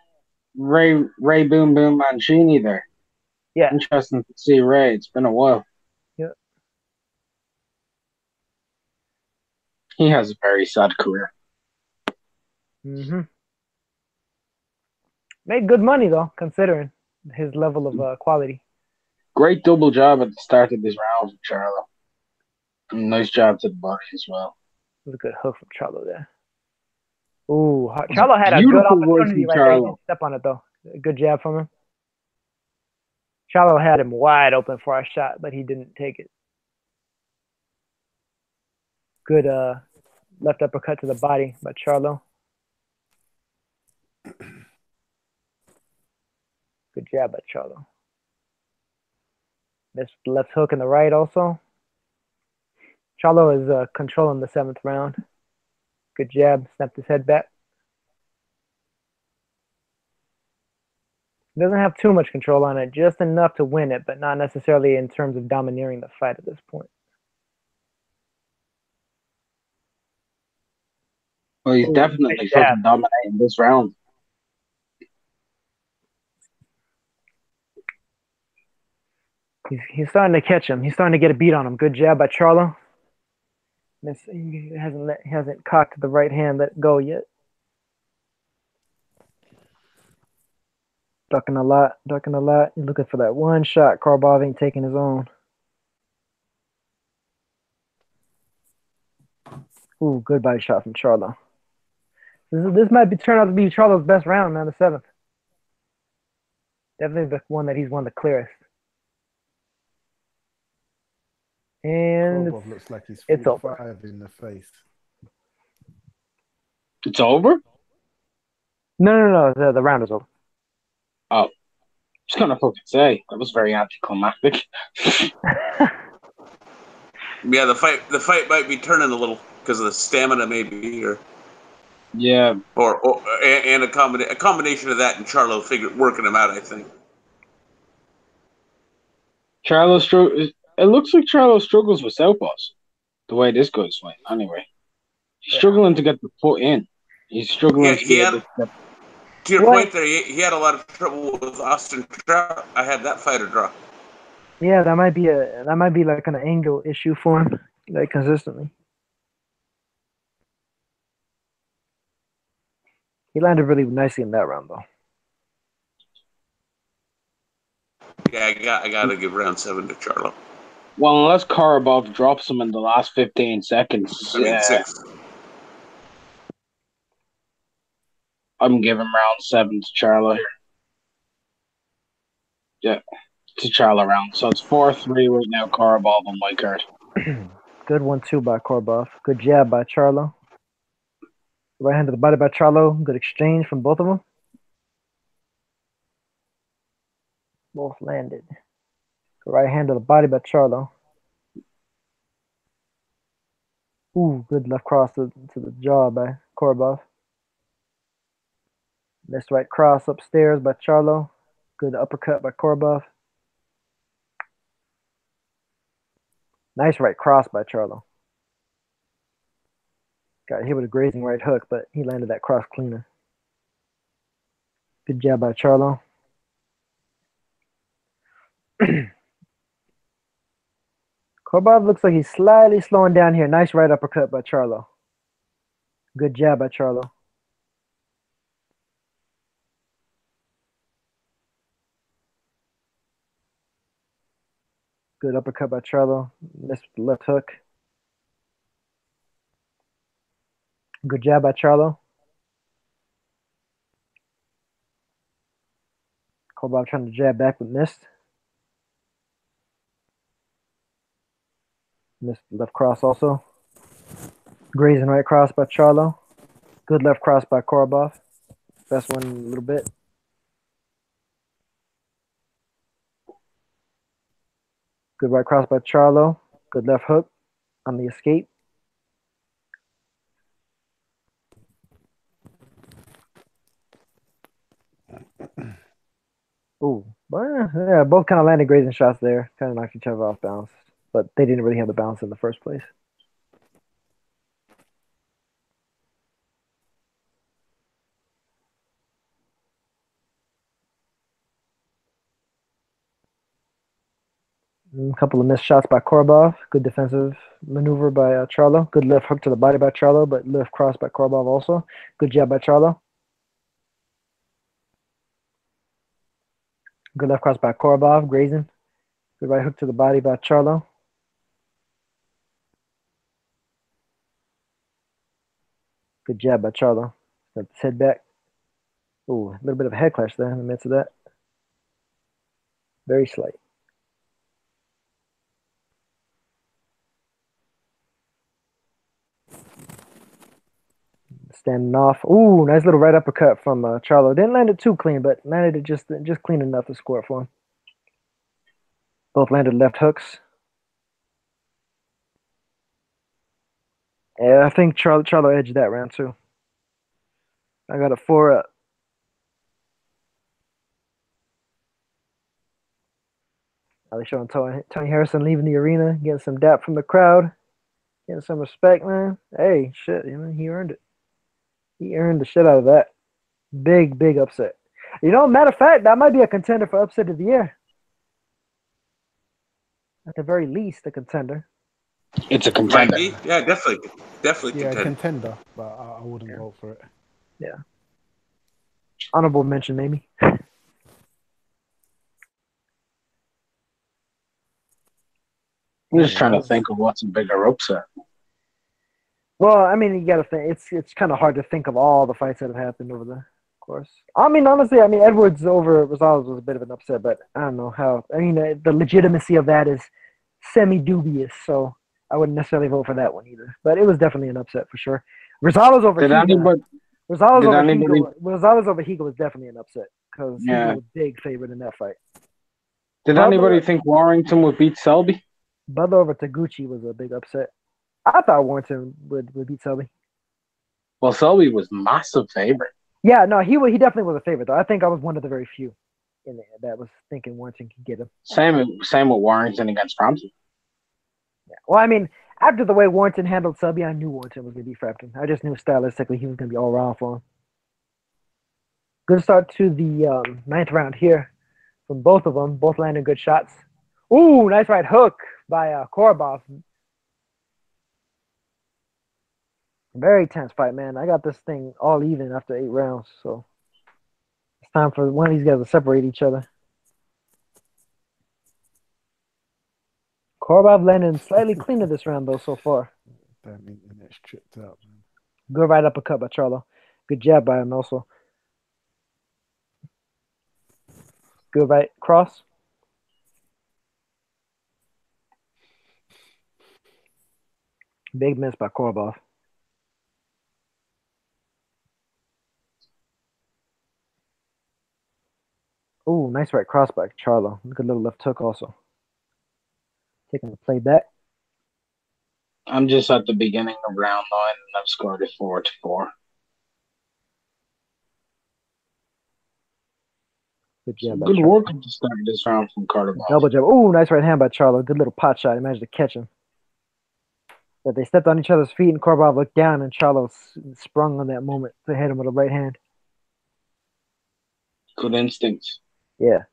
Ray Boom Boom Mancini there.
Yeah.
Interesting to see Ray. It's been a while.
Yeah.
He has a very sad career.
Mm-hmm. Made good money though, considering his level of quality.
Great double job at the start of this round from Charlo. Nice job to the body as well.
It was a good hook from Charlo there. Ooh, Charlo had a good opportunity right there. He didn't step on it though. Good jab from him. Charlo had him wide open for a shot, but he didn't take it. Good left uppercut to the body by Charlo. Good jab by Charlo. This left hook in the right also. Charlo is controlling the 7th round. Good jab, snapped his head back. Doesn't have too much control on it, just enough to win it, but not necessarily in terms of domineering the fight at this point.
Well, he's definitely fucking dominating this round.
He's starting to catch him. He's starting to get a beat on him. Good jab by Charlo. He hasn't cocked the right hand let go yet. Ducking a lot. He's looking for that one shot. Korobov ain't taking his own. Ooh, good body shot from Charlo. This might turn out to be Charlo's best round, man, the 7th. Definitely the one that he's won the clearest. And
looks like he's 45 in the face.
It's over?
No. The round is over.
Oh, I was gonna fucking say that was very anticlimactic.
Yeah, the fight might be turning a little because of the stamina, maybe, or
yeah,
and a combination of that and Charlo working him out. I think
It looks like Charlo struggles with southpaws. The way this goes, fighting. Anyway, he's struggling to get the foot in. He's struggling
to your point there, he had a lot of trouble with Austin Trout. I had that fight a draw.
Yeah, that might be like an angle issue for him, like consistently. He landed really nicely in that round, though.
Yeah, I gotta give round 7 to Charlo.
Well, unless Korobov drops him in the last 15 seconds.
6.
I'm giving round 7 to Charlo here. Yeah, to Charlo round. So it's 4-3 right now, Korobov on my card.
Good 1-2 by Korobov. Good jab by Charlo. Right hand to the body by Charlo. Good exchange from both of them. Both landed. Right hand to the body by Charlo. Ooh, good left cross to the jaw by Korobov. Missed right cross upstairs by Charlo. Good uppercut by Korobov. Nice right cross by Charlo. Got hit with a grazing right hook, but he landed that cross cleaner. Good jab by Charlo. Korobov looks like he's slightly slowing down here. Nice right uppercut by Charlo. Good jab by Charlo. Good uppercut by Charlo. Missed the left hook. Good jab by Charlo. Korobov trying to jab back but missed. Missed the left cross also. Grazing right cross by Charlo. Good left cross by Korobov. Best one in a little bit. Good right cross by Charlo. Good left hook on the escape. Ooh, yeah, both kind of landed grazing shots there. Kind of knocked each other off balance, but they didn't really have the balance in the first place. A couple of missed shots by Korobov. Good defensive maneuver by Charlo. Good left hook to the body by Charlo, but left cross by Korobov also. Good jab by Charlo. Good left cross by Korobov, grazing. Good right hook to the body by Charlo. Good jab by Charlo. Got his head back. Ooh, a little bit of a head clash there in the midst of that. Very slight. Standing off. Ooh, nice little right uppercut from Charlo. Didn't land it too clean, but landed it just clean enough to score for him. Both landed left hooks. Yeah, I think Charlo edged that round too. I got a 4-up. They showing Tony Harrison leaving the arena, getting some dap from the crowd, getting some respect, man. Hey, shit, he earned it. He earned the shit out of that. Big, big upset. Matter of fact, that might be a contender for upset of the year. At the very least, a contender.
It's a contender.
Might be. Yeah, definitely. Definitely
Yeah,
contender.
contender, but I wouldn't vote for it.
Yeah. Honorable mention, maybe.
I'm just trying to think of what's a bigger upset.
Well, I mean, you got to think. It's kind of hard to think of all the fights that have happened over the course. I mean, honestly, Edwards over Rosales was a bit of an upset, but I don't know how. I mean, the legitimacy of that is semi-dubious, so I wouldn't necessarily vote for that one either. But it was definitely an upset for sure. Rosales over Higa. Rosales over Higa was definitely an upset because Higa was a big favorite in that fight.
Did anybody think Warrington would beat Selby?
Butler over Taguchi was a big upset. I thought Warrington would beat Selby.
Well, Selby was massive favorite.
Yeah, no, he definitely was a favorite, though. I think I was one of the very few in there that was thinking Warrington could get him.
Same with Warrington against Frampton.
Yeah. Well, I mean, after the way Warrington handled Selby, I knew Warrington was going to beat Frampton. I just knew stylistically he was going to be all around for him. Good start to the ninth round here from both of them. Both landing good shots. Ooh, nice right hook by Korobov. Very tense fight, man. I got this thing all even after 8 rounds, so it's time for one of these guys to separate each other. Korobov landing slightly cleaner this round, though, so far.
Damn, internet's tripped out, man.
Good right uppercut by Charlo. Good jab by him also. Good right cross. Big miss by Korobov. Ooh, nice right cross by Charlo. Good little left hook also. Taking the play back.
I'm just at the beginning of round 9 and I've scored it 4-4.
Good jab by
Good
Charlo.
work to start this round from Korobov.
Double jab. Ooh, nice right hand by Charlo. Good little pot shot. He managed to catch him. But they stepped on each other's feet and Korobov looked down and Charlo sprung on that moment to hit him with a right hand.
Good instincts.
Yeah.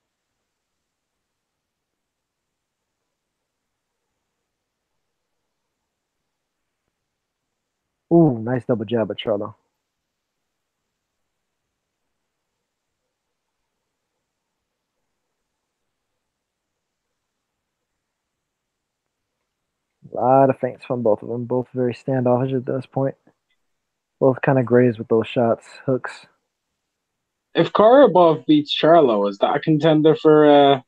Ooh, nice double jab by Charlo. A lot of feints from both of them. Both very standoffish at this point. Both kind of grazed with those shots, hooks.
If Korobov beats Charlo, is that a contender for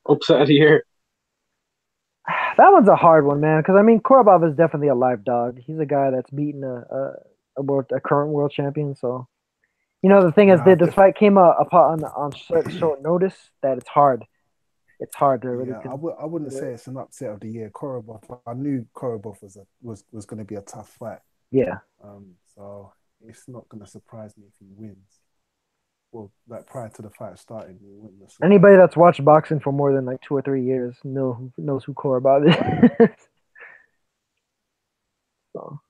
upset of the year?
That one's a hard one, man, because, Korobov is definitely a live dog. He's a guy that's beaten a current world champion, so... the thing is that this fight came up on short notice that it's hard. It's hard to really...
Yeah, I wouldn't say it's an upset of the year. Korobov, I knew Korobov was going to be a tough fight.
Yeah.
So it's not going to surprise me if he wins. Well, like prior to the fight starting, he wouldn't.
Anybody that's watched boxing for more than 2 or 3 years knows who Korobov is. So,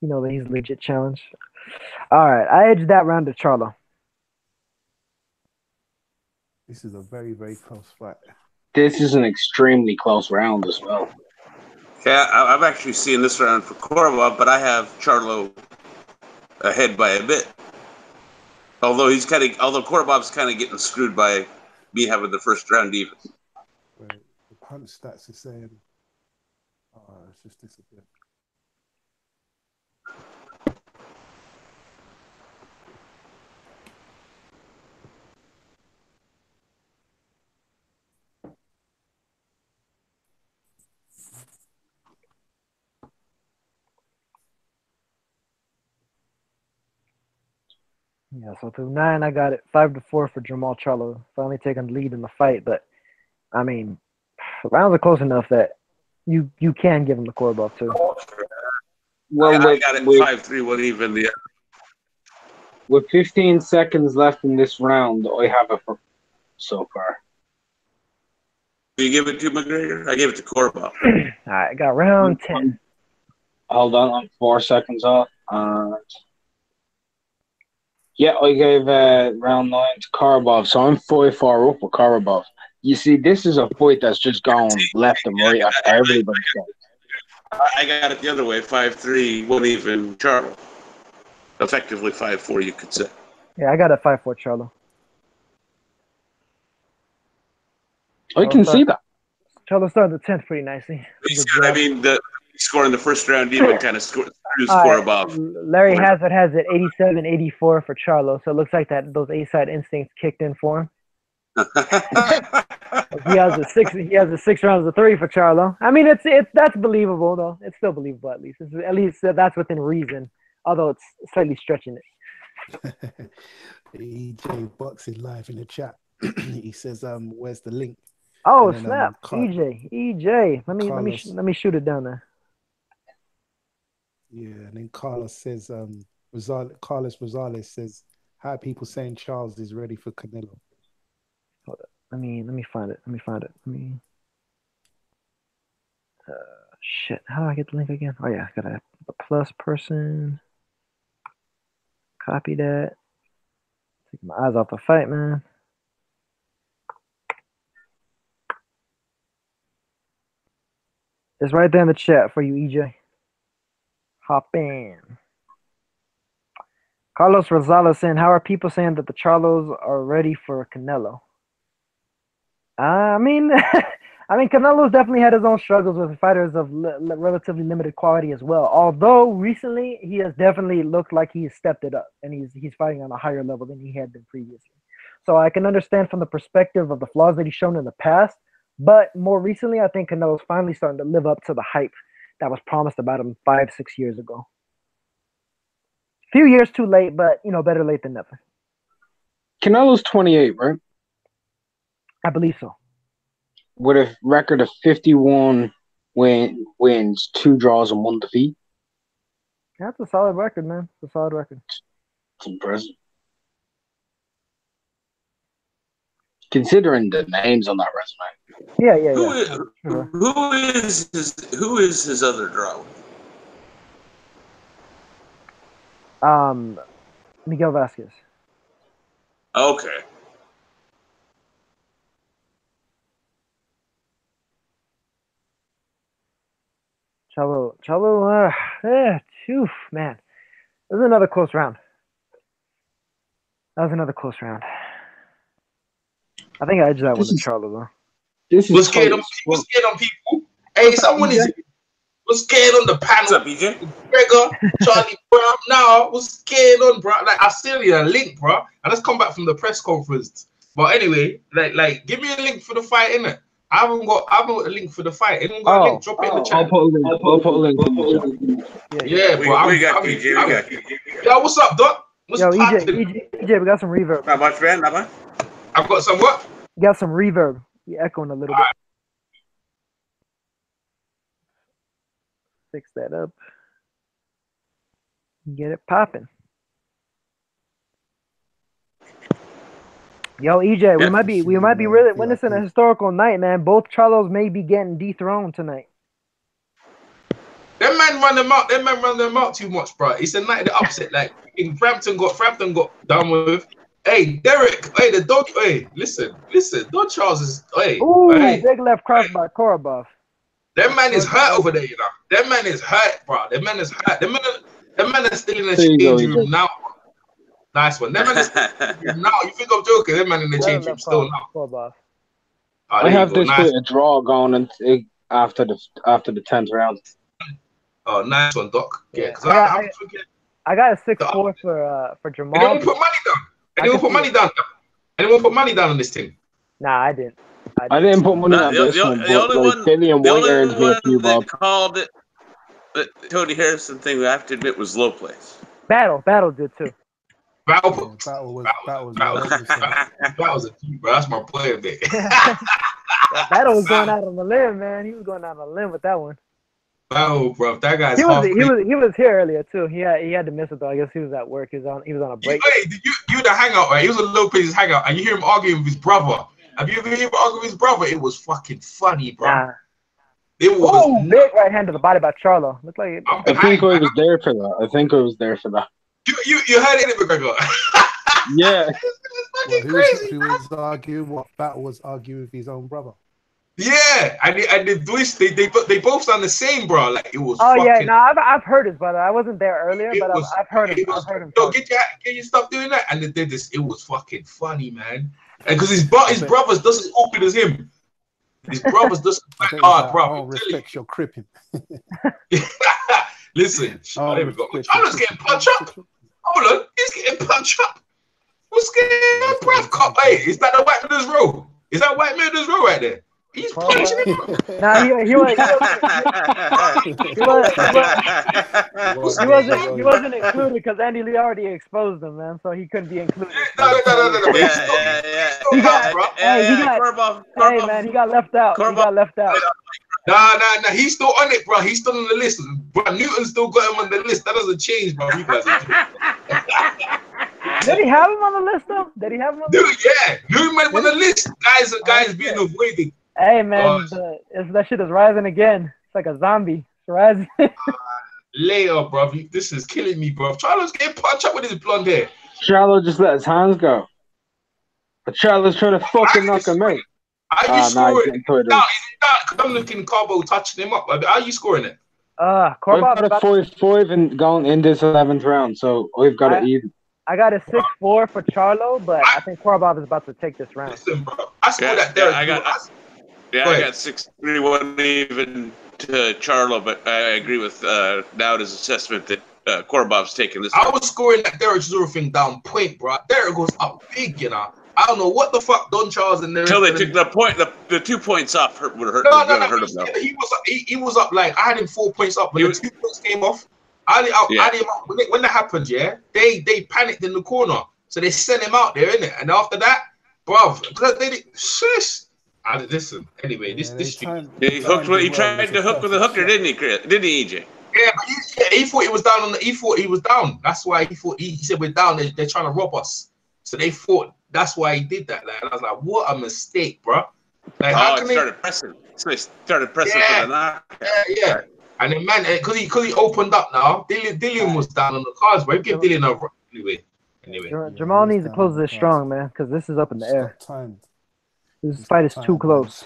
that he's a legit challenge. All right, I edged that round to Charlo.
This is a very, very close fight.
this is an extremely close round as well.
Yeah, I've actually seen this round for Korobov, but I have Charlo ahead by a bit. Although Korobov's kind of getting screwed by me having the first round even.
Wait, the punch stats are saying, oh, it's just disappeared.
Yeah, so through 9, I got it 5-4 for Jermel Charlo. Finally taking the lead in the fight, but I mean, the rounds are close enough that you can give him the Korobov too.
Well,
I got it 5-3, what even the.
With 15 seconds left in this round, I have it for so far.
Do you give it to McGregor? I gave it to Korobov.
All right, I got round 10.
Hold on, I'm 4 seconds off. Yeah, I gave round 9 to Korobov, so I'm 5-4 up with Korobov. You see, this is a fight that's just gone left and right after everybody said.
I got it the other way, 5-3, what even Charlo. Effectively 5-4, you could say.
Yeah, I got it 5-4 Charlo.
I can see that.
Charlo started the 10th pretty nicely.
I mean, the scoring the first round even kind of screws Korobov.
Larry Hazard has it 87-84 for Charlo, so it looks like that those A-side instincts kicked in for him. He has a 6 rounds of 3 for Charlo. I mean, that's believable though. It's still believable at least. At least that's within reason, although it's slightly stretching it.
EJ Boxing Live in the chat. He says, "Where's the link?"
Oh snap! EJ. Let me shoot it down there.
Yeah, and then Carlos says, Carlos Rosales says, "How are people saying Charles is ready for Canelo?"
Hold up. Let me find it. Shit. How do I get the link again? Oh yeah, I got a plus person. Copy that. Take my eyes off the fight, man. It's right there in the chat for you, EJ. Hop in. Carlos Rosales saying, how are people saying that the Charlos are ready for Canelo? I mean, Canelo's definitely had his own struggles with fighters of relatively limited quality as well. Although recently he has definitely looked like he's stepped it up and he's fighting on a higher level than he had been previously. So I can understand from the perspective of the flaws that he's shown in the past, but more recently I think Canelo's finally starting to live up to the hype that was promised about him 5-6 years ago. A few years too late, but better late than never.
Canelo's 28, right?
I believe so.
With a record of 51 wins, 2 draws, and 1 defeat.
That's a solid record, man. It's a solid record.
It's impressive. Considering the names on that resume.
Yeah.
Who is his other draw?
Miguel Vasquez.
Okay.
Charlo, man. This is another close round. That was another close round. I think I edged that one to Charlo, though.
What's scared on people? Hey, someone is what's scared on the panel? What's up, BJ? Gregor, Charlie Brown. Now, what's scared on, bro? Like, I sent you a link, bro. I just come back from the press conference. But anyway, like, give me a link for the fight, innit? I haven't got a link for the fight. Anyone got a link? Drop it in the chat.
I'll put a link in the chat.
Yeah, bro. We got PJ. We got PJ. Yo, what's up, Doc? What's
EJ, we got some reverb.
Not much, man. I've got some what?
You got some reverb. You're echoing a little bit. Fix that up. Get it popping. Yo, EJ, we might be really witnessing a historical night, man. Both Charlos may be getting dethroned tonight.
Them man run them out too much, bro. It's a night of the upset. Like in Frampton got done with.
Hey, Derek. Hey, the dog. Hey, listen. Don Charles is. Hey,
Ooh,
hey.
big left cross by Korobov.
That man is hurt over there, you know. That man is hurt, bro. That man is hurt. That man is still in the change room now. Nice one. That man is still in the change room now. You think I'm joking? That man in the change room still now.
Korobov.
I have this with a draw going after the 10th round.
Oh, nice one, Doc. Yeah, because
I got a 6-4 for Jermel.
Anyone put money down? Anyone put money down on this team?
Nah, I didn't.
I didn't put money on this one.
The only one that called it the Tony Harrison thing, I have to admit, was low place.
Battle did too.
Battle was
a team, bro. That's my player there.
Battle was going out on the limb, man. He was going out on the limb with that one.
Battle, bro. That guy's
he was here earlier too. He had to miss it though. I guess he was at work. He was on a break.
Hey, you the hangout, right? He was a Lopez's hangout, and you hear him arguing with his brother. Have you ever heard him argue with his brother? It was fucking funny, bro.
Nah.
It was
big right hand to the body by Charlo. Looked like
I think I was there for that.
You heard it, McGregor.
Yeah.
Who was arguing? What Battle was arguing with his own brother?
Yeah, and the twist, they both sound the same, bro. Like it was.
Oh yeah, no, I've heard his brother. I wasn't there earlier, but I've heard him. I've heard him.
Yo, get you stop doing that, and they did this. It was fucking funny, man. Because his brothers doesn't as open as him. His brothers doesn't hard, bro.
I don't respect your cripping.
Listen, there we go. Charlo's getting punched up. Hold on, he's getting punched up. What's going on, bruv? Hey, is that the White Miller's row? Is that White Miller's row right there? He's punching him.
Nah, he wasn't included because Andy Lee already exposed him, man, so he couldn't be included.
No.
Hey, man, he got left out.
Nah. He's still on it, bro. He's still on the list. Bro, Newton still got him on the list. That doesn't change, bro. You guys
Did he have him on the list, though?
Yeah. Newton went on the list. Guys being avoided.
Hey, man, that shit is rising again. It's like a zombie. It's rising.
Later, bro. This is killing me, bro. Charlo's getting punched up with his blonde hair.
Charlo just let his hands go. But Charlo's trying to fucking knock him out.
Are you scoring? No, I'm looking Carbo touching him up. Are you scoring it?
We've got a 5-5 and going in this 11th round, so we've got it even.
I got a 6-4 for Charlo, but I think Korobov is about to take this round.
Listen, bro. I scored that there.
I got 6-3-1 even to Charlo, but I agree with Dowd's assessment that Korobov's taking this.
I was scoring that Derek Zuru thing down point, bro. Derek goes up big, you know. I don't know what the fuck Don Charles and there.
Until they took the 2 points off would have hurt.
No. He was up like I had him 4 points up when the 2 points came off. I had him up when that happened. Yeah, they panicked in the corner, so they sent him out there, innit? And after that, bruv, they shush. Listen. Anyway, this
he tried to hook with a hooker, didn't he, Chris? Didn't he, EJ?
Yeah, but he thought he was down he thought he was down. That's why he said we're down. They're trying to rob us. So they thought that's why he did that. Like, and I was like, what a mistake, bro. Like, how can
started pressing. So they started pressing for the knock.
Yeah. And then, man, because he opened up now, Dillian was down on the cards, bro. Give Dillian a anyway.
Jermel needs to close this strong, man, because this is up in the air. This fight is too close.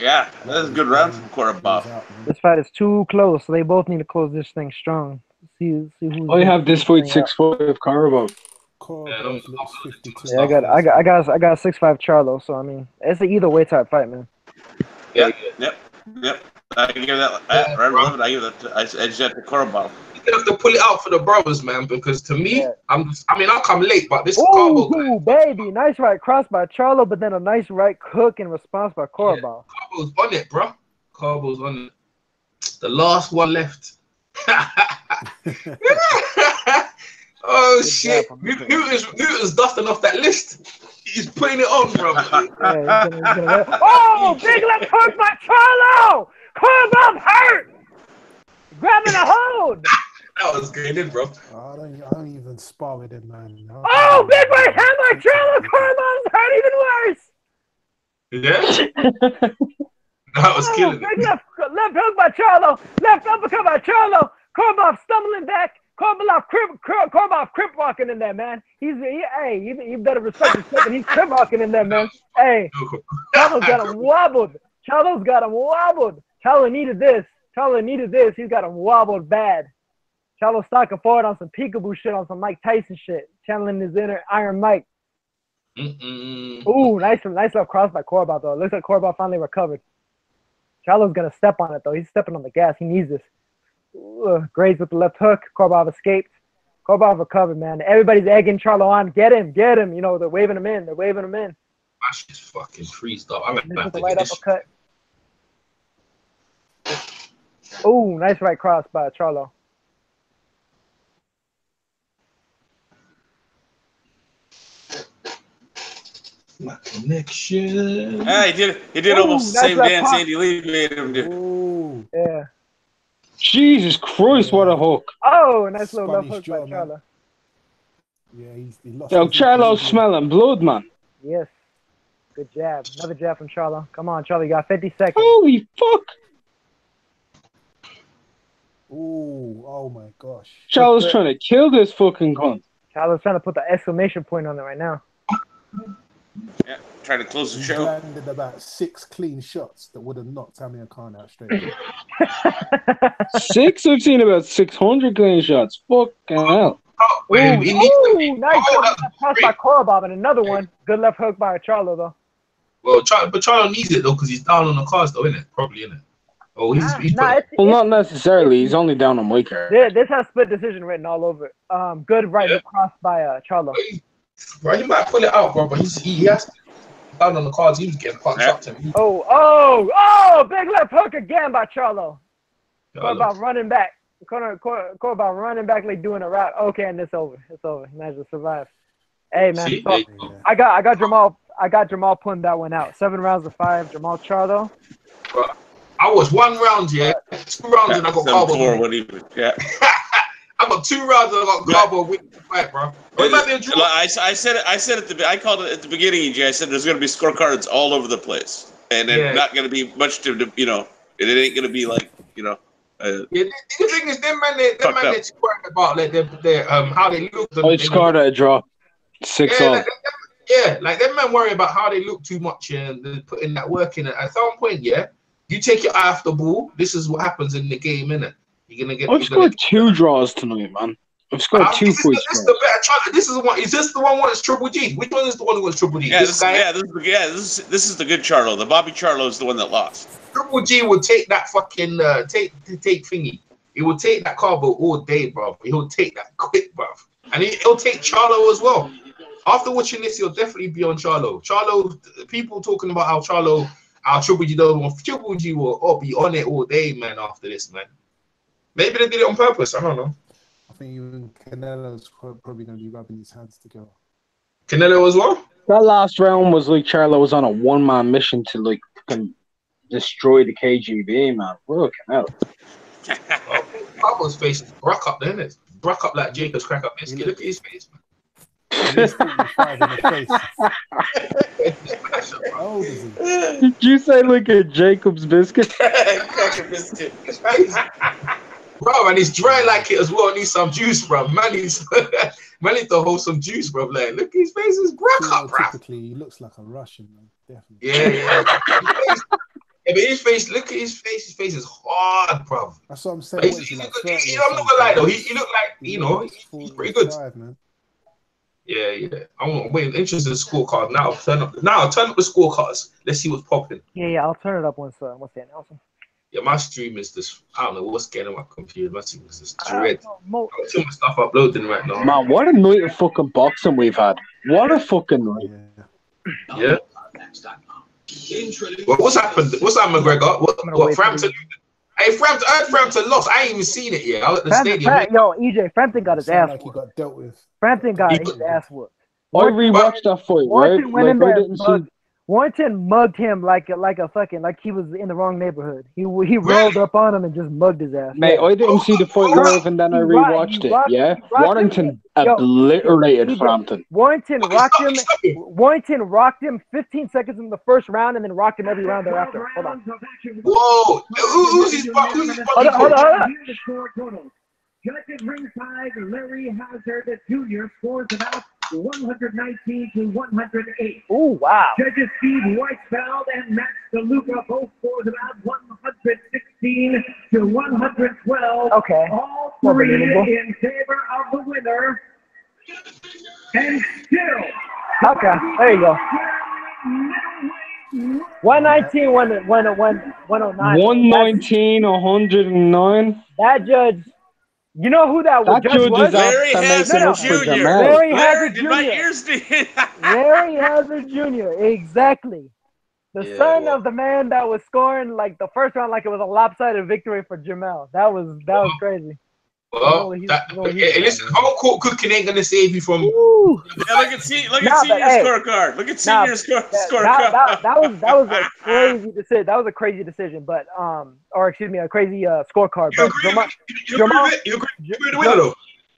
Yeah, that's a good round from Korobov.
This fight is too close, so they both need to close this thing strong. See who's.
I have this fight 6-4 with Korobov.
Yeah, I got a 6-5 Charlo, so I mean it's an either way type fight, man.
Yep. I can give that. I give that. I just have to Korobov.
You have to pull it out for the brothers, man, because to me, I'll come late, but this
Carbo baby, nice right cross by Charlo, but then a nice right hook in response by Korobov.
Carbo's on it, bro. Carbo's on it. The last one left. Oh shit! Newton's dusting off that list. He's putting it on, bro.
Oh, big left hook by Charlo. Korobov hurt. Grabbing a hold.
That was good, bro.
I don't even spar with him, man.
Oh, big right hand by Charlo. Korobov's hurt even worse.
Yeah. That was killing
big left hook by Charlo. Left uppercut by Charlo. Korobov stumbling back. Korobov crip walking in there, man. You better respect his step, and he's crip walking in there, man. Hey, Charlo's got him wobbled. Charlo needed this. He's got him wobbled bad. Charlo stalking forward on some peekaboo shit, on some Mike Tyson shit, channeling his inner Iron Mike. Ooh, nice little cross by Korobov, though. Looks like Korobov finally recovered. Charlo's going to step on it, though. He's stepping on the gas. He needs this. Graves with the left hook. Korobov escaped. Korobov recovered, man. Everybody's egging Charlo on. Get him. You know, they're waving him in.
That's just fucking freezed up. I'm
the right uppercut. Ooh, nice right cross by Charlo.
My connection.
He did almost the same dance Andy Lee made him do.
Ooh.
Yeah.
Jesus Christ, what a hook.
Oh, nice little left hook by Charlo.
Yeah, he lost.
Yo, Charlo's smelling blood, man.
Yes. Good jab. Another jab from Charlo. Come on, Charlo. You got 50 seconds.
Holy fuck.
Ooh, oh my gosh.
Charlo's trying to kill this fucking cunt.
Charlo's trying to put the exclamation point on it right now.
Yeah, trying to close the
He
show.
landed about 6 clean shots that would have knocked Amir Khan out straight.
6? I've seen about 600 clean shots. Fucking hell.
Ooh, nice cross by Korobov, and another one. Good left hook by Charlo, though.
Well, but Charlo needs it, though, because he's down on the cards, though, isn't it? Probably, isn't it? Oh,
well, not necessarily. He's only down on weight card.
This has split decision written all over it. Good right hook cross by Charlo.
Bro, he might pull it out, bro, but he has to. Down on the cards, he was getting punched up to him.
Oh, big left hook again by Charlo. Korobov running back. Korobov running back like doing a route. Okay, and it's over. He managed to survive. Hey, man. I got Jermel pulling that one out. 7 rounds to 5. Jermel Charlo.
Bro, I was 1 round, 2 rounds, and I got cardboard.
Yeah.
I got 2 rounds and I got cardboard with the fight, bro.
I said it. I called it at the beginning, EJ. I said there's going to be scorecards all over the place, and it's not going to be much to, it ain't going to be like, the
thing is, them man, they're worried about like how they look.
I scored a draw. 6-all.
Like them man worry about how they look too much and they're putting that work in it. At some point, you take your eye off the ball. This is what happens in the game, innit? You're gonna get.
I've scored 2 draws tonight, man. I've scored 2 points.
This is the better. This is one. Is this the one wants Triple G? Which one is the one who wants Triple G?
This is the good Charlo. The Bobby Charlo is the one that lost.
Triple G would take that fucking take thingy. He would take that cardboard all day, bro. He'll take that quick, bro. And he'll take Charlo as well. After watching this, he'll definitely be on Charlo. People talking about how Triple G don't want. Triple G will be on it all day, man. After this, man. Maybe they did it on purpose. I don't know.
I think even Canelo's probably going to be rubbing his hands together.
Canelo as well?
That last round was like Charlo was on a 1-man mission to like fucking destroy the KGB, man. Fucking hell.
Pablo's face is broke up, isn't it? Broke up like Jacob's crack up biscuit. Look at his face, man.
He's 45 in the face. How old is he?
Did you say like a Jacob's biscuit?
Cracker biscuit.
Bro, and he's dry like it as well. Needs some juice, bro. Man needs to hold some juice, bro. Like, look, his face is broke up, bro.
Typically, he looks like a Russian, man. Definitely.
Yeah. But his face, look at his face. His face is hard, bro.
That's what I'm saying.
I'm not gonna lie though. He looked like he's pretty good.
Man.
Yeah. I'm waiting. Interested in the scorecard now. Turn up the scorecards. Let's see what's popping.
Yeah. I'll turn it up once they announce them.
Yeah, my stream is just, I don't know what's getting on my computer. My stream is just dread. I've got too much stuff uploading right now.
Man, what a night of fucking boxing we've had. What a fucking night.
Yeah. Well, what's happened? What's happened, McGregor? What Frampton? Hey, Frampton lost. I ain't even seen it yet. I was at the stadium.
EJ, Frampton got his ass whooped.
He got dealt with.
Frampton got his ass whooped.
I rewatched that fight, right?
Warrington mugged him like he was in the wrong neighborhood. He rolled up on him and just mugged his ass.
Mate, I didn't see the fight live and then I rewatched it. Yeah, Warrington obliterated Frampton.
Warrington rocked him 15 seconds in the first round and then rocked him every round thereafter. Hold on.
Whoa! Who's his buddy?
Hold on.
Judges ringside, Larry Hazard Jr. scores about 119 to 108.
Oh, wow.
Judges Steve Weisfeld and Max DeLuca both scores about 116 to 112.
Okay.
All three in favor of the winner. And still.
Okay, there you go. 119, 109.
119, 109.
That judge, you know who that
That
judge
judge
was?
is
Larry Hazard Jr.
Larry Hazard
Did my
Jr.
ears
Larry Hazard Jr. Exactly. The son of the man that was scoring like the first round like it was a lopsided victory for Jermel. That was crazy.
Well, listen, home court cooking ain't gonna save you from.
Yeah, look at senior scorecard. Look at senior scorecard.
That was a crazy decision. That was a crazy decision, but or excuse me, a crazy scorecard.
You agree with the winner though?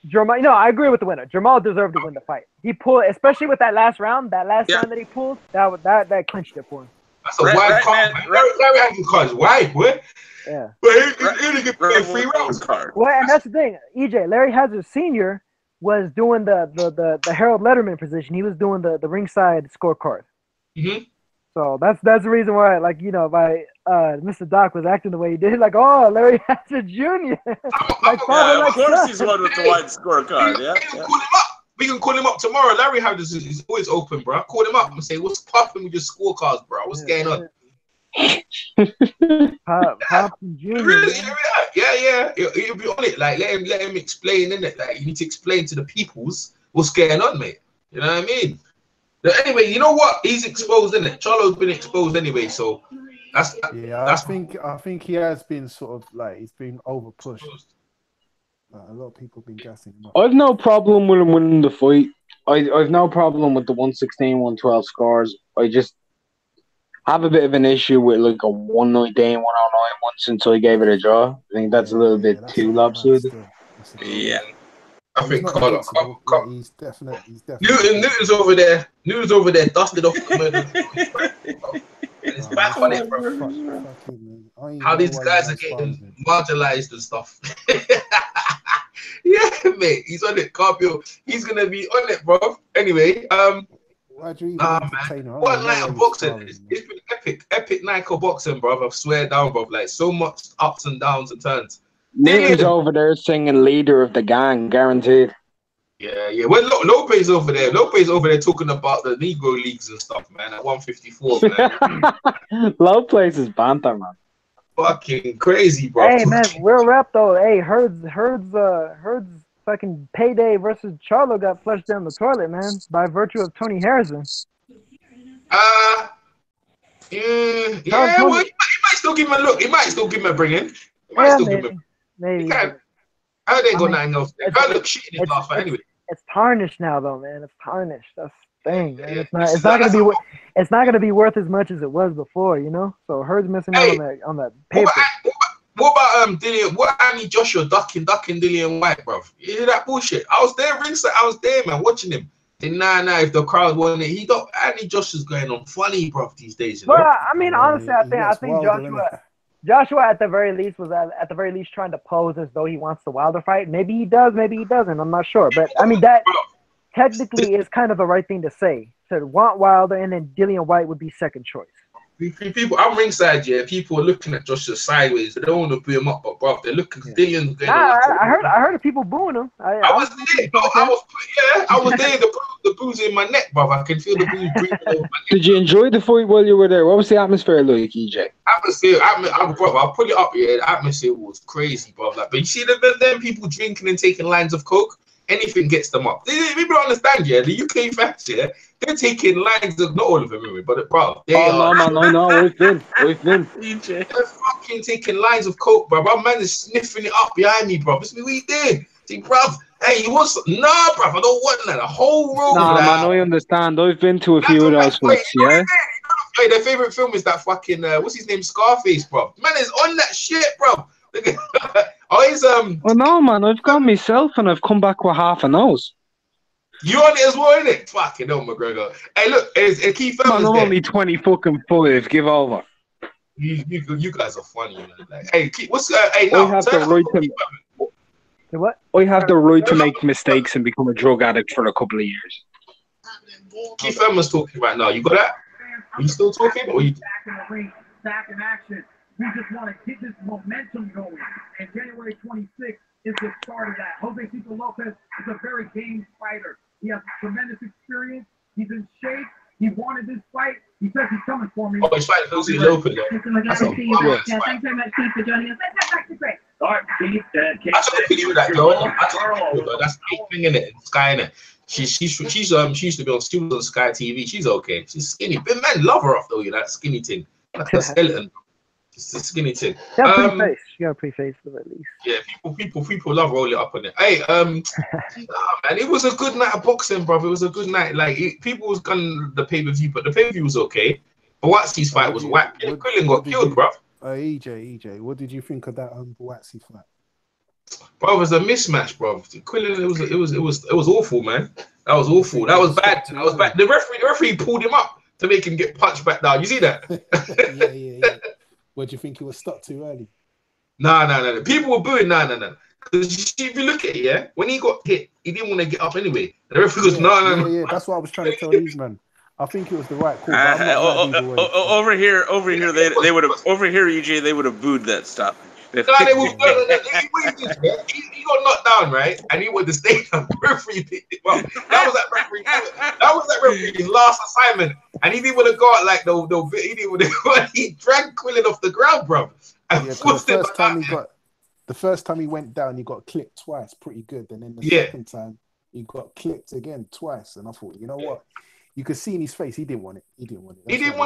Jermel, no, I agree with the winner. Jermel deserved to win the fight. He pulled, especially with that last round. That last round that he pulled, that clinched it for him.
That's a wide card. Larry Hazard card is wide, boy.
Yeah.
But he didn't get paid 3 rounds.
Well, and that's the thing. EJ, Larry Hazard Sr. was doing the Harold Letterman position. He was doing the ringside scorecard.
Mm-hmm.
So that's the reason why, like, you know, Mr. Doc was acting the way he did. Like, oh, Larry Hazard Jr.
Of course he's one with the wide scorecard.
We can call him up tomorrow. Larry Hazard is always open, bro. Call him up and say, what's popping with your scorecards, bro? What's going on?
Pop Jr.
Yeah. He'll be on it. Like, let him explain, innit? Like, you need to explain to the peoples what's going on, mate. You know what I mean? But anyway, you know what? He's exposed, innit? Charlo's been exposed anyway, so that's.
I think he has been sort of like he's been over pushed. A lot of people have been gassing him up.
I've no problem with him winning the fight. I've no problem with the 116, 112 scores. I just have a bit of an issue with like a 119, 109 one since I gave it a draw. I think that's a little bit too lopsided.
Yeah.
I think
he's definitely
Newton's over there. Newton's over there dusted off the and it's back on it, bro. How these guys are getting marginalized and stuff. Yeah, mate. He's on it. Carpio. He's gonna be on it, bro. Anyway, man. What night of boxing? It's been epic night of boxing, bro. I swear down, bro. Like so much ups and downs and turns.
Newton's over there singing "Leader of the Gang," guaranteed.
Yeah. Well, Lopez over there talking about the Negro leagues and stuff, man. At 154, man.
Lopez is banter, man.
Fucking crazy, bro.
Hey, man, real rap though. Hey, Herd's fucking payday versus Charlo got flushed down the toilet, man, by virtue of Tony Harrison.
Well, he might still give him a look. He might still give him a bring in.
Maybe.
I ain't got nothing else. I look shit in his last fight anyway.
It's tarnished now, though, man. It's tarnished. That's the thing, man. It's not gonna be worth as much as it was before, you know. So Herd's missing out on that paper.
What about Dillian? What Andy Joshua ducking Dillian White, bro? You hear that bullshit? I was there ringside. I was there, man, watching him. Nah. If the crowd wanted it, Andy Joshua's going on funny, bro, these days. You know?
Well, I mean, honestly, I think Joshua at the very least was at the very least trying to pose as though he wants the Wilder fight. Maybe he does, maybe he doesn't. I'm not sure, but I mean that technically is kind of the right thing to say. To want Wilder and then Dillian White would be second choice.
People, I'm ringside. Yeah, people are looking at Joshua sideways. They don't want to boo him up, but bro, they're looking. Dillian's going.
I heard of people booing him. I
was there. I was there. The booze in my neck, bro. I can feel the booze breathing over my neck.
Did you enjoy the fight while you were there? What was the atmosphere like, EJ?
Bro, I'll put it up. Yeah, the atmosphere was crazy, bro. Like, but you see them people drinking and taking lines of coke. Anything gets them up. People understand, yeah. The UK fans, yeah, they're taking lines of not all of them, but bro, they are.
No, we've been.
They're fucking taking lines of coke, bro. My man is sniffing it up behind me, bro. This is what we did. See, bro. Hey, you want some? Nah, bro. I don't want that. The whole room.
Nah, man, I understand. I've been to a few of those fights, yeah.
Hey, their favorite film is that fucking what's his name, Scarface, bro. Man is on that shit, bro.
Well, no, man, I've gone myself and I've come back with half a nose.
You on it as well, innit? Fucking hell, McGregor. Hey, look, it's Keith Fellas.
Man, I'm only 20 fucking 5. Give over.
You guys are funny, man. Like, hey, what's hey? No,
What?
I have the right to make mistakes and become a drug addict for a couple of years.
Keith Emma's talking right now. You got that? Are you still talking? Or you...
Back in the ring, back in action. We just want to get this momentum going. And January 26th is the start of that. Jose Cito Lopez is a very game fighter. He has tremendous experience. He's in shape. He wanted this fight. He says he's coming for me.
Oh, he's fighting Jose Lopez.
Thanks very much, Steve, for joining us. Let's head back to Greg.
I took a picture of that girl. That's the big thing in it. Sky in it. She used to be on Sky TV. She's okay. She's skinny. But men love her off though. That skinny thing. Like a skeleton. Just a skinny thing.
She got a pretty face. She got a pretty face with at least.
Yeah, people love rolling up on it. Hey, man, it was a good night of boxing, bro. It was a good night. Like people was gunning the pay-per-view, but the pay-per-view was okay. Boatsky's fight was whack. Quillen got killed, bro.
EJ, what did you think of that Boatsy fight?
Bro, it was a mismatch, bro. Quillen, it was awful, man. That was awful. That was bad. That was bad. The referee pulled him up to make him get punched back down. You see that?
Yeah. What do you think he was stopped too early?
No. People were booing. No. Because if you look at it, yeah, when he got hit, he didn't want to get up anyway. And the referee goes, no.
Yeah, that's what I was trying to tell these men. I think it was the right call.
Over here, they would have. Over here, EJ, they would have booed that stop.
He got knocked down, right? And he went to stay down. The referee picked him up. That was that referee's last assignment. And he didn't want to go out like he dragged Quillen off the ground, bro. And
the first time he went down, he got clipped twice, pretty good. And then the second time, he got clipped again twice. And I thought, you know what? You could see in his face, he didn't want it. He didn't want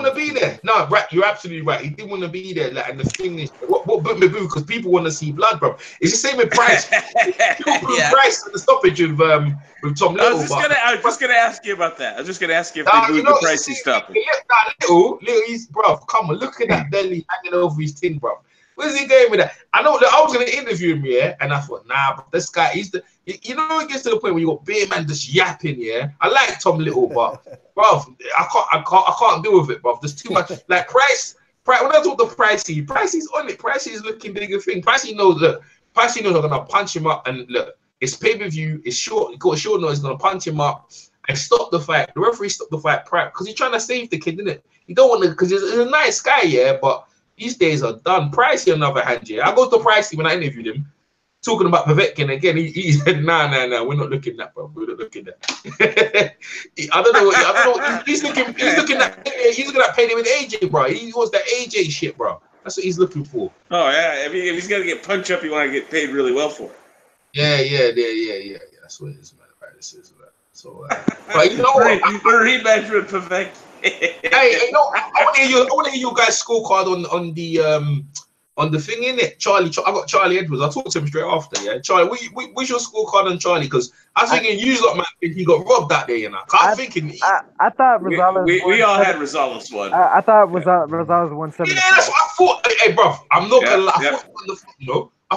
to be there. No, right, you're absolutely right. He didn't want to be there. Like, and the thing is, what booked me boo? Because people want to see blood, bro. It's the same with Price. Price and the stoppage with Tom Little.
I was just gonna ask you about that. I was just gonna ask you if they booed the Price stoppage.
Little, he's bro. Come on, look at that belly hanging over his thing, bro. Where's he going with that? I know that I was going to interview him, yeah, and I thought, nah, but this guy, it gets to the point where you got beer man just yapping, yeah. I like Tom Little, but bro, I can't deal with it, bro. There's too much. Like Price. When I talk to Pricey's on it. Pricey's looking bigger thing. Pricey knows I'm gonna punch him up, and look, it's pay-per-view. It's short. He got a short notice. He's gonna punch him up and stop the fight. The referee stopped the fight because he's trying to save the kid, isn't it? He don't want to, because he's a nice guy, yeah, but. These days are done. Pricey, on the other hand, yeah. I go to Pricey when I interviewed him, talking about Povetkin again. He said, nah, we're not looking at that, bro. We're not looking at that. I don't know. He's looking at payday with AJ, bro. He wants that AJ shit, bro. That's what he's looking for.
Oh, yeah. I mean, if he's going to get punched up, you want to get paid really well for it.
Yeah. That's what it is, man. Right, this is, man. So, but you know what?
Rematch with Povetkin.
Hey, I want to hear you guys' scorecard on the thing, innit? Charlie, I got Charlie Edwards. I talked to him straight after, yeah. Charlie, what's your scorecard on Charlie? Because I was thinking you lot, man, he got robbed that day, you know.
I thought Rosales.
We all had Rosales won.
I thought Rosales 170.
Yeah, that's what I thought. Hey, bro, I'm not gonna lie. I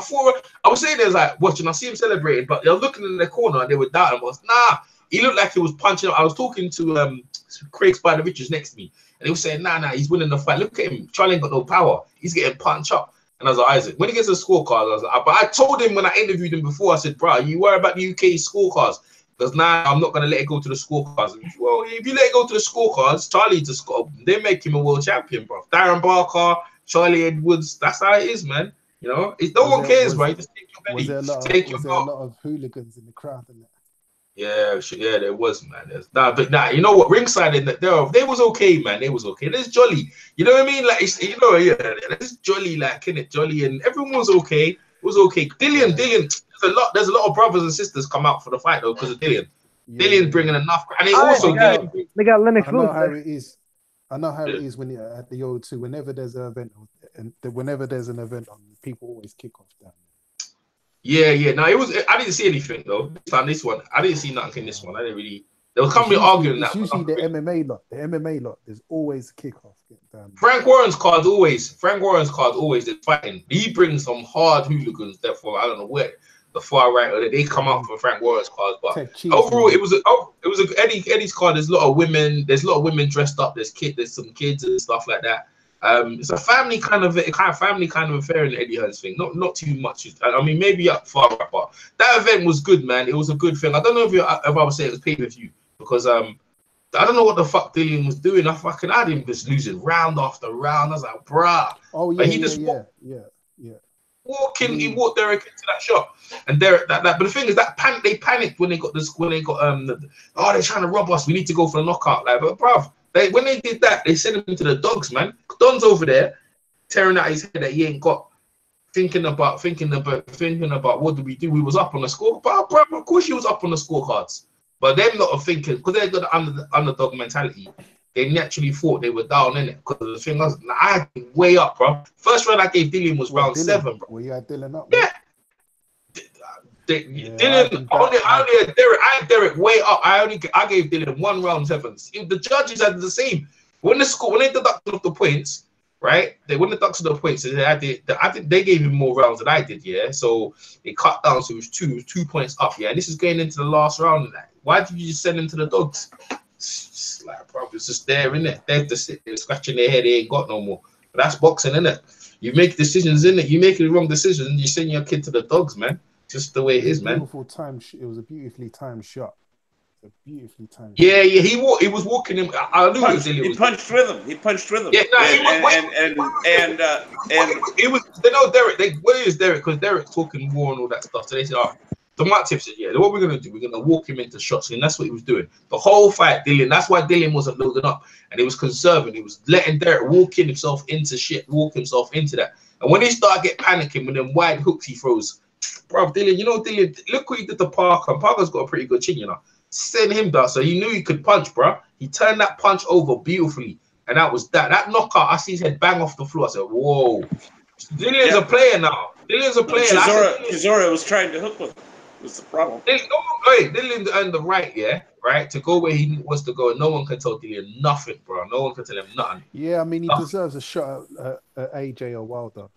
was saying there's like watching. I see him celebrating, but they're looking in the corner and they were doubting. I was he looked like he was punching up. I was talking to Craig Spider Richards next to me, and he was saying, nah, he's winning the fight. Look at him. Charlie ain't got no power. He's getting punched up. And I was like, Isaac, when he gets a scorecard, I was like, but I told him when I interviewed him before, I said, bro, you worry about the UK scorecards. Because I'm not going to let it go to the scorecards. Well, if you let it go to the scorecards, Charlie just got, they make him a world champion, bro. Darren Barker, Charlie Edwards, that's how it is, man. You know, no one cares, right? Just take your belly.
Was there a lot of hooligans in the crowd?
Yeah, there was, man. You know what? Ringside, they was okay, man. They was okay. There's Jolly. You know what I mean? Like, there's Jolly, like, innit? Jolly, and everyone was okay. It was okay. Dillian. There's a lot of brothers and sisters come out for the fight though because of Dillian. Yeah. Dillian's bringing enough, and
they got Lennox.
I know how it is. I know how it is when you're at the O2. Whenever there's an event on, people always kick off down.
Yeah. No, I didn't see anything though. This one, I didn't see nothing in this one. I didn't really. They were coming arguing that.
It's usually the MMA lot. There's always a kickoff.
Frank Warren's card always. They're fighting. He brings some hard hooligans. Therefore, I don't know where the far right or they come out for Frank Warren's cards. But overall, it was a Eddie's card. There's a lot of women. There's a lot of women dressed up. There's some kids and stuff like that. It's a family kind of affair in Eddie Hearn's thing. Not too much. I mean, maybe up far up, but that event was good, man. It was a good thing. I don't know if I would say it was pay-per-view because I don't know what the fuck Dillian was doing. I had him just losing round after round. I was like, bruh.
Oh yeah, yeah.
He walked Derek into that shot, and Derek that. But the thing is that they panicked when they got they're trying to rob us. We need to go for the knockout, like, but bruv. When they did that, they sent him into the dogs, man. Don's over there, tearing out his head that he ain't got, thinking about what do we do? We was up on the score, but bro, of course he was up on the scorecards. But them not of thinking, because they got the underdog mentality, they naturally thought they were down in it. Because the thing was, I had been way up, bro. First round I gave Dillian was round 7, bro.
Well, you had Dylan up, man.
Yeah. Dylan, I had Derek way up. I gave Dylan 1 round 7. The judges had the same. When they deducted off the points, right? When they deducted the points, they gave him more rounds than I did, yeah. So it cut down, so it was 2 points up, yeah. And this is going into the last round of that. Why did you just send him to the dogs? It's like, bro, it's just there, innit? They're just sitting there scratching their head. They ain't got no more. But that's boxing, innit? You make decisions, innit? You make the wrong decisions, and you send your kid to the dogs, man. Just the way it is, man.
Beautiful time. It was a beautifully timed shot.
Yeah. He was walking him. I knew
he punched with him.
Yeah, no, it was. They know Derek. Where is Derek? Because Derek's talking war and all that stuff. So they said, the Mark Tiff said, yeah, what we're gonna do? We're gonna walk him into shots, and that's what he was doing. The whole fight, Dillian. That's why Dillian wasn't loading up, and he was conserving. He was letting Derek walk himself into that. And when he started get panicking with them wide hooks he throws. Bro, Dillian, look what he did to Parker. Parker's got a pretty good chin, Send him down. So he knew he could punch, bro. He turned that punch over beautifully. And that was that. That knockout, I see his head bang off the floor. I said, whoa. Dillian's a player now. Dillian's a player.
Chisora was trying to hook with him. Was the problem.
Dillian earned the right, right, to go where he wants to go. And no one can tell Dillian nothing, bro. No one can tell him nothing.
Yeah, I mean, he deserves a shot at AJ or Wilder.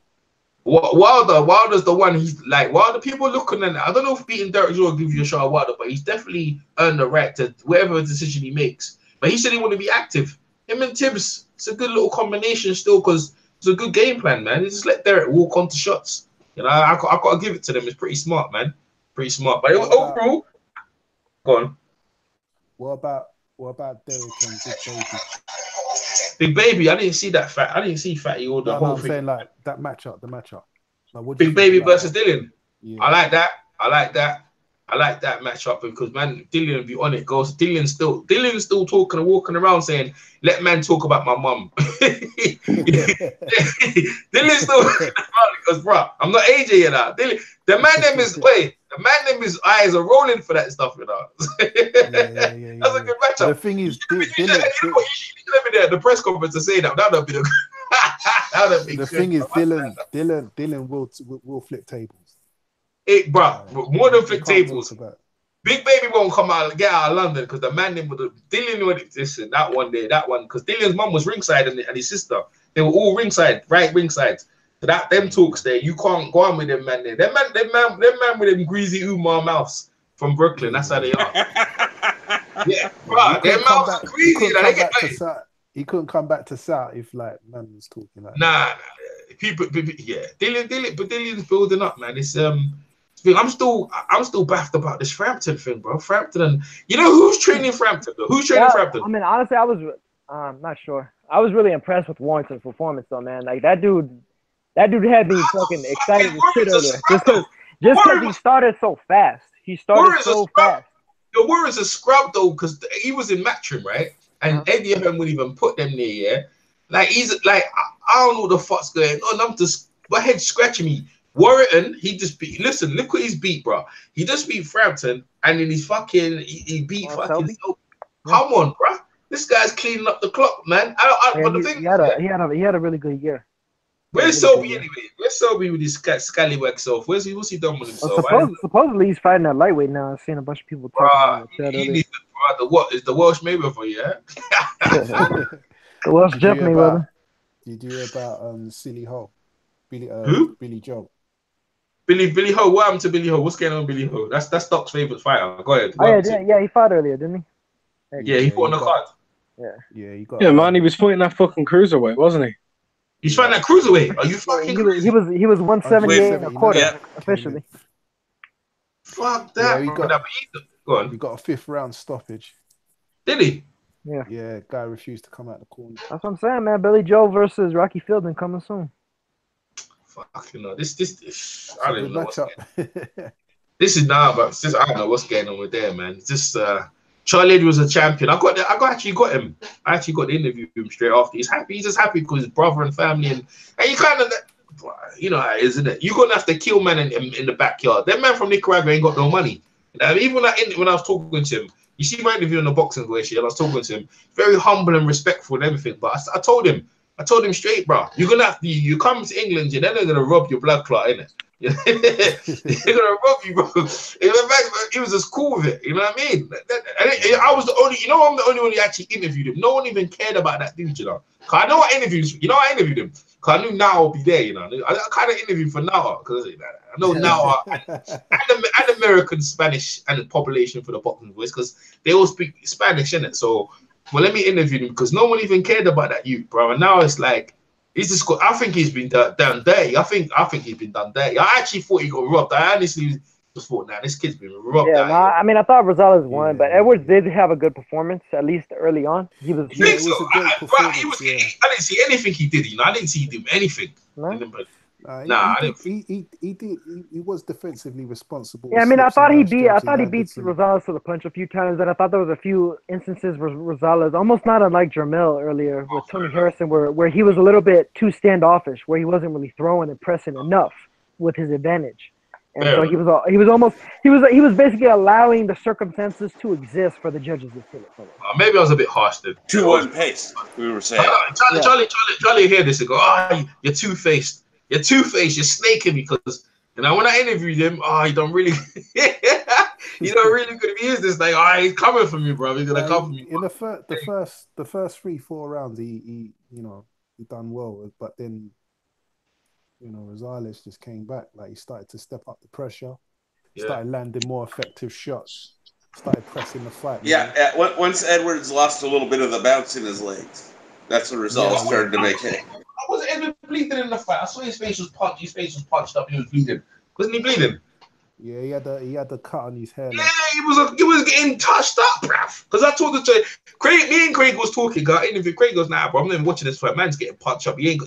Wilder's the one. He's like Wilder. People looking at it. I don't know if beating Derek Jones will give you a shot at Wilder, but he's definitely earned the right to whatever decision he makes. But he said he want to be active. Him and Tibbs, it's a good little combination still because it's a good game plan, man. They just let Derek walk onto shots. I got to give it to them. It's pretty smart, man. Pretty smart. But overall, go on.
What about Derek and Big Baby?
Big Baby, I didn't see that fat. I didn't see Fatty or the whole thing.
Saying like that matchup, the matchup.
Like, Big Baby versus Dillian. Yeah. I like that. I like that matchup because man, Dillian be on it. Goes Dillian's still talking and walking around saying, "Let man talk about my mum." Dillian's still because bro, I'm not AJ yet now. The man name is eyes are rolling for that stuff,
Yeah.
That's a good matchup.
The thing is,
you should let me there at the press conference to say that. That'd be the.
The thing is, Dillian will flip tables.
More than flip tables. Big Baby won't get out of London because the man name with Dillian would listen that one because Dillian's mum was ringside and his sister. They were all ringside, right ringside. So them talks there, you can't go on with them man there. Them man with them greasy Umar mouths from Brooklyn. That's how they are. Yeah, bro, their mouths are greasy.
He couldn't come back to South if like man was talking like.
Nah, people, yeah. Dillian's building up, man. It's I'm still baffled about this Frampton thing, bro. Frampton, and who's training Frampton? Though? Who's training Frampton?
I mean, honestly, I was not sure. I was really impressed with Warrington's performance, though, man. Like that dude had me fucking excited as shit earlier. Just because he started so fast.
The Warriors a scrub though, because he was in Matchroom, right? And Eddie Hearn wouldn't even put them there, yeah. Like he's like, I don't know what the fuck's going on. I'm just my head scratching me. Warrington, he just beat. Listen, look what he's beat, bro. He just beat Frampton, and then he's fucking. He beat fucking. Come on, bro. This guy's cleaning up the clock, man. But the thing,
he had a really good year.
Where's Selby anyway? Where's Selby with his scallywag self? What's he done with himself?
Supposedly he's fighting at lightweight now. I've seen a bunch of people talking about that.
What is the Welsh Mayweather? Yeah.
The Welsh Jeff Mayweather.
Did you hear about Silly Ho?
Who?
Billy Joe.
Billy Ho. What happened to Billy Ho? What's going on with Billy Ho? That's Doc's favorite fighter. Go ahead.
Yeah, he fought earlier, didn't he?
Yeah, he fought on the card.
Yeah,
he got.
Yeah, man, he was fighting that fucking cruiserweight, wasn't he?
He's fighting that cruiserweight. Are you fucking?
He was 178 and a quarter officially.
Fuck that.
Yeah,
Go on.
He got a 5th round stoppage.
Did he?
Yeah.
Yeah, guy refused to come out the corner.
That's what I'm saying, man. Billy Joe versus Rocky Fielding coming soon.
Fucking no. This I don't even know what's going on. This is now, but I don't know what's going on with there, man. It's just Charlie was a champion. I actually got him. I actually got the interview with him straight after. He's happy. He's just happy because his brother and family and you kind of, you know, isn't it? You're gonna have to kill man in the backyard. That man from Nicaragua ain't got no money. Even when I was talking to him, you see my interview on the boxing way, and I was talking to him, very humble and respectful and everything. But I told him straight, bro. You're gonna have to. You come to England, you're then they're gonna rob your blood clot, innit? They're gonna rob you, bro. He was just cool with it. You know what I mean? I was the only. You know, I'm the only one who actually interviewed him. No one even cared about that dude. You know, cause I know I interviewed. You know, I interviewed him. Cause I knew now I'll be there. You know, I kind of interviewed for now because I know now and American Spanish and the population for the boxing voice because they all speak Spanish, innit? So, well, let me interview him because no one even cared about that youth, bro. And now it's like. He's just got, I think he's been done dirty. I think he's been done dirty. I actually thought he got robbed. I honestly just thought, nah, this kid's been robbed.
Yeah, I mean, I thought Rosales won, but Edwards did have a good performance, at least early on. I didn't
see anything he did. You know, I didn't see him do anything.
No? He was defensively responsible.
Yeah, I mean, I thought he beat Rosales to the punch a few times, and I thought there was a few instances where Rosales, almost not unlike Jermel earlier with Tony Harrison, where he was a little bit too standoffish, where he wasn't really throwing and pressing enough with his advantage, and so he was basically allowing the circumstances to exist for the judges to fill it.
Maybe I was a bit harsh then.
Too on pace, we were saying.
Charlie hear this and go, you're two-faced. You're two-faced. You're snaking me because when I interviewed him, he don't really, he don't really good. If he is this like, he's coming for me, bro. He's gonna come for me.
In the first 3-4 rounds, he done well, but then Rosales just came back. Like he started to step up the pressure, started landing more effective shots, started pressing the fight.
Once Edwards lost a little bit of the bounce in his legs, that's when Rosales started to make hay.
I wasn't even bleeding in the fight. I saw his face was punched. His face was punched up. He was bleeding. Wasn't he bleeding?
Yeah, he had the cut on his hair.
Yeah, he was getting touched up, bruv. Because I told him to Craig. Me and Craig was talking. I interviewed Craig. Goes, nah, bro. I'm not even watching this fight. Man's getting punched up. He ain't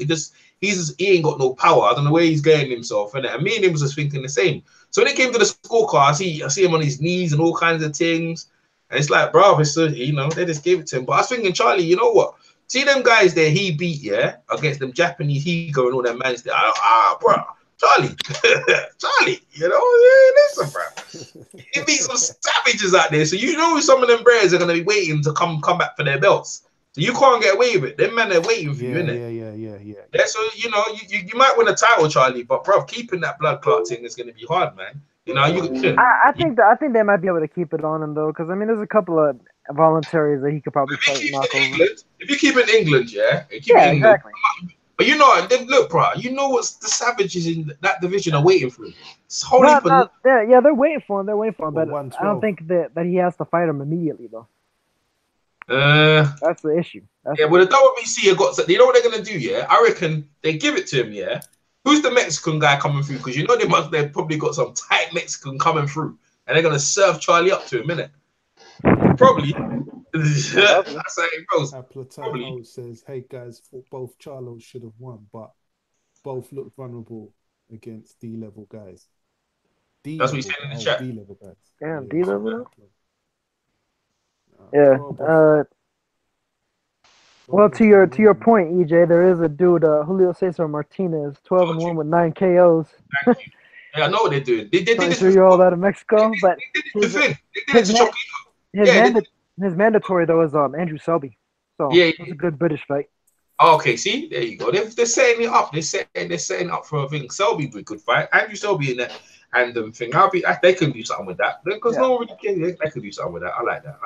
got no power. I don't know where he's getting himself. And me and him was just thinking the same. So when it came to the scorecard, I see him on his knees and all kinds of things. And it's like, bro, they just gave it to him. But I was thinking, Charlie, you know what? See them guys there he beat, against them Japanese Higo and all that man. Bro, Charlie, listen, bro. He beat some savages out there. So you know some of them bears are going to be waiting to come back for their belts. So you can't get away with it. Them men are waiting for you, innit? Yeah, so, you might win a title, Charlie, but, bro, keeping that blood clot thing is going to be hard, man.
I think they might be able to keep it on him, though, because, I mean, there's a couple of voluntaries that he could probably knock over.
If you keep it in England,
exactly.
But look, bro, you know what the savages in that division are waiting for him.
They're waiting for him. But I don't think that he has to fight him immediately, though. That's the issue.
Well, the WBC got. You know what they're gonna do? I reckon they give it to him. Who's the Mexican guy coming through? Because they've probably got some tight Mexican coming through, and they're gonna serve Charlie up to him, innit? Probably. That's how it goes.
Platano says, "Hey guys, both Charlos should have won, but both look vulnerable against D-level guys."
That's what he's saying in the chat.
D-level guys.
Damn, D-level. Yeah. Well, to your point, EJ, there is a dude, Julio Cesar Martinez, 12-1 with 9 KOs.
Thank you. Yeah, I know what they're doing. They did this.
You all out of Mexico, but his mandatory though is Andrew Selby. So it's a good British fight.
Okay, see, there you go. They're setting it up. They're setting up for a thing. Selby be a good fight. Andrew Selby in that and thing. They can do something with that because no one really cares. They can do something with that. I like that.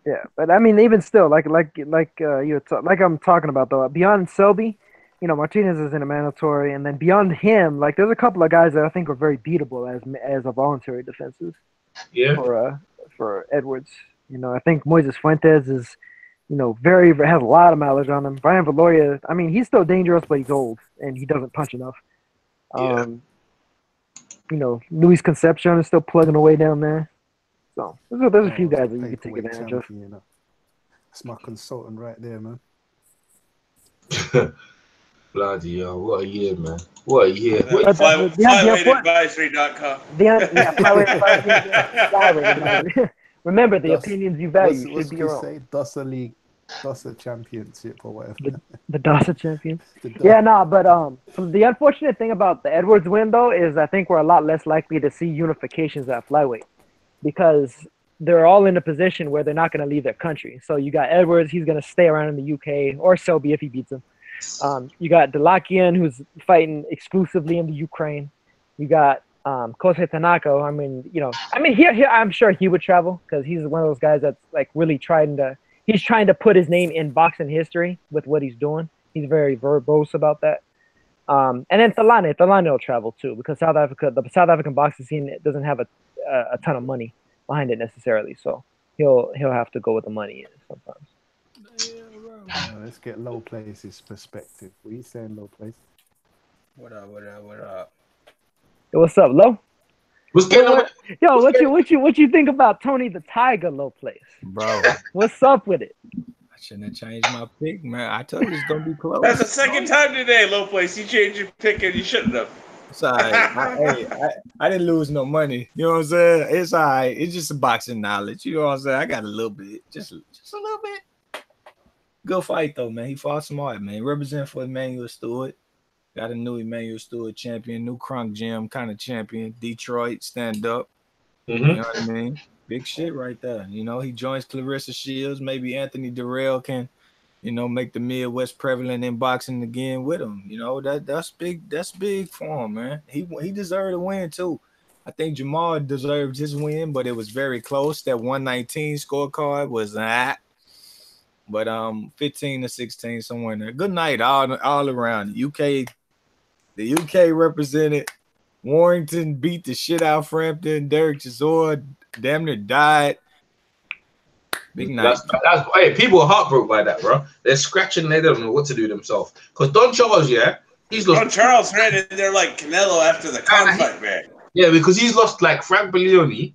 Yeah, but I mean, even still, like I'm talking about though, beyond Selby, Martinez is in a mandatory, and then beyond him, like there's a couple of guys that I think are very beatable as a voluntary defenses.
Yeah.
For Edwards, I think Moises Fuentes is has a lot of mileage on him. Brian Valoria, I mean, he's still dangerous, but he's old and he doesn't punch enough. Luis Concepcion is still plugging away down there. So there's a few guys that you could take advantage of.
That's my consultant right there, man.
Bloody hell, what a year, man. What a year.
Flyweightadvisory.com.
Flyweight. Remember, the opinions you value should be your own.
DOSA League, DOSA Championship or whatever.
The DOSA Champion? But the unfortunate thing about the Edwards win, though, is I think we're a lot less likely to see unifications at flyweight because they're all in a position where they're not going to leave their country. So you got Edwards, he's going to stay around in the UK, or Selby if he beats him. You got Delakian, who's fighting exclusively in the Ukraine. You got Kosei Tanaka. Here I'm sure he would travel because he's one of those guys that's like really trying to put his name in boxing history with what he's doing. He's very verbose about that. And then Thalane will travel too because the South African boxing scene doesn't have a ton of money behind it necessarily, so he'll have to go with the money sometimes.
Let's get Low Place's perspective. What are you saying, Low Place?
What up?
Hey, what's up, Low?
What's going on?
Yo, what you think about Tony the Tiger, Low Place?
Bro.
What's up with it?
I shouldn't have changed my pick, man. I told you it's gonna be close.
That's the second time today, Low Place. You changed your pick and you shouldn't have.
It's all right. I didn't lose no money. You know what I'm saying? It's all right. It's just a boxing knowledge. You know what I'm saying? I got a little bit. Just a little bit. Good fight, though, man. He fought smart, man. Represent for Emmanuel Stewart. Got a new Emmanuel Stewart champion, new Kronk Gym kind of champion. Detroit, stand up. You know what I mean? Big shit right there. You know, he joins Clarissa Shields. Maybe Anthony Durrell can, make the Midwest prevalent in boxing again with him. You know, that's big. That's big for him, man. He deserved a win, too. I think Jamal deserved his win, but it was very close. That 119 scorecard was that. But 15-16, somewhere in there. Good night all around. The UK represented. Warrington beat the shit out of Frampton. Derek Chisora damn near died. Big night.
Hey, people are heartbroken by that, bro. They're scratching. They don't know what to do themselves. Because Don Charles, he's lost.
Don Charles ran in there like Canelo after the fight, man.
Yeah, because he's lost like Frank Bellioni.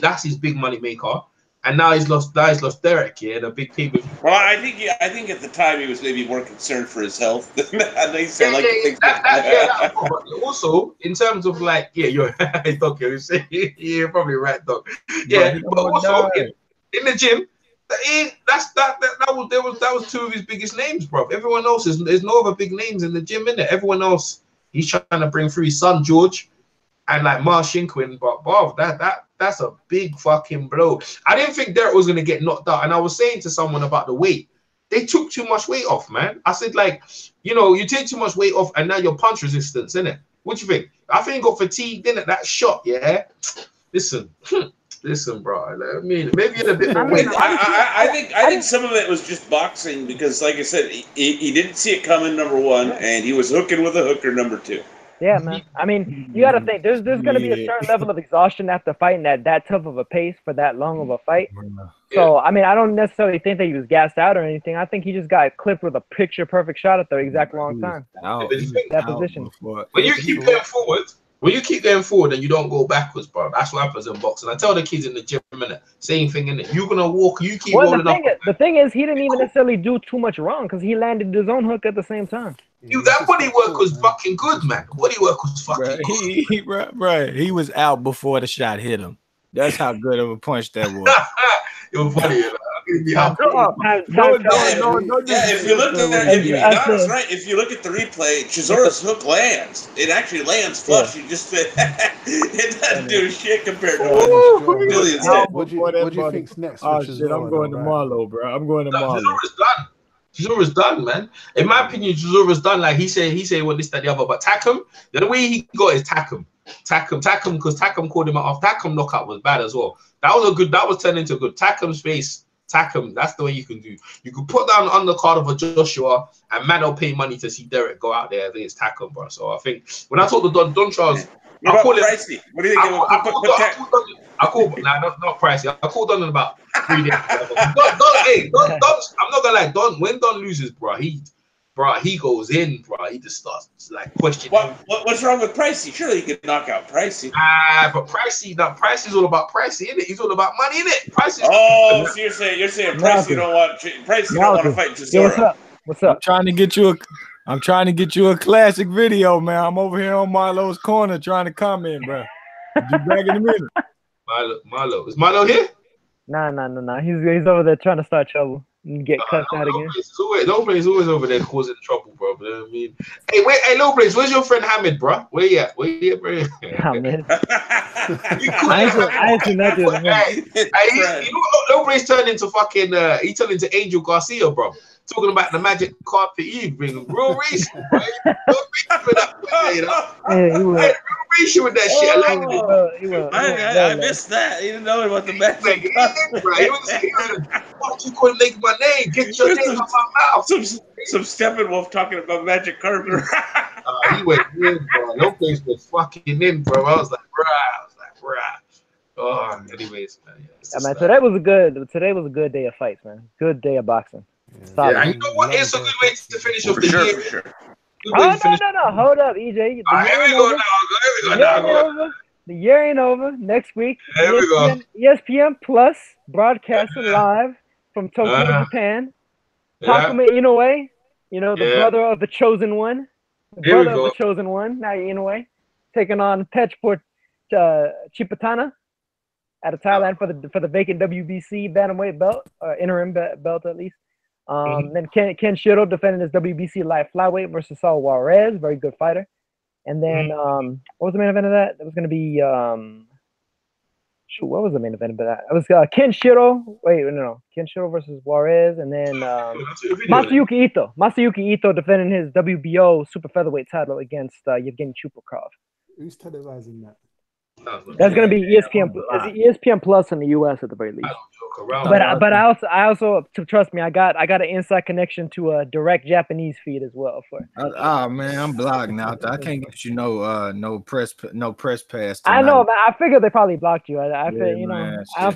That's his big money maker. And now he's lost Derek here, the big people.
Well, I think at the time he was maybe more concerned for his health.
Also, in terms of you're right, Doc. You're probably right, Doc. Yeah, but also in the gym, that was two of his biggest names, bro. Everyone else there's no other big names in the gym, innit? Everyone else he's trying to bring through his son George and like Marshinquin, but bro, that's a big fucking blow. I didn't think Derek was gonna get knocked out, and I was saying to someone about the weight. They took too much weight off, man. I said, you take too much weight off, and now your punch resistance, innit? What do you think? I think he got fatigued, innit? That shot, yeah. Listen, bro. Maybe in a bit more weight.
I think some of it was just boxing because, like I said, he didn't see it coming. Number one, and he was hooking with a hooker. Number two.
Yeah, man. I mean, you got to think there's going to be a certain level of exhaustion after fighting at that tough of a pace for that long of a fight. So, I mean, I don't necessarily think that he was gassed out or anything. I think he just got clipped with a picture-perfect shot at the exact wrong time. That position.
When you keep going forward, and you don't go backwards, bro. That's what happens in boxing. I tell the kids in the gym, same thing, innit? You're gonna walk. You keep rolling up.
The thing is, he didn't even necessarily do too much wrong because he landed his own hook at the same time.
That body work was fucking good, man. Body work was fucking good.
Right. He was out before the shot hit him. That's how good of a punch that was.
It was funny.
If you look at the replay, Chisora's hook lands. It actually lands flush. You just it doesn't do shit compared to what Billions did.
What do you think's next?
Oh shit! I'm going to Marlow, bro. I'm going to Marlow.
Chisora's done, man. In my opinion, Chisora's done. Like he said, what this, that, the other. But Takum, the way he got is Takum, because Takum called him off. Takum knockout was bad as well. That was turned into a good Takum's face. Takum, that's the way you can do. You can put down on the card of a Joshua, and man will pay money to see Derek go out there against Takum, bro. So I think when I talk to Don Charles, I I called not Pricey. I called Don in about 3 days. Don, I'm not gonna lie. When Don loses, bro, he goes in, bro. He just starts like questioning.
What's wrong with Pricey? Surely you could knock out Pricey.
But Pricey's all about Pricey, isn't it? He's all about money, isn't it? Pricey.
Oh, so you're saying Pricey don't want to fight Chisora.
What's up?
I'm trying to get you a classic video, man. I'm over here on Milo's corner trying to comment, bro. Be back in a minute.
Milo. Is Milo here?
Nah. He's over there trying to start trouble and get cussed out again.
No place is always over there causing trouble, bro. You know what I mean? Hey, Low Place, where's your friend Hamid, bro? Where you at, bro?
Hamid. I ain't seen that dude.
Low Place turned into fucking. He turned into Angel Garcia, bro. Talking about the magic carpet Eve, bring real racial, bro. Real racial with that shit.
I missed that. He didn't know about the magic carpet.
What you couldn't make my name? Get your name out my mouth.
Some Steppenwolf talking about magic carpet.
He went in, bro. No place was fucking in, bro. I was like, bruh. Oh, anyways, man.
Man, today was a good day of fights, man. Good day of boxing.
Yeah, you know what? It's a good way to finish off the year.
For sure.
No. Hold up, EJ.
Here we go now.
The year ain't over. Next week,
Here we go.
ESPN Plus broadcasting live from Tokyo, Japan. Takuma Inoue, the brother of the chosen one. The chosen one, now Inoue, taking on Pechport Chipatana out of Thailand for the vacant WBC bantamweight belt, or interim belt at least. Then Ken Shiro defending his WBC light flyweight versus Saul Juarez, very good fighter. And then what was the main event of that? It was going to be what was the main event of that? It was Ken Shiro. Ken Shiro versus Juarez, and then Masayuki Ito defending his WBO super featherweight title against Yevgeny Chuprikov.
Who's televising that?
That's going to be ESPN Plus in the US at the very least. But I also trust me, I got an inside connection to a direct Japanese feed as well for.
Man, I'm blocked now. I can't get you no press pass. Tonight.
I know, but I figured they probably blocked you. I don't think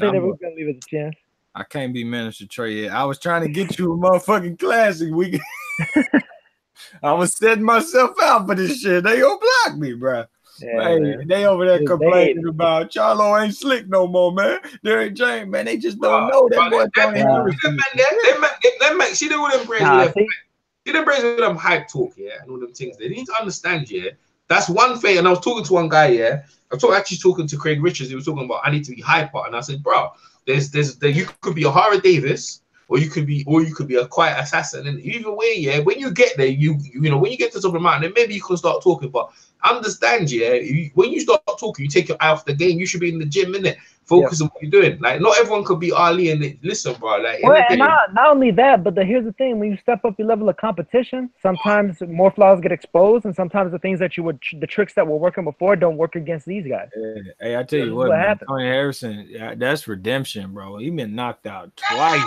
they were gonna leave us a chance.
I can't be Minister Trey yet. I was trying to get you a motherfucking classic. I was setting myself out for this shit. They gonna block me, bro. Yeah, they over there complaining about Charlo ain't slick no more, man. Derrick James, man, they just don't know that boy Tony Harrison.
She didn't want to embrace them. She didn't embrace them hype talk, and all them things. They need to understand, that's one thing. And I was talking to one guy, I was actually talking to Craig Richards. He was talking about I need to be hyper, and I said, bro, there's you could be a Hara Davis. Or you could be a quiet assassin, and either way, when you get there, you when you get to the top of the mountain, then maybe you can start talking. But understand, when you start talking, you take your eye off the game. You should be in the gym, innit? Focus on what you're doing. Like, not everyone could be Ali and listen, bro. Like,
and not only that, but here's the thing: when you step up your level of competition, sometimes more flaws get exposed, and sometimes the things that the tricks that were working before don't work against these guys.
Hey, I tell you what, man, Tony Harrison, that's redemption, bro. He been knocked out twice.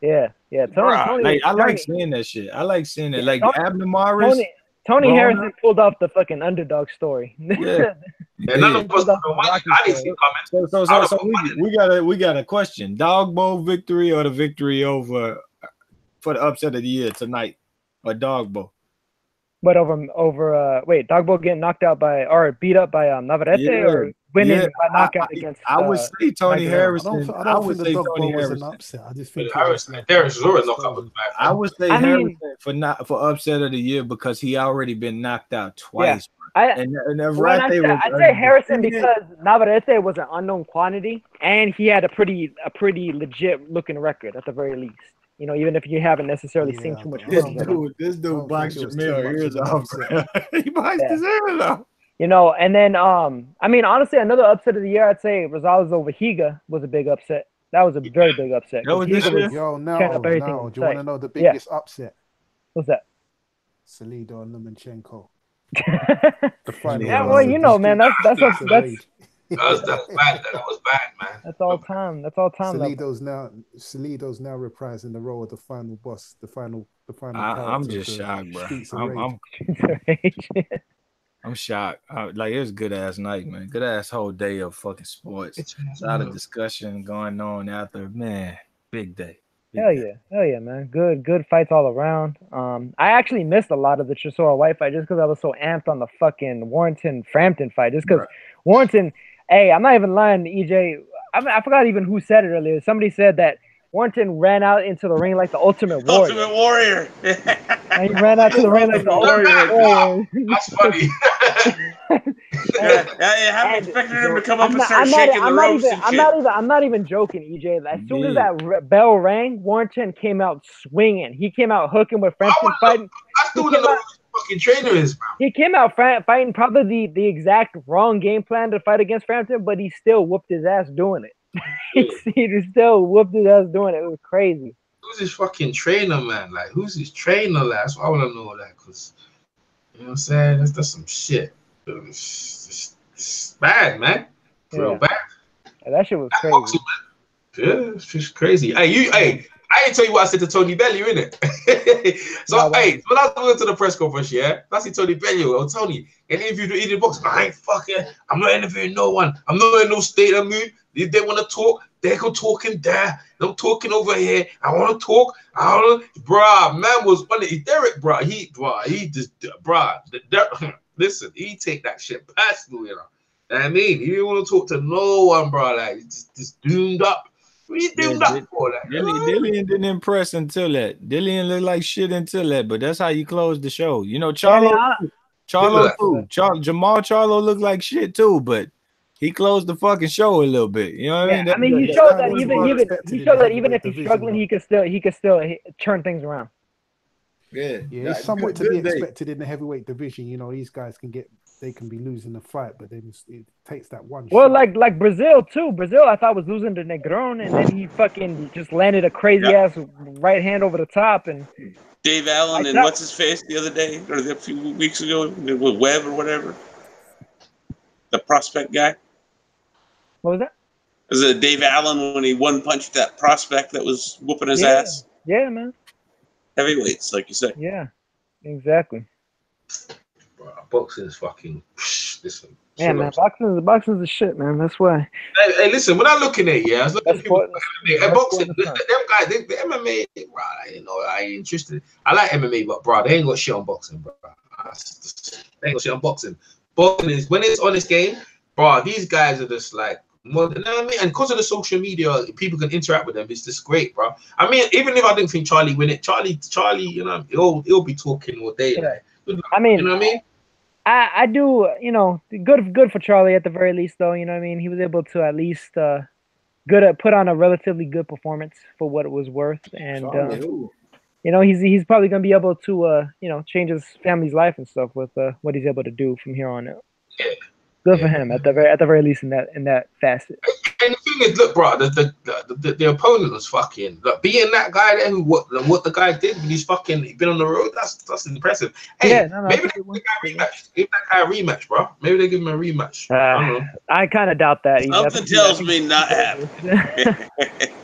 Yeah. Tony,
I like seeing that shit. I like seeing it. Like Abner Morris.
Tony Harrison pulled off the fucking underdog story.
Yeah. None of us I didn't see it coming.
So we got a question. Dogbo victory or the victory over for the upset of the year tonight? Or Dogbo?
But Dogbo getting knocked out or beat up by Navarrete or winning by knockout against.
I would say Tony Harrison.
I would say Tony Harrison was an upset. I just think
Harrison knockout was bad.
I would say Harrison for upset of the year because he already been knocked out twice.
I'd say Harrison because Navarrete was an unknown quantity and he had a pretty legit looking record at the very least. Even if you haven't necessarily seen too much.
This dude boxed Jermel ears off. He boxed his ears off.
And then honestly, another upset of the year, I'd say Rosales over Higa was a big upset. That was a very big upset.
Now, do you want to know the biggest upset?
What's that?
Salido and Lomachenko.
Man, that's
That was bad, man.
That's all time.
Salido's now reprising the role of the final boss, the final.
I'm just shocked, bro. I'm shocked. Like, it was a good ass night, man. Good ass whole day of fucking sports. A lot of discussion going on after, man. Big day.
Hell yeah, man. Good fights all around. I actually missed a lot of the Chisora White fight just because I was so amped on the fucking Warrington Frampton fight. Just because Warrington, hey, I'm not even lying to EJ. I forgot even who said it earlier. Somebody said that Warrington ran out into the ring like the Ultimate Warrior.
Ultimate Warrior.
And he ran out to the ring like the Ultimate Warrior.
That's funny.
I'm expecting him to come up and start shaking the ropes and shit.
I'm not even joking, EJ. As soon as that bell rang, Warrington came out swinging. He came out hooking with Frampton fighting.
I still don't know who the fucking trainer is, bro.
He came out fighting probably the exact wrong game plan to fight against Frampton, but he still whooped his ass doing it. He still whooped his ass doing it. It was crazy.
Who's his fucking trainer, man? Like, who's his trainer? That's what I want to know. That, because you know what I'm saying? That's some shit. It's bad, man. Real bad.
Yeah, that shit was crazy.
Boxing, yeah, it's just crazy. Hey, I ain't tell you what I said to Tony Bellew, innit? So, when I was going to the press conference, I see Tony Bellew. Oh, Tony, get interviewed with Indian boxing. I ain't fucking. I'm not interviewing no one. I'm not in no state of mood. If they want to talk, they go talking there. I'm talking over here. I want to talk. Bruh, man was on it. Derek, listen, he take that shit personal, you know. I mean, he didn't want to talk to no one, bro. Like, just doomed up. What are you doomed up for? That?
Dillian didn't impress until that. Dillian looked like shit until that, but that's how you close the show. You know, Charlo too. Jermel Charlo looked like shit too, but he closed the fucking show a little bit. You know what I mean?
He showed that even if he's struggling, he could still turn things around.
Yeah, it's somewhat to be expected in the heavyweight division. You know, these guys can be losing the fight, but then it takes that one.
Well, like Brazil too. Brazil, I thought was losing to Groen, and then he fucking just landed a crazy ass right hand over the top. And
Dave Allen and what's his face the other day or a few weeks ago with Webb or whatever, the prospect guy.
What was that?
Was it Dave Allen when he one punched that prospect that was whooping his ass?
Yeah, man.
Heavyweights, like you said.
Yeah, exactly.
Boxing is fucking. Listen.
Yeah, man. Boxing is the shit, man. That's why.
Hey, listen. When I'm looking at I was looking at people. Boxing, them guys, the MMA, bro. I ain't interested. I like MMA, but bro, they ain't got shit on boxing, bro. They ain't got shit on boxing. Boxing is when it's on this game, bro. These guys are just like. More, you know what I mean? And because of the social media, people can interact with them. It's just great, bro. I mean, even if I didn't think Charlie win it, Charlie, you know, he'll be talking all day.
Yeah.
Like,
I mean,
you know what I mean?
I do, you know, good for Charlie at the very least, though. You know what I mean? He was able to at least put on a relatively good performance for what it was worth, and you know, he's probably gonna be able to you know, change his family's life and stuff with what he's able to do from here on out.
Yeah.
Good for him at the very least in that facet.
And the thing is, look, bro, the opponent was fucking being that guy there who what the guy did when he's fucking been on the road. That's impressive. Hey, maybe they give the guy a rematch. Give that guy a rematch, bro. Maybe they give him a rematch. I don't know.
I kind of doubt that.
Something tells me not happening.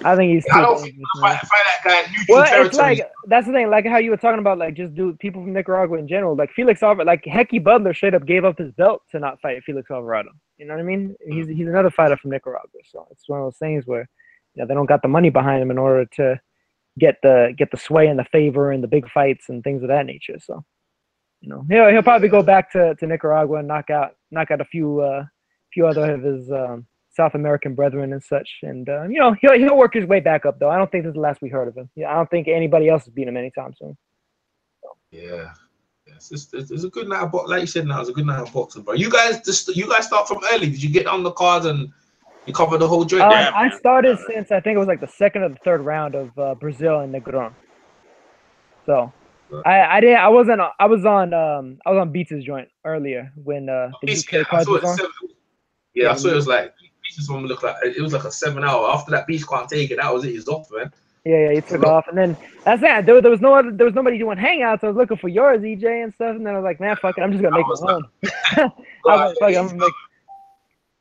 I think he's.
I don't think fight that guy in neutral territory.
It's like that's the thing. Like how you were talking about, like just people from Nicaragua in general. Like Felix Alvarado, like Hecky Butler straight up gave up his belt to not fight Felix Alvarado. You know what I mean? He's another fighter from Nicaragua, so it's one of those things where, you know, they don't got the money behind him in order to get the sway and the favor and the big fights and things of that nature. So, you know, he'll probably go back to Nicaragua and knock out a few other of his South American brethren and such, and you know, he'll work his way back up though. I don't think this is the last we heard of him. Yeah, I don't think anybody else has beat him anytime soon. So.
Yeah. It's a good night of boxing. Like you said, now it's a good night of boxing, bro. You guys start from early. Did you get on the cards and you cover the whole joint?
I started since I think it was like the second or the third round of Brazil and Groen. So I was on Beats' joint earlier when the UK cards was on.
I saw it was like Beats' one looked like it was like a 7 hour. After that, Beats can't take it. That was it. He's off, man.
Yeah, he took off, and then that's that. There was nobody doing hangouts. I was looking for yours, EJ, and stuff, and then I was like, man, fuck it, I'm just gonna make it home. I was like, fuck it, I'm gonna make.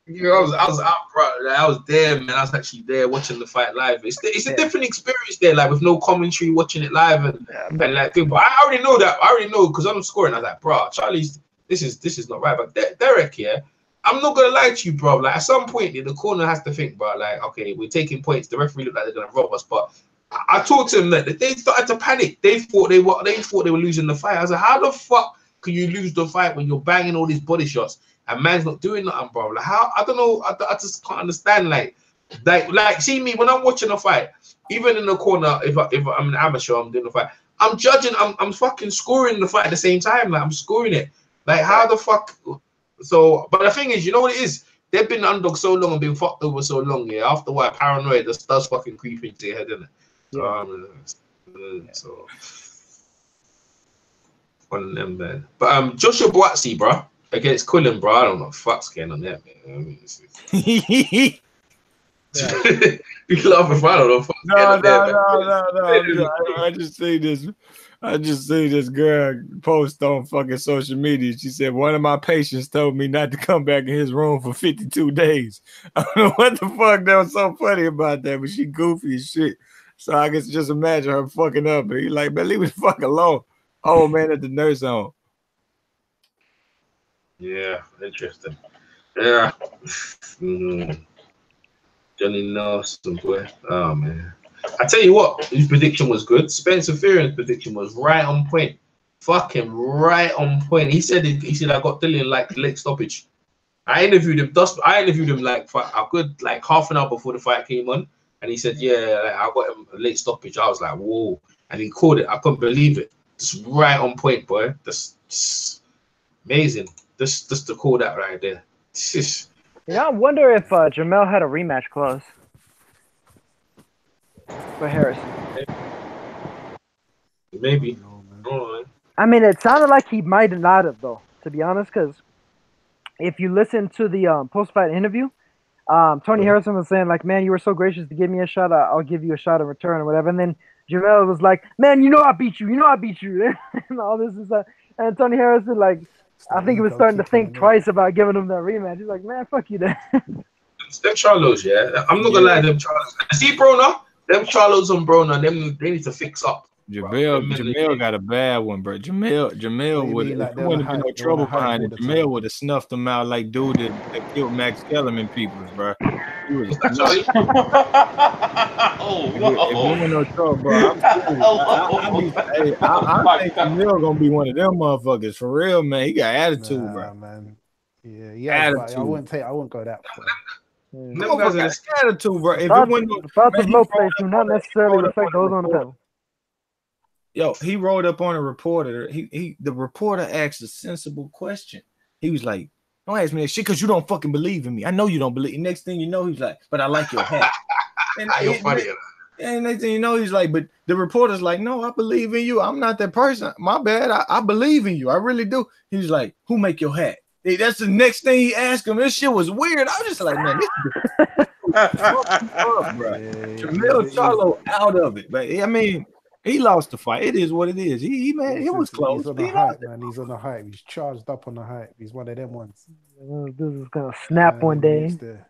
Yeah, I was out, bro. I was there, man. I was actually there watching the fight live. It's a different experience there, like with no commentary, watching it live, and like. But I already know that. I already know because I'm scoring. I was like, bro, Charlie's this is not right. But Derek, yeah, I'm not gonna lie to you, bro. Like at some point, the corner has to think, bro. Like, okay, we're taking points. The referee look like they're gonna rob us, but I talked to them that they started to panic. They thought they were losing the fight. I was like, how the fuck can you lose the fight when you're banging all these body shots and man's not doing nothing, bro? Like how? I don't know. I just can't understand. Like see me when I'm watching a fight, even in the corner. If I'm an amateur, I'm doing the fight. I'm judging. I'm fucking scoring the fight at the same time. Like I'm scoring it. Like how the fuck? So, but the thing is, you know what it is? They've been underdog so long and been fucked over so long. Yeah, after a while, paranoia just does fucking creep into your head, innit? So one of them, man. But Joshua Boatsi, bro, against Cullen, bro. I don't know what the fuck's going on there, man. I mean, you laughing, bro? I don't know.
No. I just see this girl post on fucking social media. She said one of my patients told me not to come back in his room for 52 days. I don't know what the fuck that was so funny about that, but she goofy as shit. So I can just imagine her fucking up. And he's like, man, leave me the fuck alone. Old man at the nurse home.
Yeah, interesting. Yeah. Johnny Nelson, boy. Oh, man. I tell you what, his prediction was good. Spencer Fearon's prediction was right on point. Fucking right on point. He said I got Dillian like late stoppage. I interviewed him like for a good like half an hour before the fight came on. And he said, yeah, like, I got him a late stoppage. I was like, whoa. And he called it. I couldn't believe it. Just right on point, boy. Just amazing. Just to call that right there.
Yeah, I wonder if Jermel had a rematch clause for Harris.
Maybe.
I mean, it sounded like he might not have, though, to be honest, because if you listen to the post-fight interview, Tony Harrison was saying, like, man, you were so gracious to give me a shot. I'll give you a shot in return or whatever. And then Jermel was like, man, you know I beat you. And all this is and Tony Harrison, like, I think he was starting to think twice about giving him that rematch. He's like, man, fuck you then.
Them Charlos, yeah. I'm not going to lie, them Charlos. See, Broner? Them Charlos and Broner, they need to fix up.
Jermel got a bad one, bro. Jermel would have been no trouble behind it. Jermel would have snuffed him out like dude that killed Max Kellerman peoples, bro. He was no trouble, bro. I think Jermel gonna be one of them motherfuckers for real, man. He got attitude, bro.
Man. Yeah, attitude. I wouldn't go that far.
Attitude, bro. If
thoughts of low place do not necessarily reflect those on the panel.
Yo, he rolled up on a reporter. The reporter asked a sensible question. He was like, don't ask me that shit because you don't fucking believe in me. I know you don't believe. Next thing you know, he's like, but I like your hat. And next thing you know, he's like, but the reporter's like, no, I believe in you. I'm not that person. My bad. I believe in you. I really do. He's like, who make your hat? Hey, that's the next thing he asked him. This shit was weird. I was just like, man, this is Jermel Charlo out of it. But I mean, he lost the fight. It is what it is. He was close.
He's on the hype, man. He's on the hype. He's charged up on the hype. He's one of them ones.
This is gonna snap one day.
Started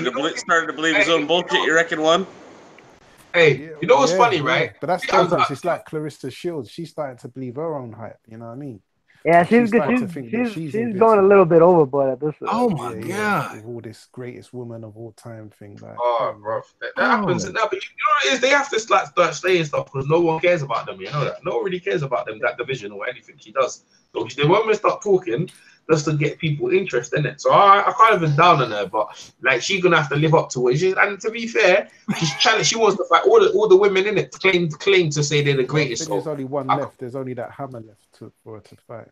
to believe his own bullshit. You reckon one?
Hey, you know what's funny, right?
But that's sometimes it's like Clarissa Shields. She's starting to believe her own hype. You know what I mean?
Yeah, she's good. She's going a little bit overboard at this.
Oh my god!
With all this greatest woman of all time thing, like.
Oh, bro, that happens. Now, but you know what it is? They have to start saying stuff because no one cares about them. You know that. No one really cares about them, that division or anything she does. So the women start talking just to get people interested in it. So I can't even down on her, but like she's gonna have to live up to it. And to be fair, she's challenged. She wants to fight all the women in it to claim to say they're the greatest.
There's only one left. There's only that Hammer left for her to fight.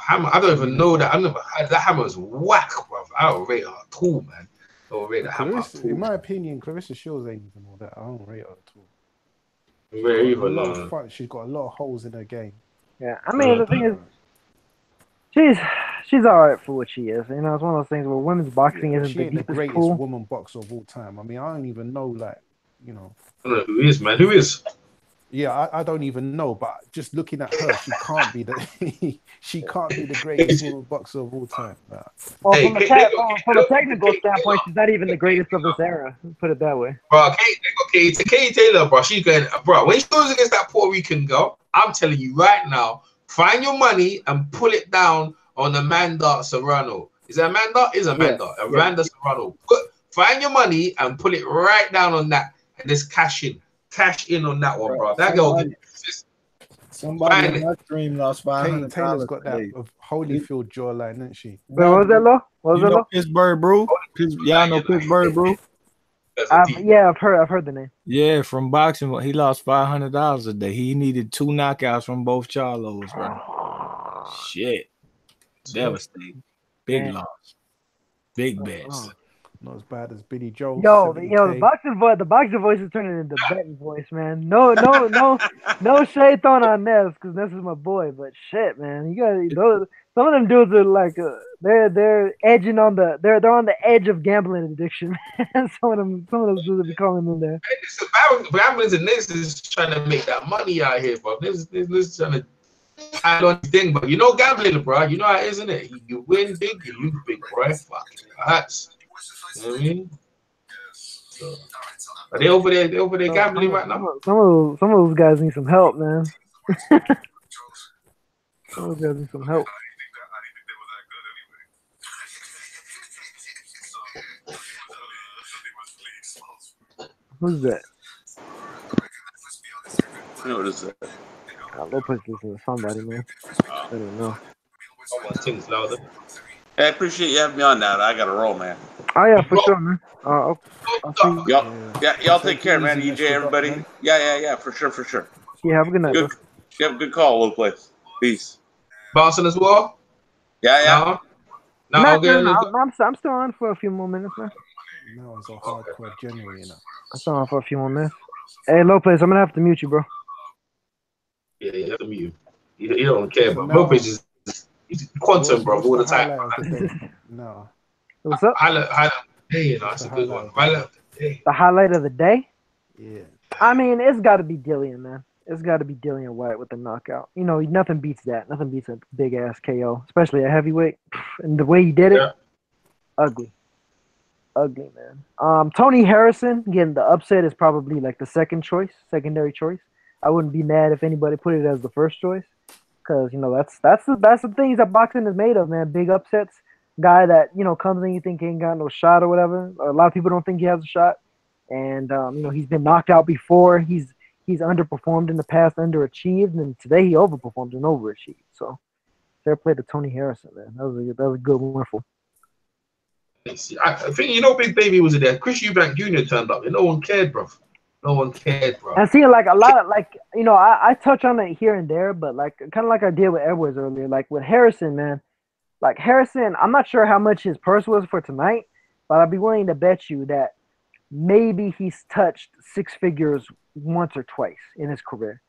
Hammer, I don't even know that. I never had that. Hammer's whack, bro. I don't rate her at all, man. I don't rate the Hammer at all.
In my opinion, Clarissa Shields ain't even all that. I don't rate her at all. She's got a lot of holes in her game.
Yeah, I mean the thing is, she's all right for what she is. You know, it's one of those things where women's boxing isn't
the greatest woman boxer of all time. I mean, I don't even know, like, you know.
I don't know who is, man. Who is?
Yeah, I don't even know, but just looking at her, she can't be the greatest woman boxer of all time.
Well, from a technical standpoint, she's not even the greatest of this era. Put it that way.
Bro, Katie Taylor, bro, she's going, bro. When she goes against that Puerto Rican girl, I'm telling you right now, Find your money and pull it down on Amanda Serrano. Is it Amanda? Is Amanda.
Yes.
Amanda Serrano. Find your money and pull it right down on that and just cash in. Cash in on that one, bro. That girl.
Somebody on my stream lost $500.
Taylor's got that of Holyfield jawline, isn't she?
Wait, what was that, Lo? What was that, Lo?
Pittsburgh, bro. Y'all know Pittsburgh, bro.
Yeah, I've heard the name.
Yeah, from boxing, he lost $500 a day. He needed 2 knockouts from both Charlos, bro. Shit, devastating. Big loss, big bets.
Not as bad as Billy Joe.
The boxing voice is turning into betting voice, man. No shade thrown on Ness because Ness is my boy, but shit, man, you got some of them dudes are like they're edging on they're on the edge of gambling addiction. some of those dudes will be calling in there.
Gamblers and this is trying to make that money out here, bro. This is trying to add on thing, but you know gambling, bro. You know how it is, isn't it? You win big, you lose big, bro. Fuck, that's. You know what I mean? So, are they over there? They over there gambling right now?
Some of those guys need some help, man. Some of those guys need some help. Who's that?
I know what is that?
Lopez listening to somebody, man. I don't know.
Things louder.
Hey, I appreciate you having me on now. I got to roll, man.
Oh yeah, for sure, man. I'll see you.
Y'all take care, man. EJ, everybody. Yeah, for sure.
Yeah, have a good night.
You have a good call, little place. Peace.
Boston as well?
Yeah. No, I'm still on for a few more minutes, man.
No, it's a hardcore January, you know.
I'm still on for a few more minutes. Hey, Lopez, I'm gonna have to mute you, bro.
Yeah, you have to mute you. You don't care, but Lopez is quantum, bro, all the time.
No.
What's up?
Hey, that's a good one.
The highlight of the day?
Yeah.
I mean, it's got to be Dillian, man. It's got to be Dillian White with the knockout. You know, nothing beats that. Nothing beats a big-ass KO, especially a heavyweight. And the way he did it, ugly, man. Tony Harrison, getting the upset is probably like the secondary choice. I wouldn't be mad if anybody put it as the first choice. Because, you know, that's the things that boxing is made of, man. Big upsets. Guy that, you know, comes in, you think he ain't got no shot or whatever. A lot of people don't think he has a shot. And, you know, he's been knocked out before. He's underperformed in the past, underachieved. And today he overperformed and overachieved. So, fair play to Tony Harrison, man. That was a good one for him.
I think, you know, Big Baby was there. Chris Eubank Jr. turned up. And no one cared, bro. No one cared, bro.
I see, like, a lot of, like, you know, I touch on it here and there, but, like, kind of like I did with Edwards earlier. Like, with Harrison, man. Like, Harrison, I'm not sure how much his purse was for tonight, but I'd be willing to bet you that maybe he's touched 6 figures once or twice in his career.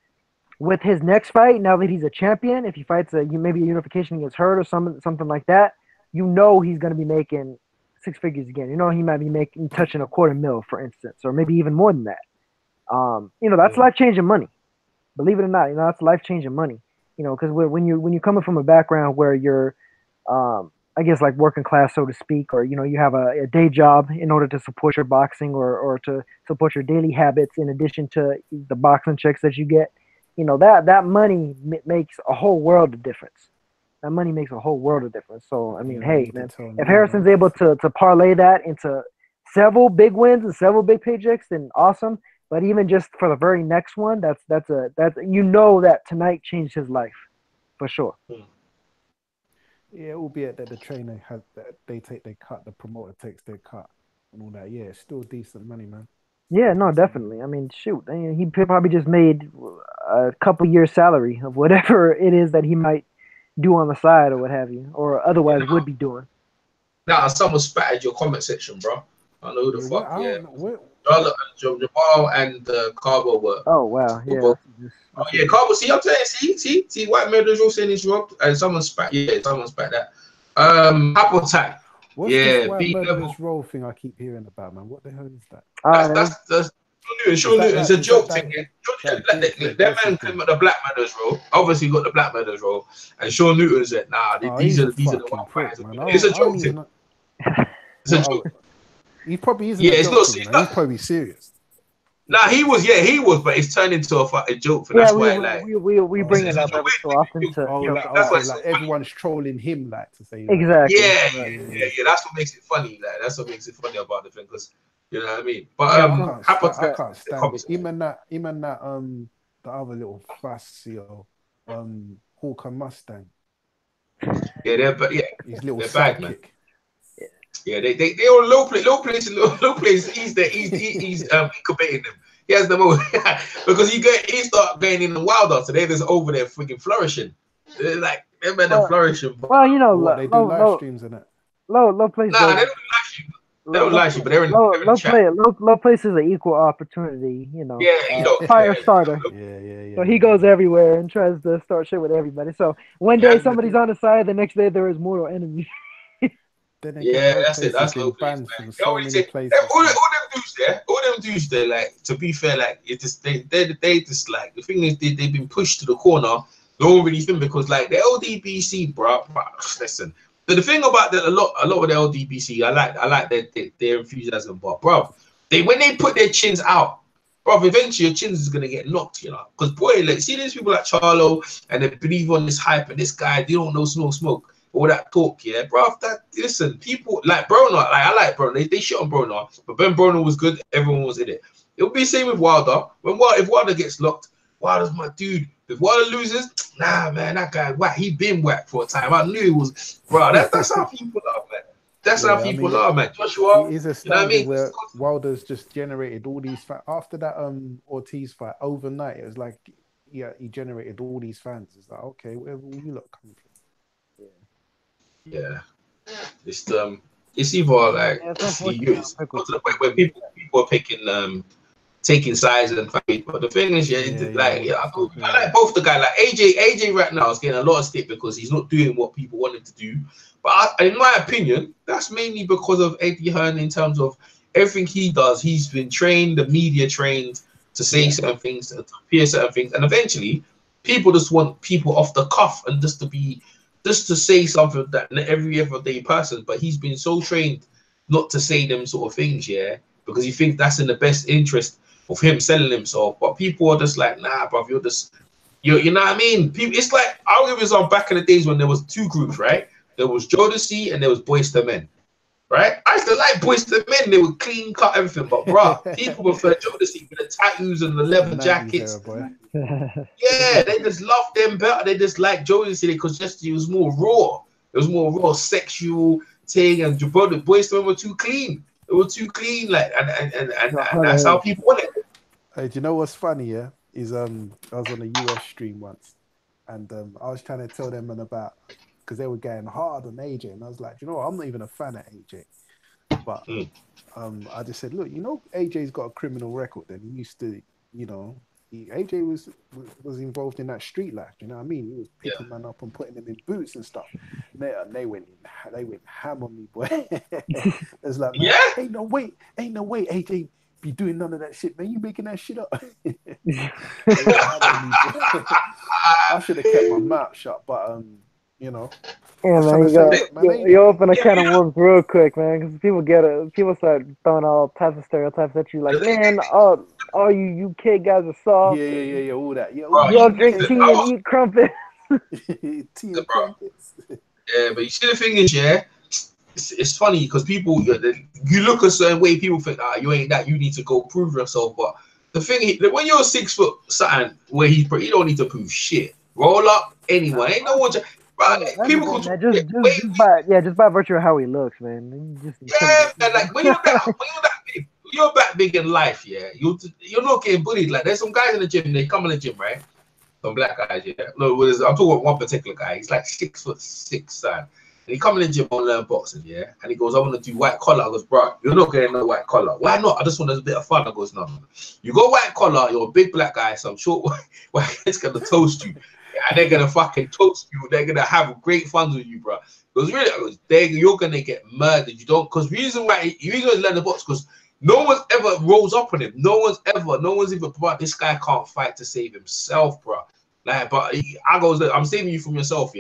With his next fight, now that he's a champion, if he fights maybe a unification against Hurd or something like that, you know he's going to be making 6 figures again. You know he might be touching $250,000, for instance, or maybe even more than that. You know, that's life-changing money. Believe it or not, you know, that's life-changing money. You know, because when you're coming from a background where you're I guess like working class, so to speak, or, you know, you have a day job in order to support your boxing or to support your daily habits in addition to the boxing checks that you get, you know, that money makes a whole world of difference. That money makes a whole world of difference. So, I mean, hey, man, if Harrison's able to parlay that into several big wins and several big paychecks, then awesome. But even just for the very next one, that's you know that tonight changed his life for sure.
Yeah, albeit that the trainer has that they take their cut, the promoter takes their cut, and all that. Yeah, it's still decent money, man.
Yeah, no, definitely. I mean, shoot, he probably just made a couple years' salary of whatever it is that he might do on the side or what have you, or otherwise would be doing.
Nah, someone spattered your comment section, bro. I don't know who the fuck. Jermel and Carbo were.
Oh wow, yeah.
Oh yeah, Carbo. See, I'm telling you, see, white murderers all saying it's robbed, and someone spat that. Apple Tag.
What's this white murderers role thing I keep hearing about, man? What the hell is that?
That's Sean Newton. It's a joke thing. That man came with the black murderers role. Obviously, got the black murderers role, and Sean Newton said, "Nah, these are the white fighters." It's a joke thing. It's a joke.
He probably isn't.
Yeah, it's not serious.
He's probably serious.
Nah, he was, but it's turned into a joke. That's why,
we bring it up every so often to.
That's why
like everyone's trolling him, like to say.
Exactly.
Yeah. That's what makes it funny. Like that's what makes it funny about the thing, because you know what I mean. But
I can't stand it. Even that, the other little fussio, Hawker Mustang.
Yeah,
his little sidekick.
Yeah, they all low places. He's incubating them. He has them all because he start getting in the wilder, so they're just over there freaking flourishing. They're like they're flourishing.
Well, you know,
they do live streams in it.
Low place.
Nah, they don't live stream. They don't live stream, but they're in the chat.
Low place is an equal opportunity, you know.
Yeah,
fire starter.
Yeah.
So he goes everywhere and tries to start shit with everybody. So one day somebody's on his side, the next day there is mortal enemy.
That's it. That's low place. All them dudes there, like, to be fair, like, it just they just like the thing is they've been pushed to the corner. Don't really think, because like the LDBC, bro. Listen, the thing about a lot of the LDBC, I like their enthusiasm, but bro, when they put their chins out, bro, eventually your chins is gonna get knocked, you know. Because boy, like, see these people like Charlo, and they believe on this hype, and this guy, they don't know smoke. All that talk, yeah, bro. Listen, people like Broner, like I like Broner. They shit on Broner, but when Broner was good, everyone was in it. It would be the same with Wilder. If Wilder gets locked, Wilder's my dude. If Wilder loses, nah, man, that guy whack. He been whacked for a time. I knew he was, bro. That's how people are, man. That's how people are, man. Joshua,
is a standard where Wilder's just generated all these fans after that Ortiz fight overnight. It was like, yeah, he generated all these fans. It's like, okay, wherever you look come from.
Yeah, it's either like where people are picking taking sides and fight. But the thing is, I like both the guy. Like AJ right now is getting a lot of stick because he's not doing what people want him to do. But in my opinion, that's mainly because of Eddie Hearn in terms of everything he does. He's been trained, the media trained to say certain things, to appear certain things, and eventually people just want people off the cuff and just to say something that every everyday person, but he's been so trained not to say them sort of things, because he thinks that's in the best interest of him selling himself. But people are just like, nah, bruv, you know what I mean? People, it's like, I'll give you some back in the days when there was two groups, right? There was Jodeci and there was Boyz II Men, right? I used to like Boyz II Men. They would clean cut everything, but bruh, people prefer Jodeci with the tattoos and the leather jackets. Yeah, they just love them better. They just like Jodeci because it was more raw. It was more raw, sexual thing, and the Boyz II Men were too clean. They were too clean, like, and that's how people want it.
Hey, do you know what's funny? Yeah, is I was on a US stream once, and I was trying to tell them about, because they were going hard on AJ, and I was like, you know what? I'm not even a fan of AJ, but I just said, look, you know, AJ's got a criminal record, and he used to, you know. AJ was involved in that street life, you know what I mean? He was picking man up and putting them in boots and stuff. They went ham on me, boy. It's like, man, ain't no way AJ be doing none of that shit, man. You making that shit up. I should have kept my mouth shut, but you know.
Yeah, man, you open a can of worms real quick, man, because people start throwing all types of stereotypes at you, like, man, all you kid guys are soft.
Yeah, all that. Yeah,
y'all drink tea and eat crumpets.
Tea and crumpets.
Yeah, but you see, the thing is, it's funny because people, you look a certain way, people think, you ain't that, you need to go prove yourself. But the thing is, when you're 6 foot something, where you don't need to prove shit. Roll up anyway. Ain't no one. People
just by virtue of how he looks, man.
And like when you're that big in life, you're not getting bullied. Like, there's some guys in the gym, they come in the gym, right? Some black guys, No, I'm talking about one particular guy. He's like 6'6", son. And he come in the gym, want to learn boxing, and he goes, I want to do white collar. I goes, bro, you're not getting no white collar. Why not? I just want a bit of fun. I goes, no. You go white collar, you're a big black guy, some short white guy's gonna toast you. And they're gonna fucking toast you. They're gonna have great fun with you, bro. Because really, you're gonna get murdered. You don't. Because reason why you gonna learn the box, because no one's ever rolls up on him. No one's even. Bro, this guy can't fight to save himself, bro. Like, but I goes, I'm saving you from yourself,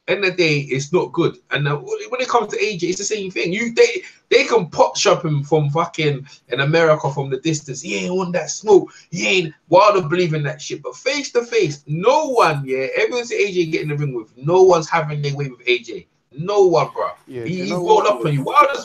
end of the day, it's not good. And when it comes to AJ, it's the same thing. They can pop shop him from fucking in America from the distance. He ain't on that smoke. He ain't Wilder believing that shit. But face to face, no one, everyone's AJ getting the ring with. No one's having their way with AJ. No one, bro. Yeah, he's rolled up on you. Wilder's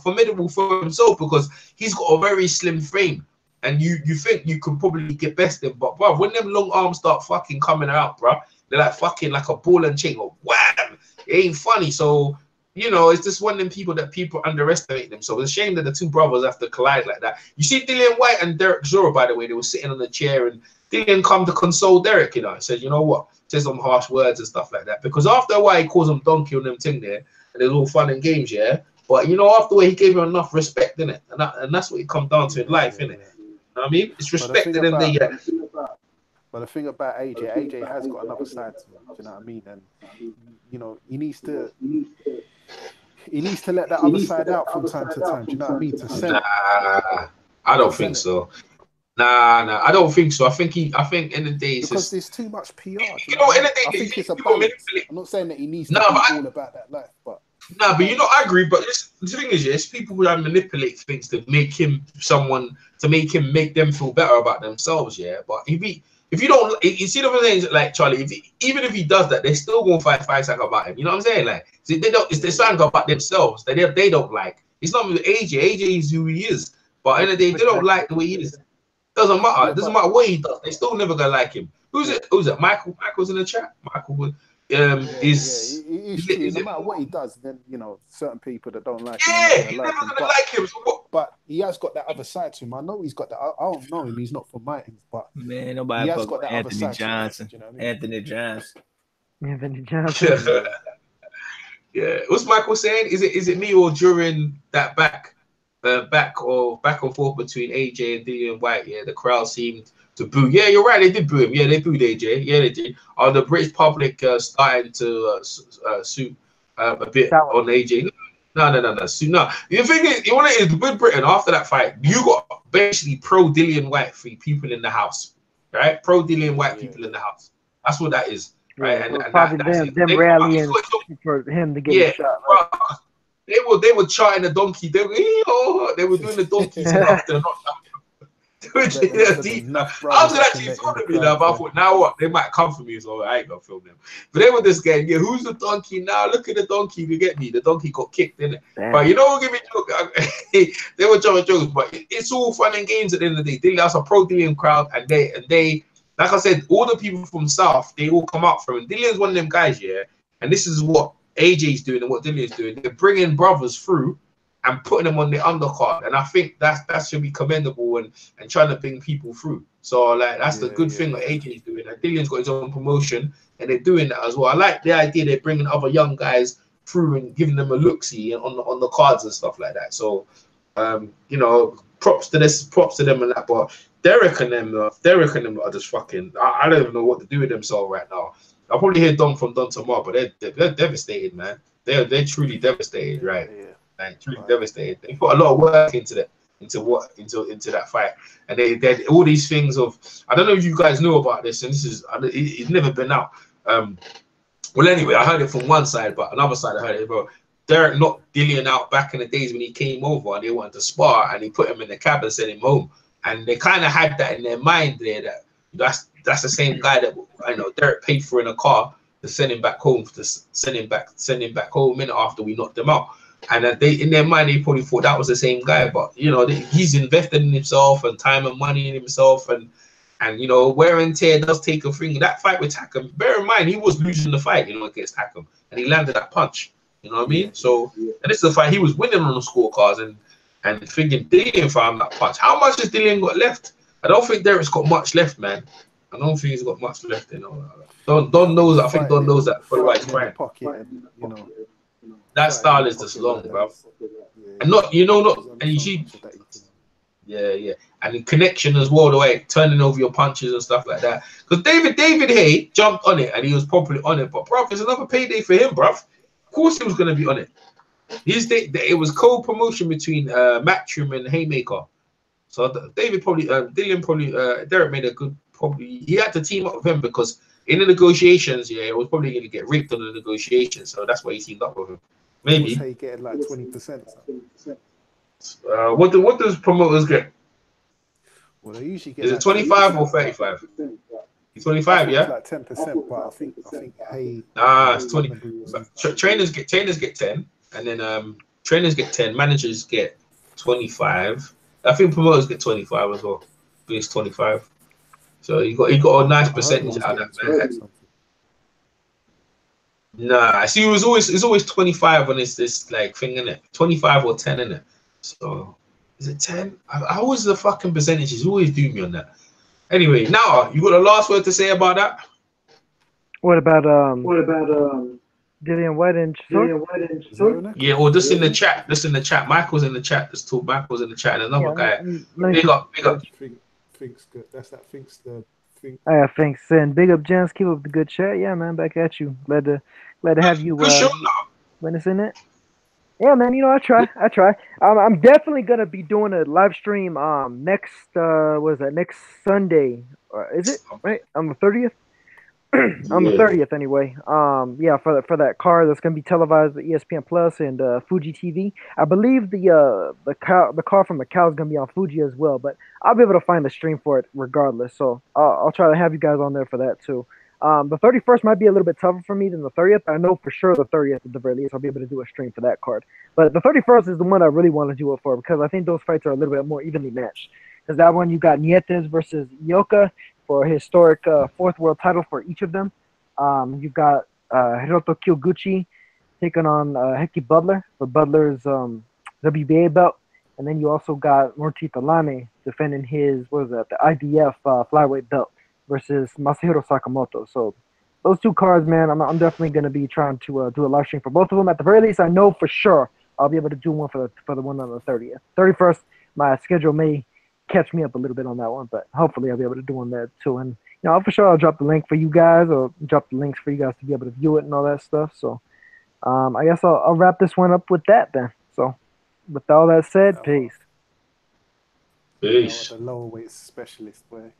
formidable for himself because he's got a very slim frame. And you think you could probably get best him, but bro, when them long arms start fucking coming out, bro, they're like fucking like a ball and chain. Wham! It ain't funny. So, you know, it's just one of them people that people underestimate them. So it's a shame that the two brothers have to collide like that. You see Dillian White and Derek Zora, by the way, they were sitting on the chair and Dillian come to console Derek, you know, and said, you know what, says some harsh words and stuff like that. Because after a while, he calls him donkey on them thing there, and it's all fun and games, yeah. But, you know, after a while, he gave him enough respect, innit? And that's what it comes down to in life, innit? You know what I mean? It's respected in the
But the thing about AJ has got another side to him. Do you know what I mean? And you know, he needs to let that other side out from time to time. Do you know what I mean? To send.
Nah, I don't think so. Nah, I don't think so. I think in the day
because there's too much PR.
You know, in the day,
I think it's a balance. I'm not saying that he needs to be all about that life, but.
No, but you know, I agree. But the thing is, it's people who manipulate things to make him make them feel better about themselves. Yeah, but if you don't, you see the things like Charlie. Even if he does that, they're still gonna fight about him. You know what I'm saying? Like they don't. It's something about themselves that they don't like. It's not with AJ. AJ is who he is. But in the day, they don't like the way he is. Doesn't matter. It doesn't matter what he does. They still never gonna like him. Who's it? Michael's in the chat. Michael would. No
matter what he does, then you know certain people that don't like him.
He's never gonna like him.
But he has got that other side to him. I know he's got that. I don't know him. He's not from my end, but
man, nobody has got that Anthony other side Johnson. You know what I mean? Anthony Johnson.
Yeah. What's Michael saying? Is it me or during that back and forth between AJ and Dillian White? Yeah, the crowd seemed to boo. Yeah, you're right. They did boo him. Yeah, they booed AJ. Yeah, they did. The British public starting to suit a bit on AJ. No. The thing is, you want it is with Britain after that fight, you got basically pro Dillian White people in the house, right? Pro Dillian White people in the house. That's what that is, right?
Yeah, and probably them rallying for him to get a shot. Right?
They were charting the donkey. They were doing the donkey stuff. I was actually filming me now, but I thought, now what? They might come for me, so I ain't gonna film them. But they were this guy, yeah, who's the donkey now? Look at the donkey, you get me. The donkey got kicked, didn't it? Damn. But you know what, give me a joke. They were jokes, but it's all fun and games at the end of the day. That's a pro Dillian crowd, and they, like I said, all the people from South, they all come out from him. Dillian's one of them guys, yeah, and this is what AJ's doing and what Dillian's doing. They're bringing brothers through and putting them on the undercard, and I think that should be commendable and trying to bring people through. So like that's the good thing that AJ's doing. And Dillian's got his own promotion, and they're doing that as well. I like the idea they're bringing other young guys through and giving them a look-see on the cards and stuff like that. So you know, props to them and that. But Derek and them are just fucking. I don't even know what to do with themselves right now. I'll probably hear Don tomorrow, but they're devastated, man. They're truly devastated, right? And truly devastated. They put a lot of work into that fight, and they all these things of. I don't know if you guys know about this, and it's never been out. Well, anyway, I heard it from one side, but another side I heard it about Derek knocked Dillian out back in the days when he came over and they wanted to spar, and he put him in the cab and sent him home. And they kind of had that in their mind there that that's the same guy that I know Derek paid for in a car to send him back home minute after we knocked him out. And in their mind, they probably thought that was the same guy. But, you know, he's invested in himself and time and money in himself. And you know, wear and tear does take a thing. That fight with Takam, bear in mind, he was losing the fight, you know, against Takam. And he landed that punch. You know what I mean? So, and this is the fight he was winning on the scorecards and thinking Dillian found that punch. How much has Dillian got left? I don't think Derek's got much left, man. I don't think he's got much left, you know. Don knows that. I think Don knows that for the right crying.
You know.
That style is just long, bro. And and you see, yeah, and the connection as well, the way turning over your punches and stuff like that. Because David Hay jumped on it and he was probably on it, but bro, it's another payday for him, bro. Of course, he was gonna be on it. It was co-promotion between Matchroom and Haymaker. So Derek made a good. He had to team up with him because in the negotiations, yeah, it was probably going to get rigged on the negotiations, so that's why he teamed up with him. Maybe.
Say getting like 20%.
What does promoters get?
Well, they usually get.
Is it 25 or 35? 25, yeah.
It's like 10%, but I think hey.
It's 20. Trainers get 10, and then trainers get 10, managers get 25. I think promoters get 25 as well. I think it's 25. So you got a nice percentage out of that, man. Nah, see, it's always 25 when it's this like thing in it, 25 or 10 in it. So is it 10? I always the fucking percentages always do me on that. Anyway, now you got a last word to say about that?
What about Dillian White and Chisora?
Yeah, or just in the chat. Just in the chat. Michael's in the chat. Just talk. Michael's in the chat. And another guy. Big up.
Thinks good. That's that thinks the thing.
Yeah, thanks. And big up, gents. Keep up the good chat. Yeah, man. Back at you. Glad to have you. Witnessing it. Yeah, man. You know, I try. I'm definitely gonna be doing a live stream. Next. What is that? Next Sunday. Is it right? On the 30th. On the 30th, anyway. Yeah, for that card that's gonna be televised with ESPN Plus and Fuji TV. I believe the car from Macau is gonna be on Fuji as well, but I'll be able to find the stream for it regardless. So I'll try to have you guys on there for that too. The 31st might be a little bit tougher for me than the 30th. I know for sure the 30th at the very least I'll be able to do a stream for that card. But the 31st is the one I really want to do it for because I think those fights are a little bit more evenly matched. Because that one you got Nietes versus Ioka for a historic fourth world title for each of them. You've got Hiroto Kyoguchi taking on Heki Butler for Butler's WBA belt. And then you also got Murti Talane defending his, the IBF flyweight belt versus Masahiro Sakamoto. So those two cards, man, I'm definitely going to be trying to do a live stream for both of them. At the very least, I know for sure I'll be able to do one for the one on the 30th. 31st, my schedule may catch me up a little bit on that one, but hopefully I'll be able to do one there too. And you know, for sure I'll drop the link for you guys, or drop the links for you guys to be able to view it and all that stuff. So I guess I'll wrap this one up with that then. So with all that said, peace.
The lower weight specialist, boy.